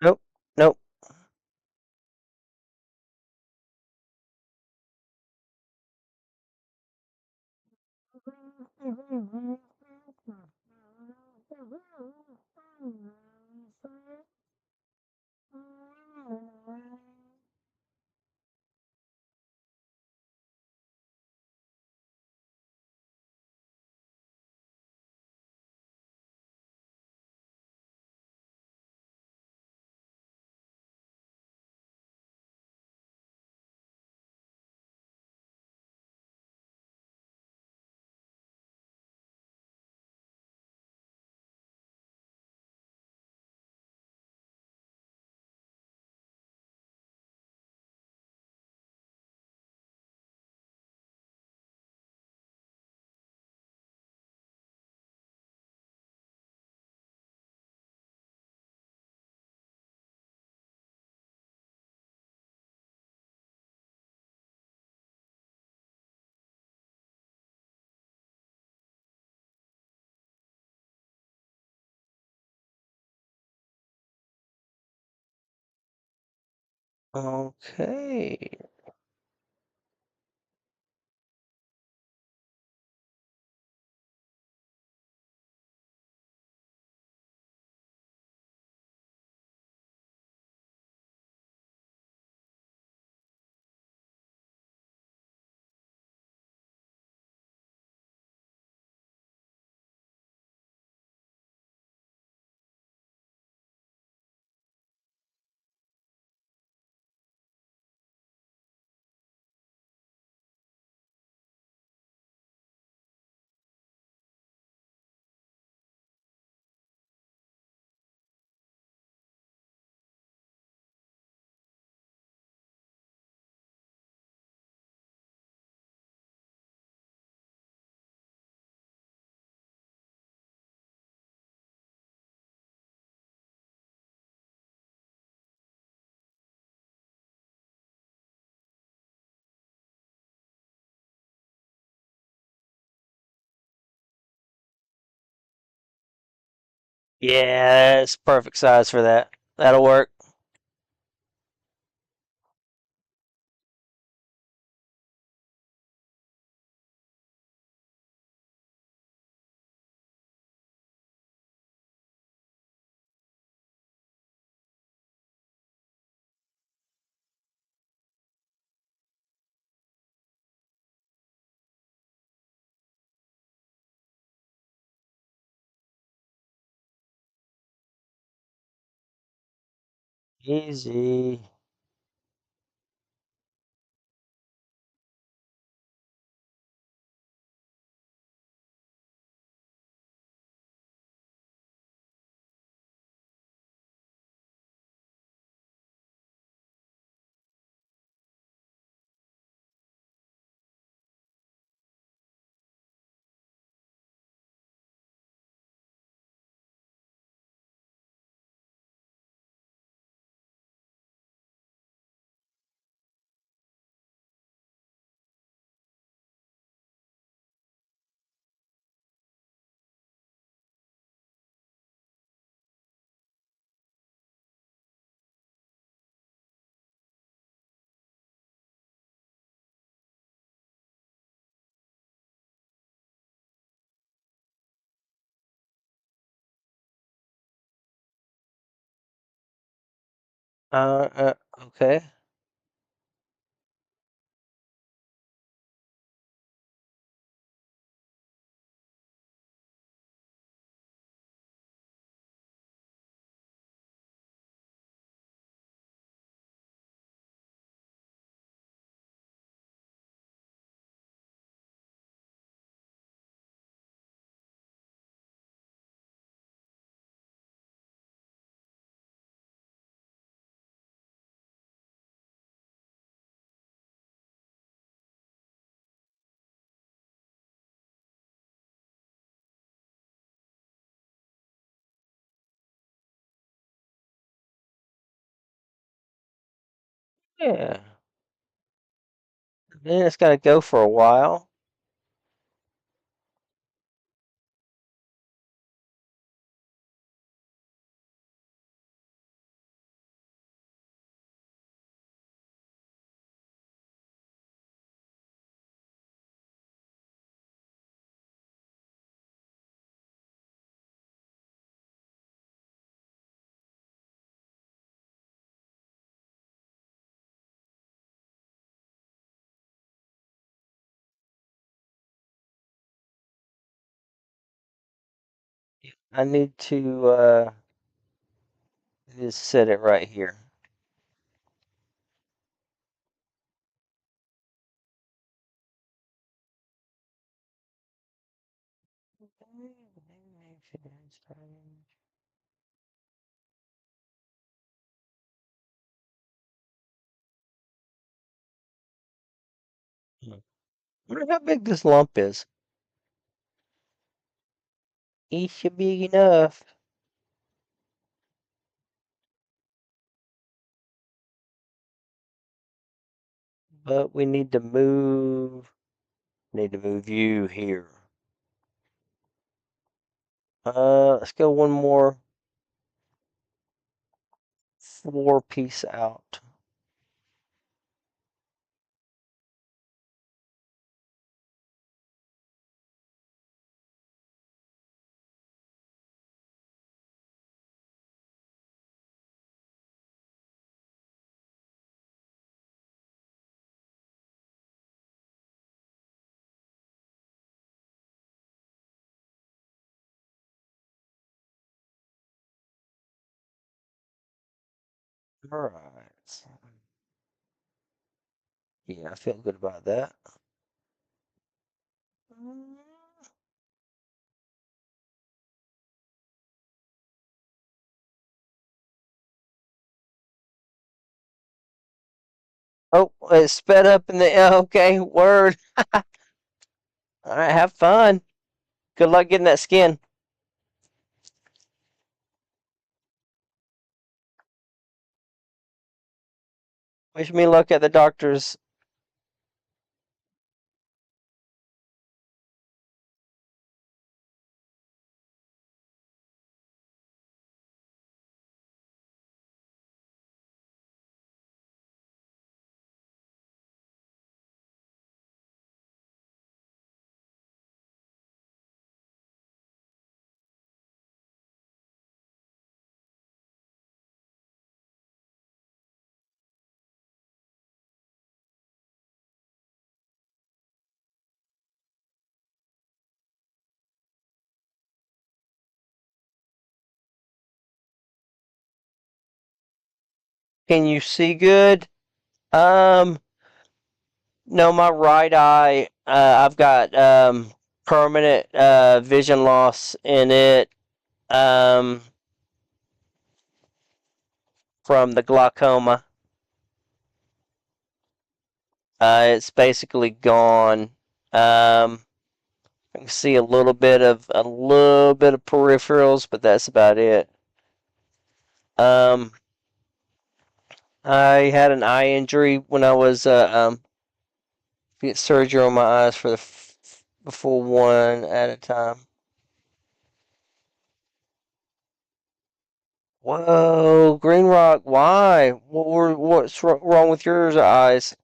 Nope, nope. Okay. Yeah, it's perfect size for that. That'll work. Easy. Okay. Yeah. Then it's gotta go for a while. I need to just set it right here. I wonder how big this lump is. It should be enough. But we need to move you here. Let's go one more 4 piece out. All right. Yeah, I feel good about that. Oh, it sped up in the. Okay, word. All right, have fun. Good luck getting that skin. Wish me luck at the doctor's. Can you see good? Um, no, my right eye. I've got permanent vision loss in it. Um, from the glaucoma. It's basically gone. I can see a little bit of peripherals, but that's about it. Um, I had an eye injury when I was get surgery on my eyes for before one at a time. Whoa, Green Rock, why? What's wrong with your eyes?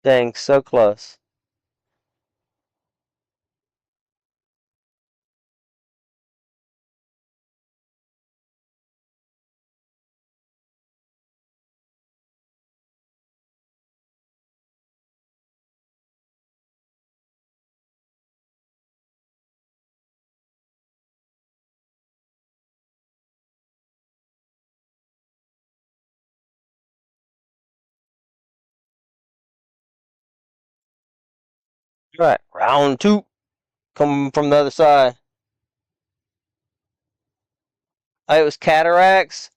Dang, so close. Right, round two, coming from the other side. It was cataracts.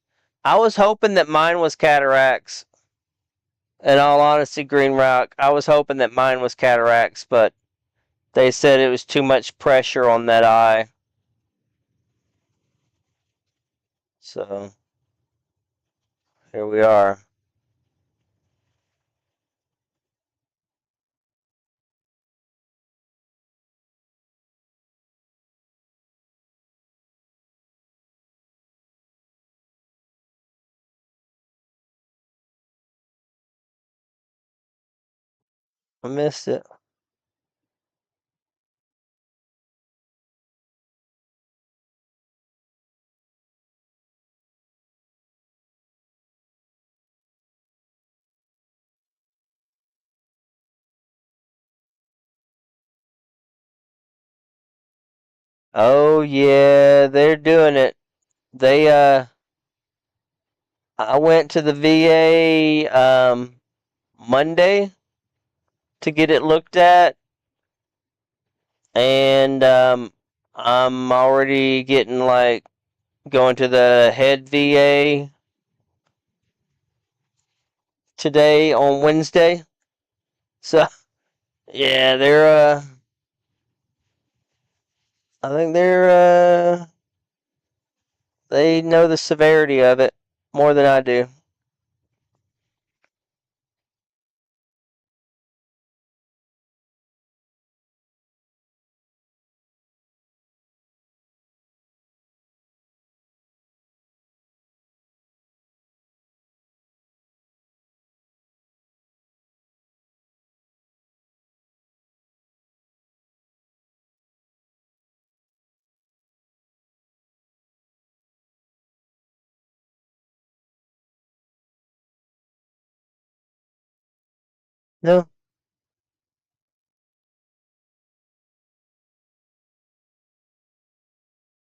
I was hoping that mine was cataracts. In all honesty, Green Rock, I was hoping that mine was cataracts, but they said it was too much pressure on that eye. So here we are. I missed it. Oh yeah, they're doing it. They I went to the VA Monday to get it looked at, and I'm already getting like going to the head VA today on Wednesday. So yeah, I think they know the severity of it more than I do. No.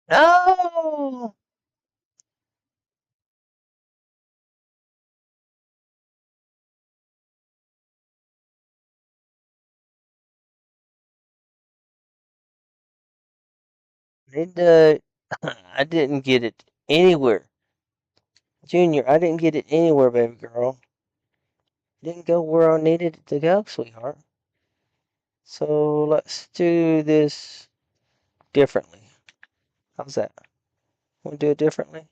No. It I didn't get it anywhere. Junior, I didn't get it anywhere, baby girl. Didn't go where I needed it to go, sweetheart. So let's do this differently. How's that? Want to do it differently?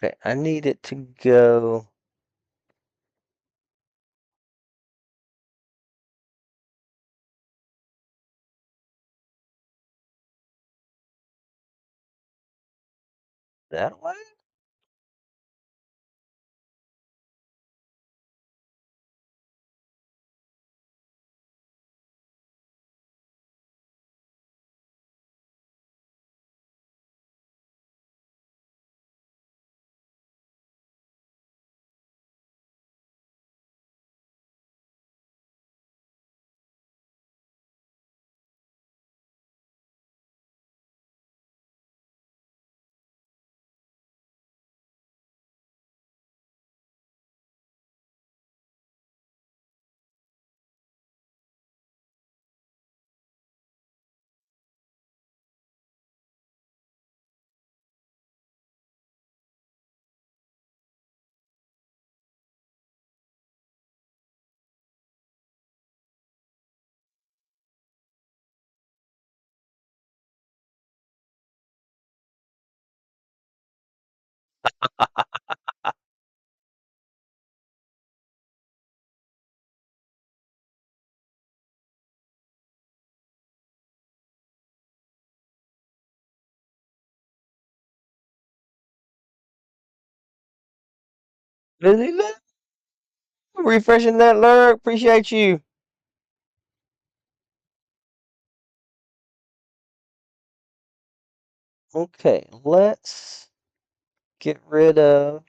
Okay, I need it to go that way. Really? Refreshing that lurk. Appreciate you. Okay, let's get rid of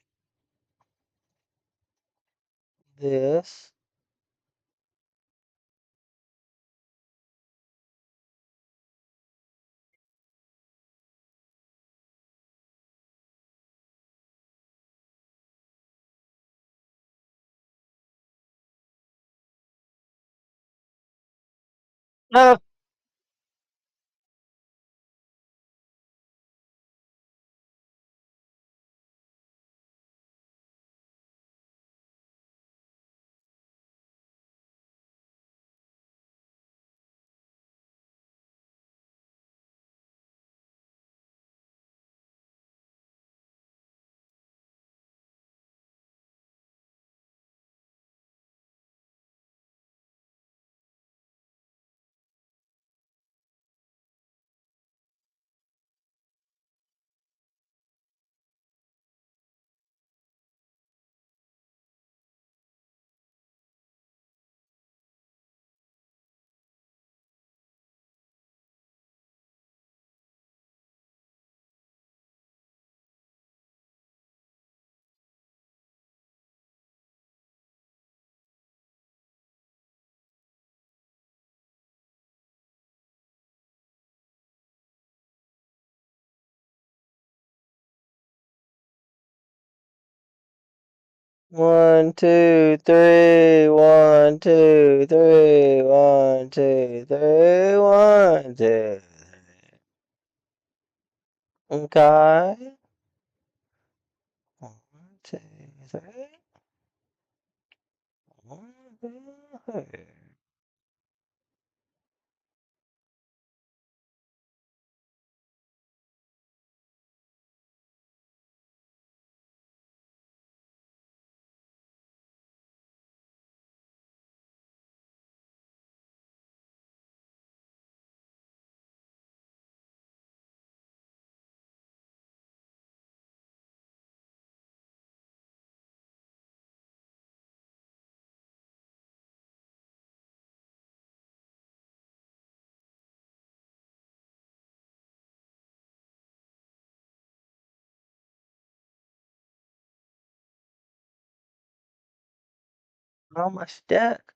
this. No. 1, 2, 3. 1, 2, 3. 1, 2, 3. 1, 2. Okay. 1, 2, 3. 1, 2, 3. Oh, my stack.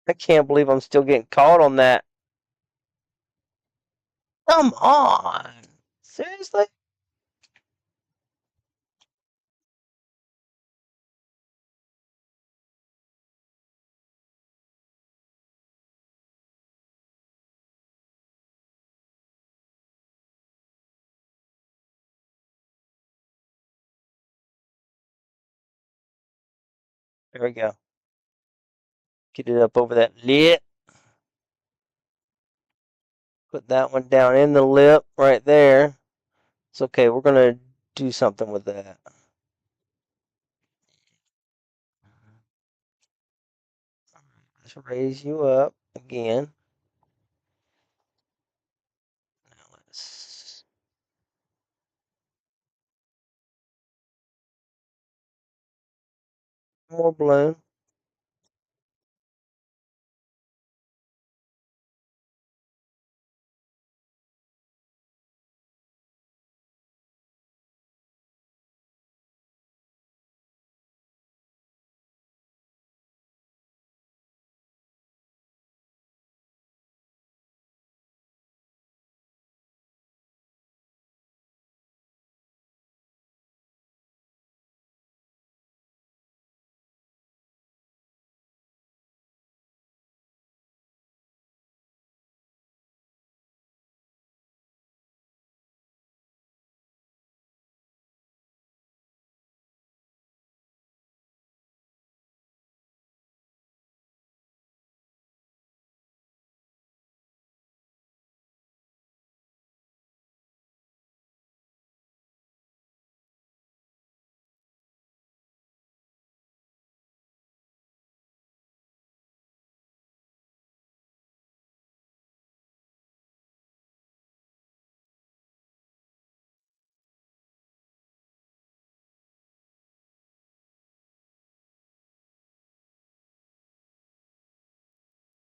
I can't believe I'm still getting caught on that. Come on. Seriously? There we go. Get it up over that lip. Put that one down in the lip right there. It's okay. We're going to do something with that. Let's raise you up again. Now let's more balloon.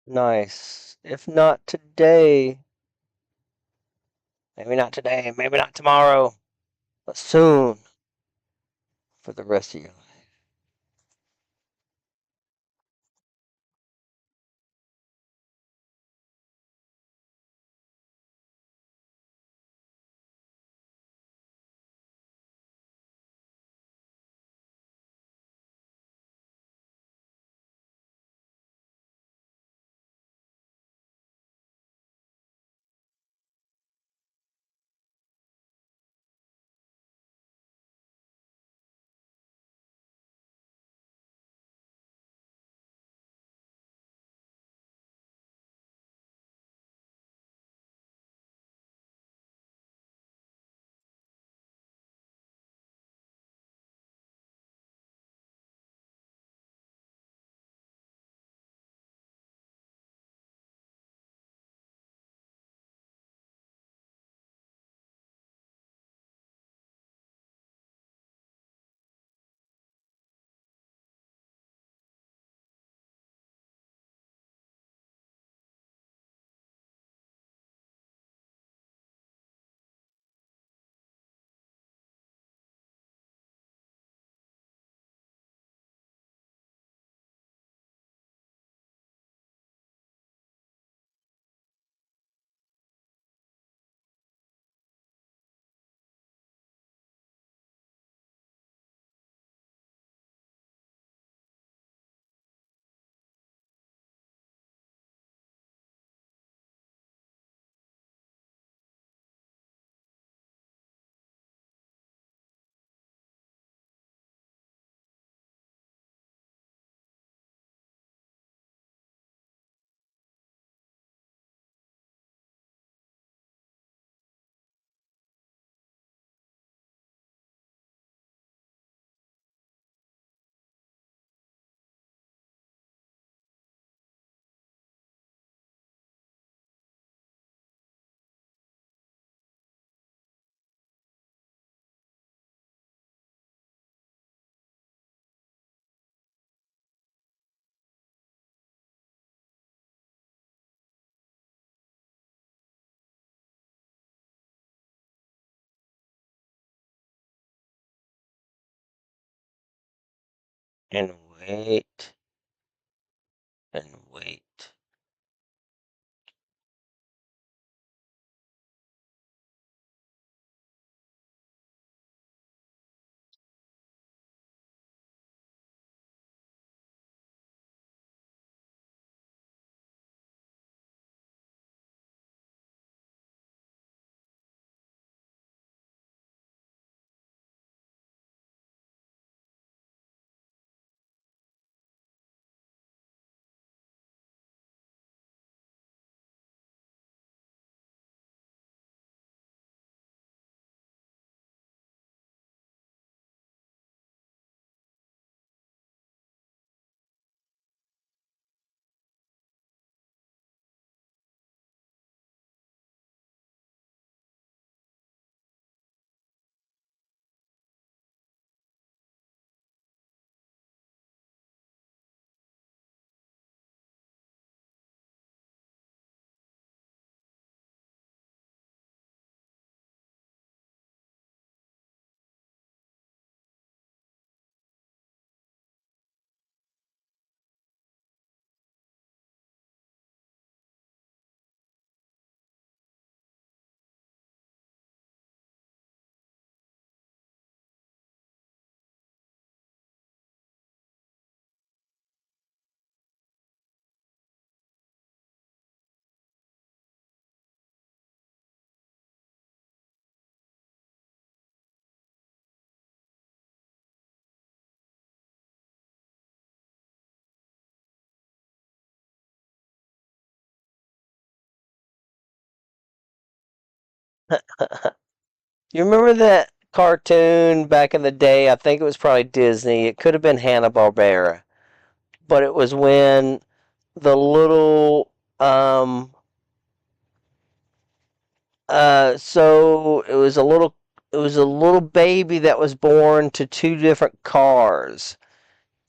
Nice. If not today, maybe not today, maybe not tomorrow, but soon for the rest of you. And wait, and wait. You remember that cartoon back in the day? I think it was probably Disney. It could have been Hanna-Barbera. But it was when the little so it was a little baby that was born to two different cars.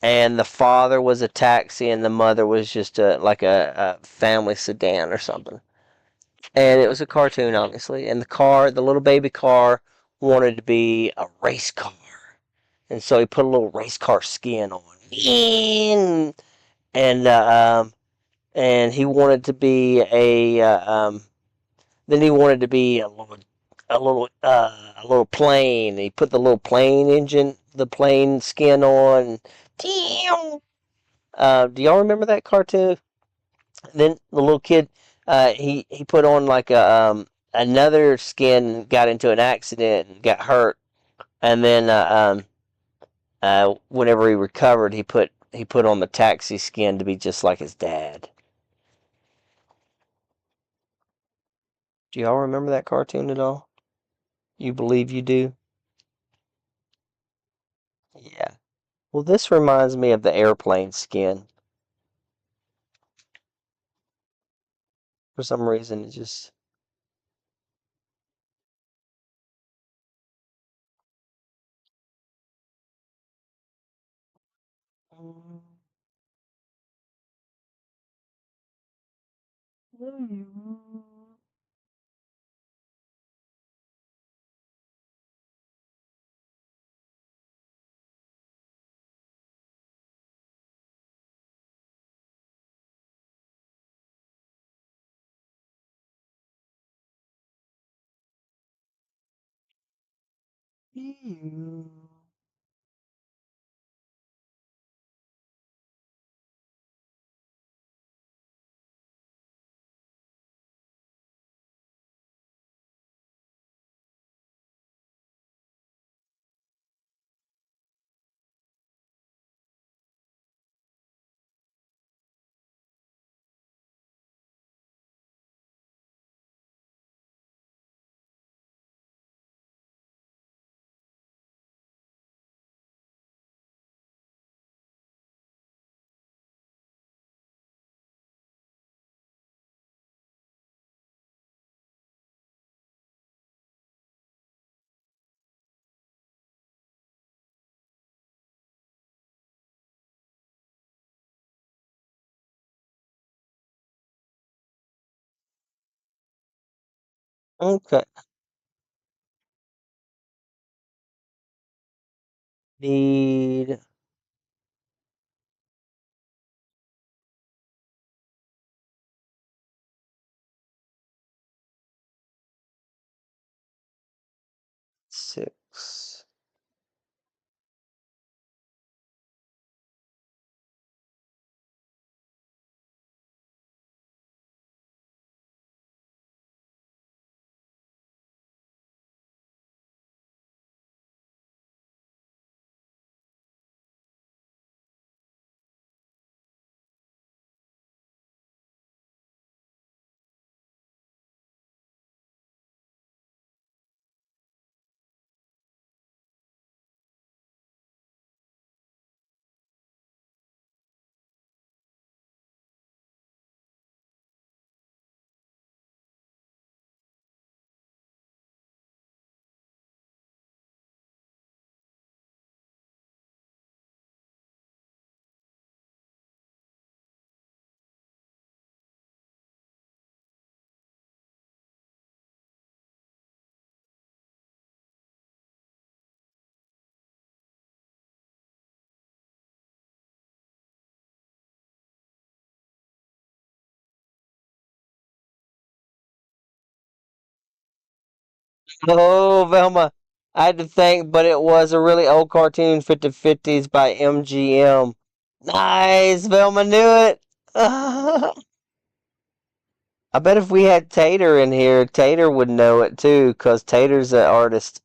and the father was a taxi, and the mother was just a family sedan or something. And it was a cartoon, obviously. And the little baby car, wanted to be a race car, and so he put a little race car skin on, and and he wanted to be then he wanted to be a little plane. He put the little plane engine, the plane skin on. Do y'all remember that cartoon? Then the little kid, he put on like another skin, got into an accident and got hurt, and then whenever he recovered, he put on the taxi skin to be just like his dad. Do y'all remember that cartoon at all? You believe you do? Yeah. Well, this reminds me of the airplane skin. For some reason, it just. Okay. Need 6. Oh, Velma. I had to think, but it was a really old cartoon, 50/50s by MGM. Nice, Velma knew it. I bet if we had Tater in here, Tater would know it too, cause Tater's an artist.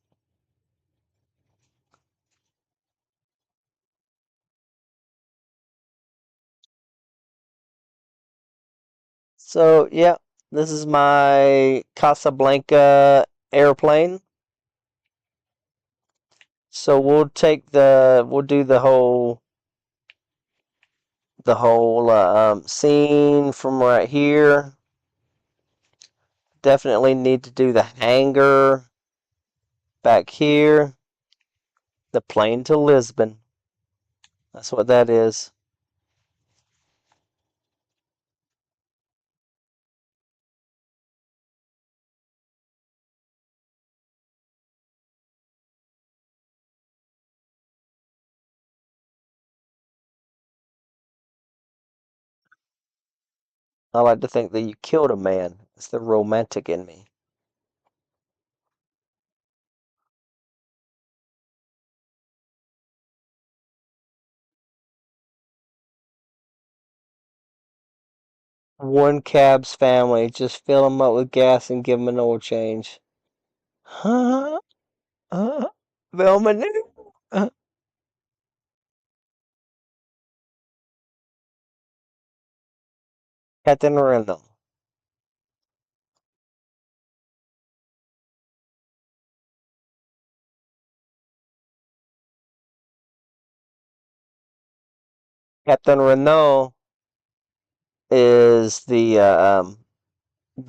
So yeah, this is my Casablanca airplane. So we'll do the whole scene from right here. Definitely need to do the hangar back here. The plane to Lisbon. That's what that is. I like to think that you killed a man. It's the romantic in me. One cab's family. Just fill them up with gas and give them an oil change. Huh? Velma knew. Captain Randall. Captain Renault is the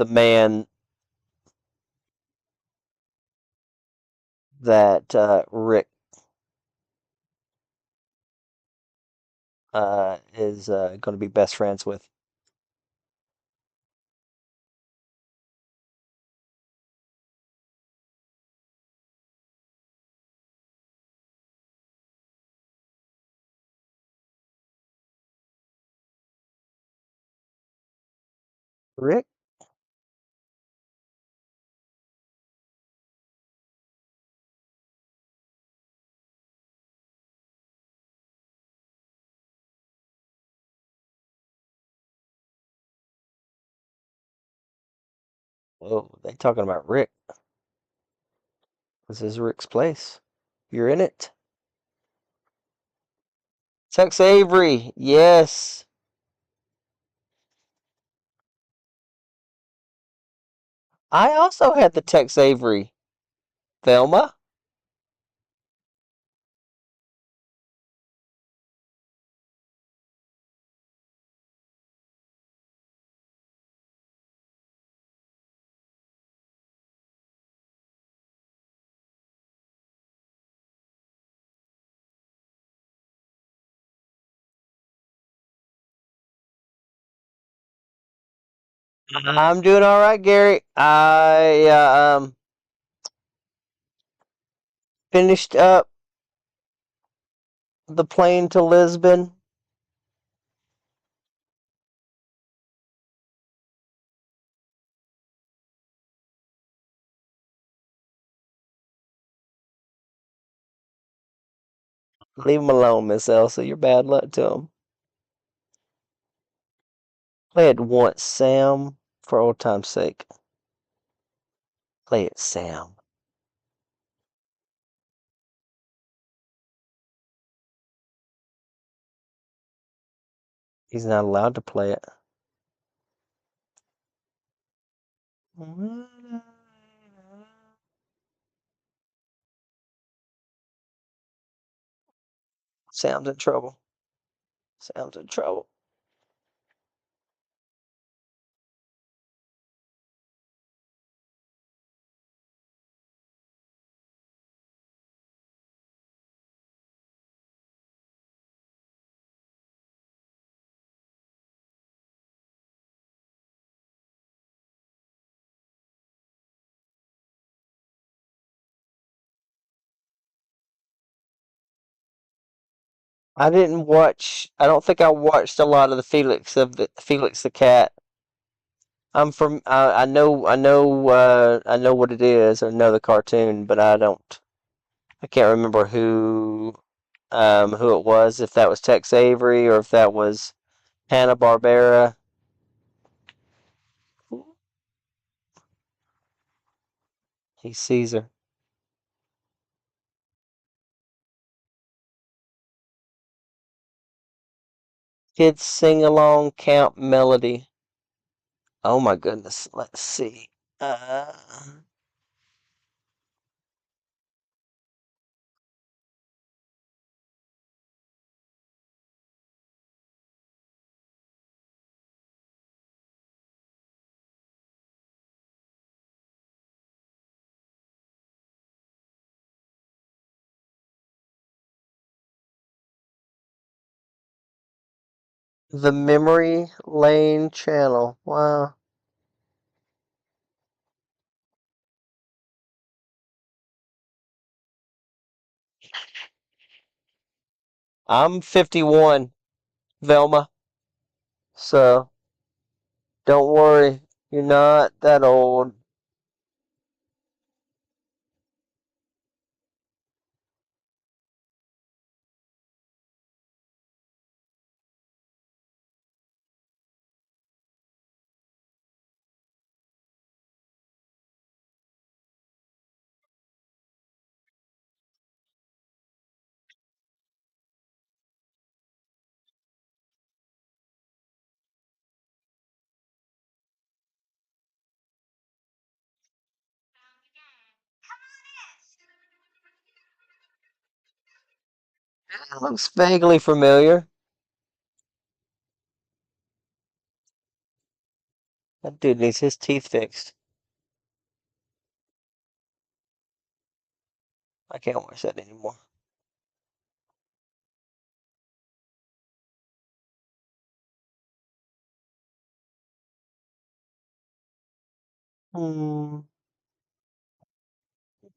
man that Rick is going to be best friends with. Rick? Oh, they talking about Rick. This is Rick's place. You're in it. Tex Avery. Yes. I also had the Tex Avery. Velma? I'm doing all right, Gary. I finished up the plane to Lisbon. Leave him alone, Miss Elsa. You're bad luck to him. Play it once, Sam, for old time's sake. Play it, Sam. He's not allowed to play it. Sam's in trouble. Sam's in trouble. I didn't watch. I don't think I watched a lot of the Felix the Cat. I'm from. I know. I know. I know what it is. I know the cartoon, but I don't. I can't remember who it was. If that was Tex Avery or if that was Hanna Barbera. He's Caesar. Kids sing along, count melody. Oh my goodness. Let's see. Uh, The Memory Lane channel. Wow. I'm 51, Velma. So don't worry. You're not that old. It looks vaguely familiar. That dude needs his teeth fixed. I can't watch that anymore. Hmm.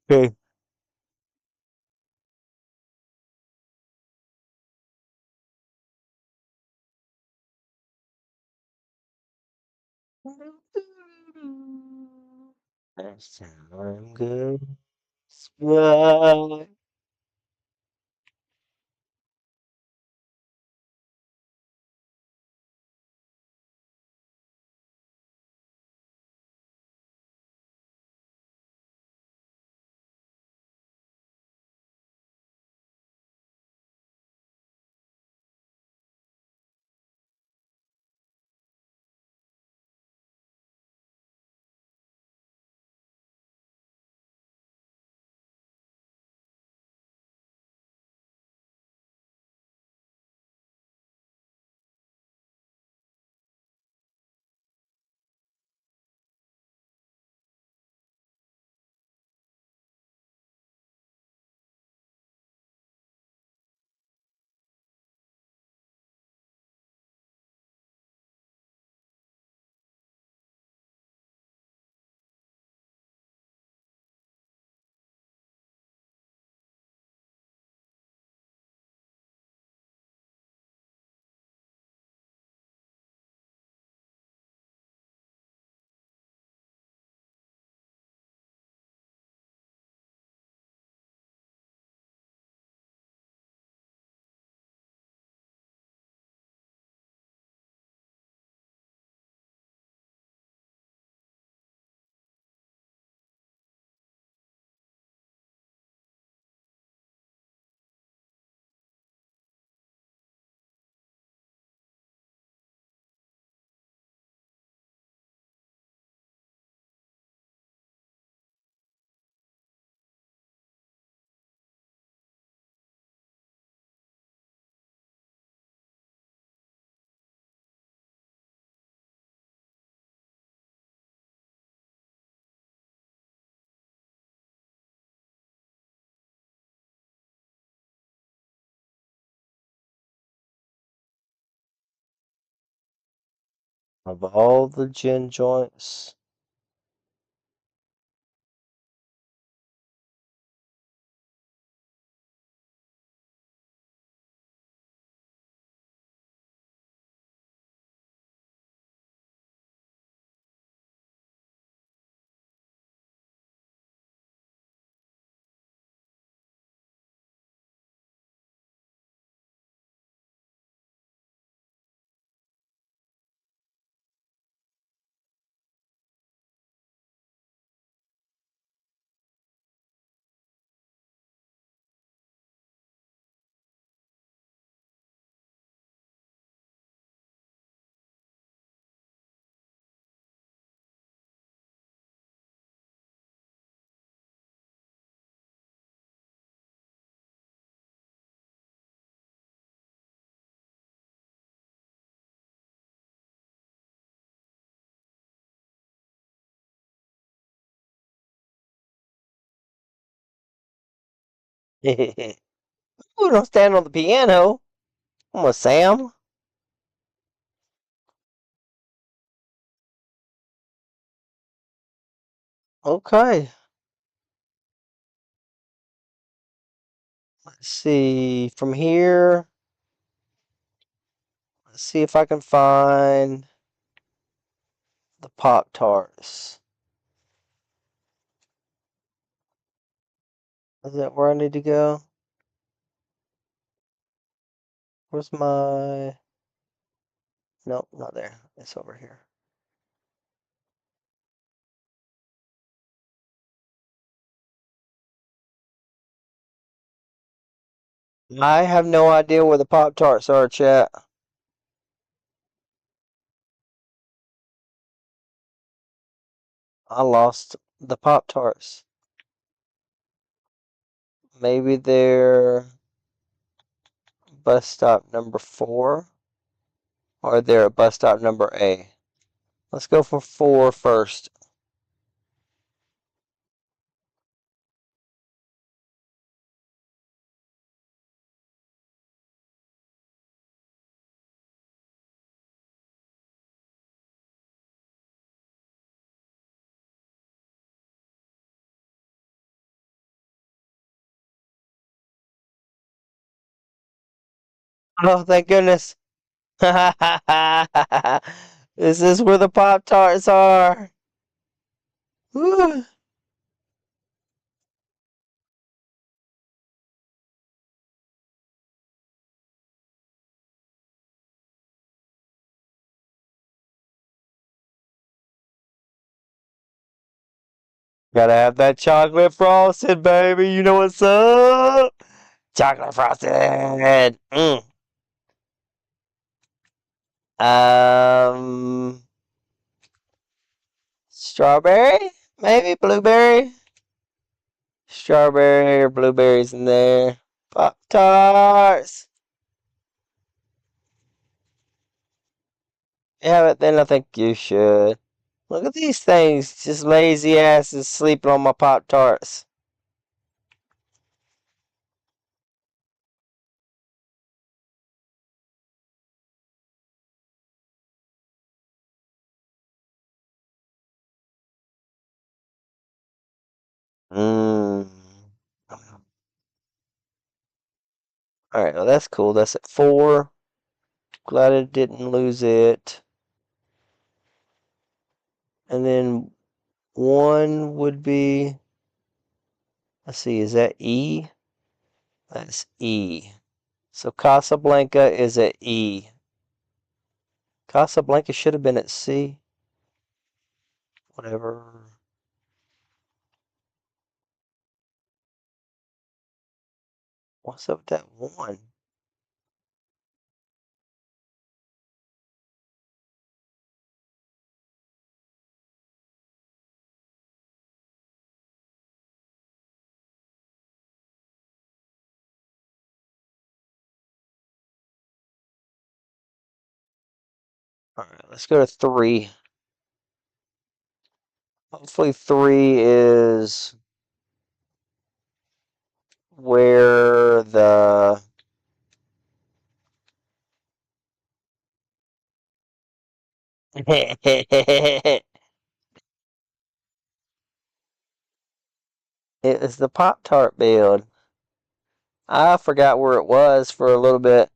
Okay. Next time I'm good. Bye. Of all the gin joints, Ooh, don't stand on the piano. I'm a Sam. Okay. Let's see. From here, let's see if I can find the Pop Tarts. Is that where I need to go? Where's my... Nope, not there. It's over here. I have no idea where the Pop Tarts are, chat. I lost the Pop Tarts. Maybe they're bus stop number 4, or they're at bus stop number A. Let's go for 4 first. Oh, thank goodness. This is where the Pop Tarts are. Woo. Gotta have that chocolate frosted, baby. You know what's up? Chocolate frosted. Um, Strawberry? Maybe blueberry? Strawberry or blueberries in there. Pop Tarts. Yeah, but then I think you should. Look at these things. Just lazy asses sleeping on my Pop Tarts. Mmm. Alright, well that's cool. That's at 4. Glad I didn't lose it. And then 1 would be, let's see, is that E? That's E. So Casablanca is at E. Casablanca should have been at C. Whatever. What's up with that 1? Alright, let's go to 3. Hopefully 3 is where the... It is the Pop-Tart build. I forgot where it was for a little bit.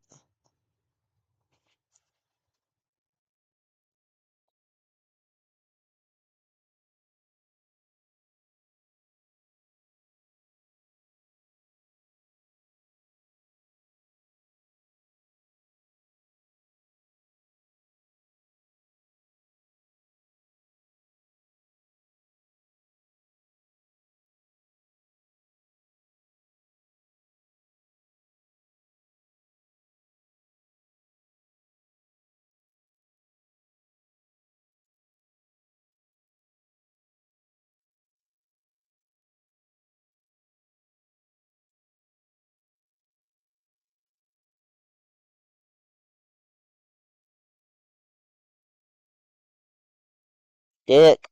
Dick.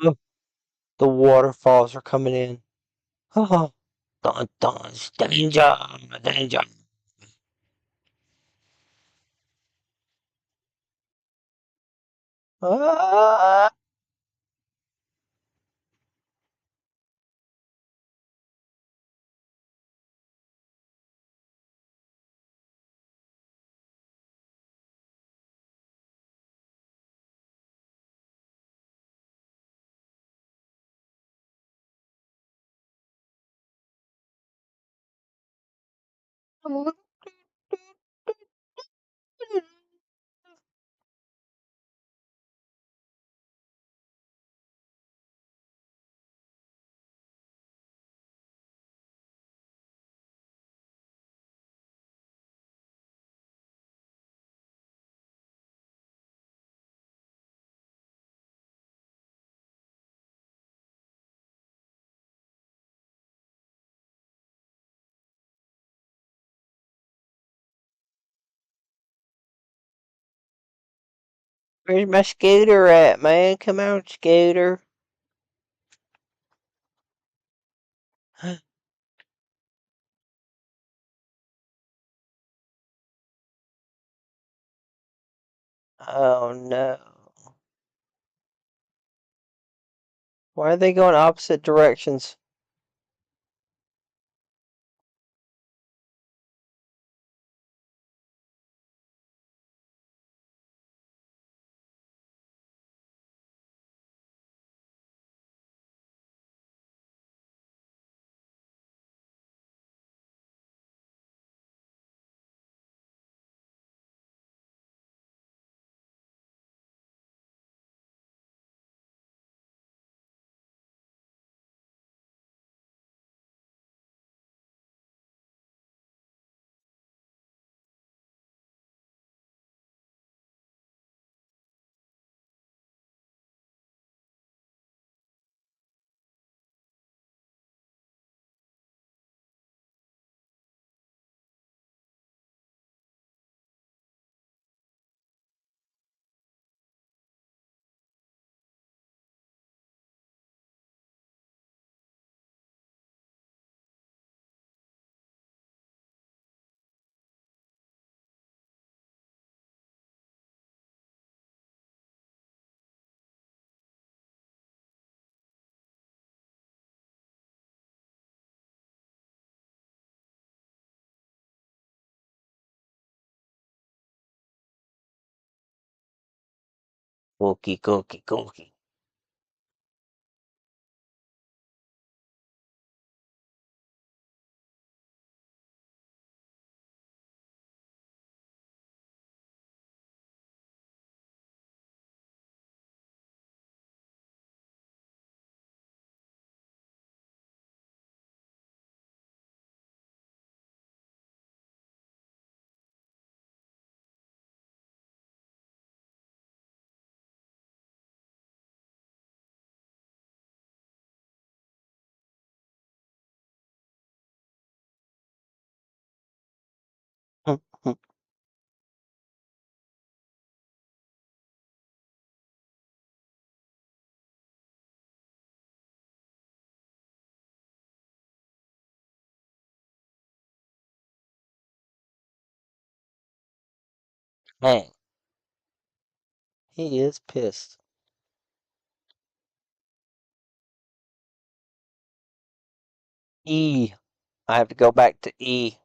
Look, the waterfalls are coming in. Oh, dun dun, danger, danger. Ah, where's my scooter at, man? Come on, scooter. Oh no. Why are they going opposite directions? Cookie, cookie, cookie. Man, he is pissed. E. I have to go back to E.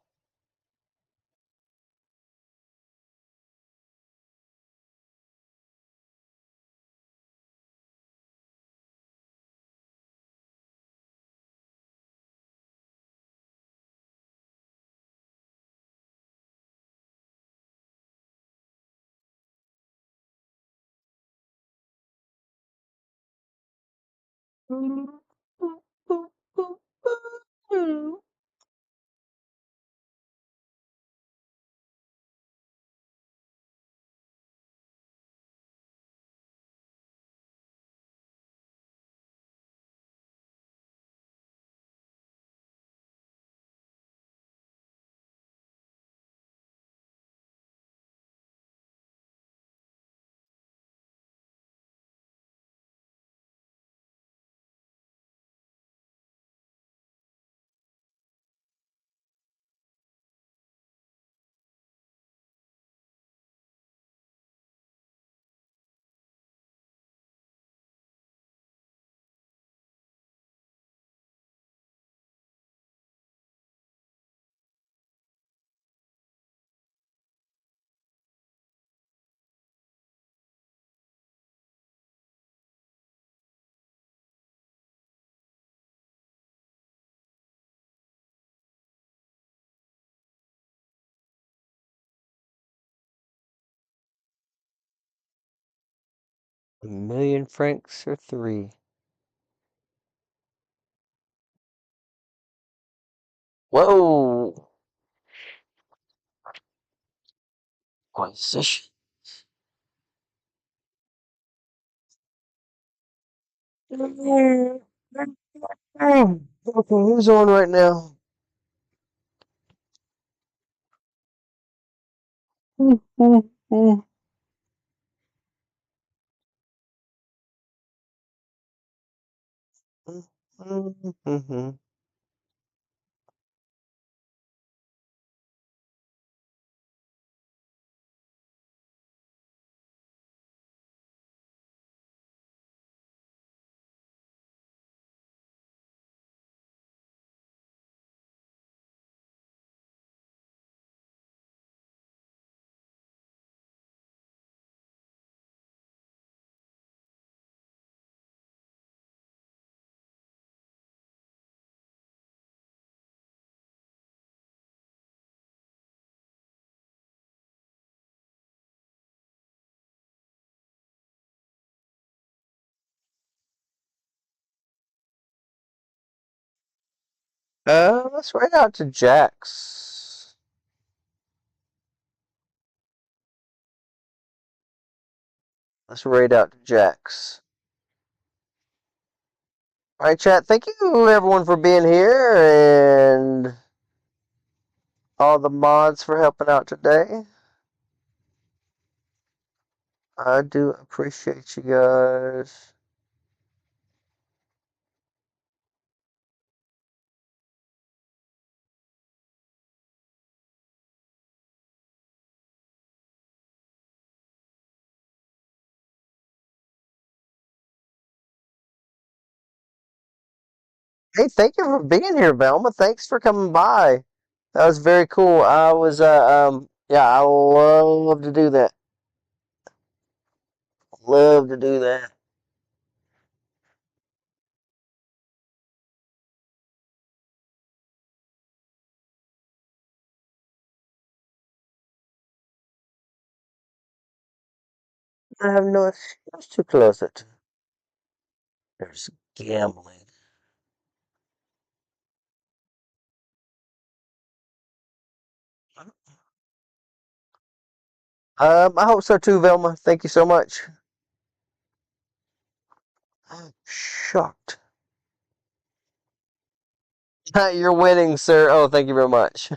A million francs or three. Whoa! Acquisition. Okay, who's on right now? Let's write out to Jax. Let's raid out to Jax. All right, chat. Thank you, everyone, for being here, and all the mods for helping out today. I do appreciate you guys. Hey, thank you for being here, Velma. Thanks for coming by. That was very cool. Yeah, I love to do that. Love to do that. I have no excuse to close it. There's gambling. I hope so too, Velma. Thank you so much. I'm shocked. You're winning, sir. Oh, thank you very much.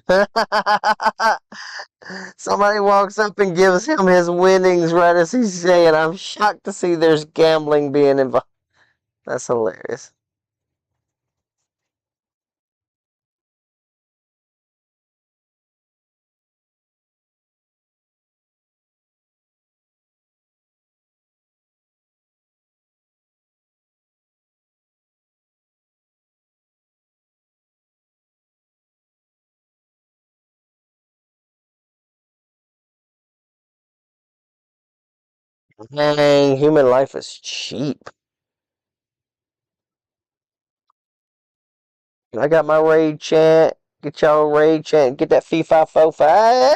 Somebody walks up and gives him his winnings right as he's saying, I'm shocked to see there's gambling being involved. That's hilarious. Dang, human life is cheap. I got my raid chant. Get y'all raid chant. Get that fee fi fo fi.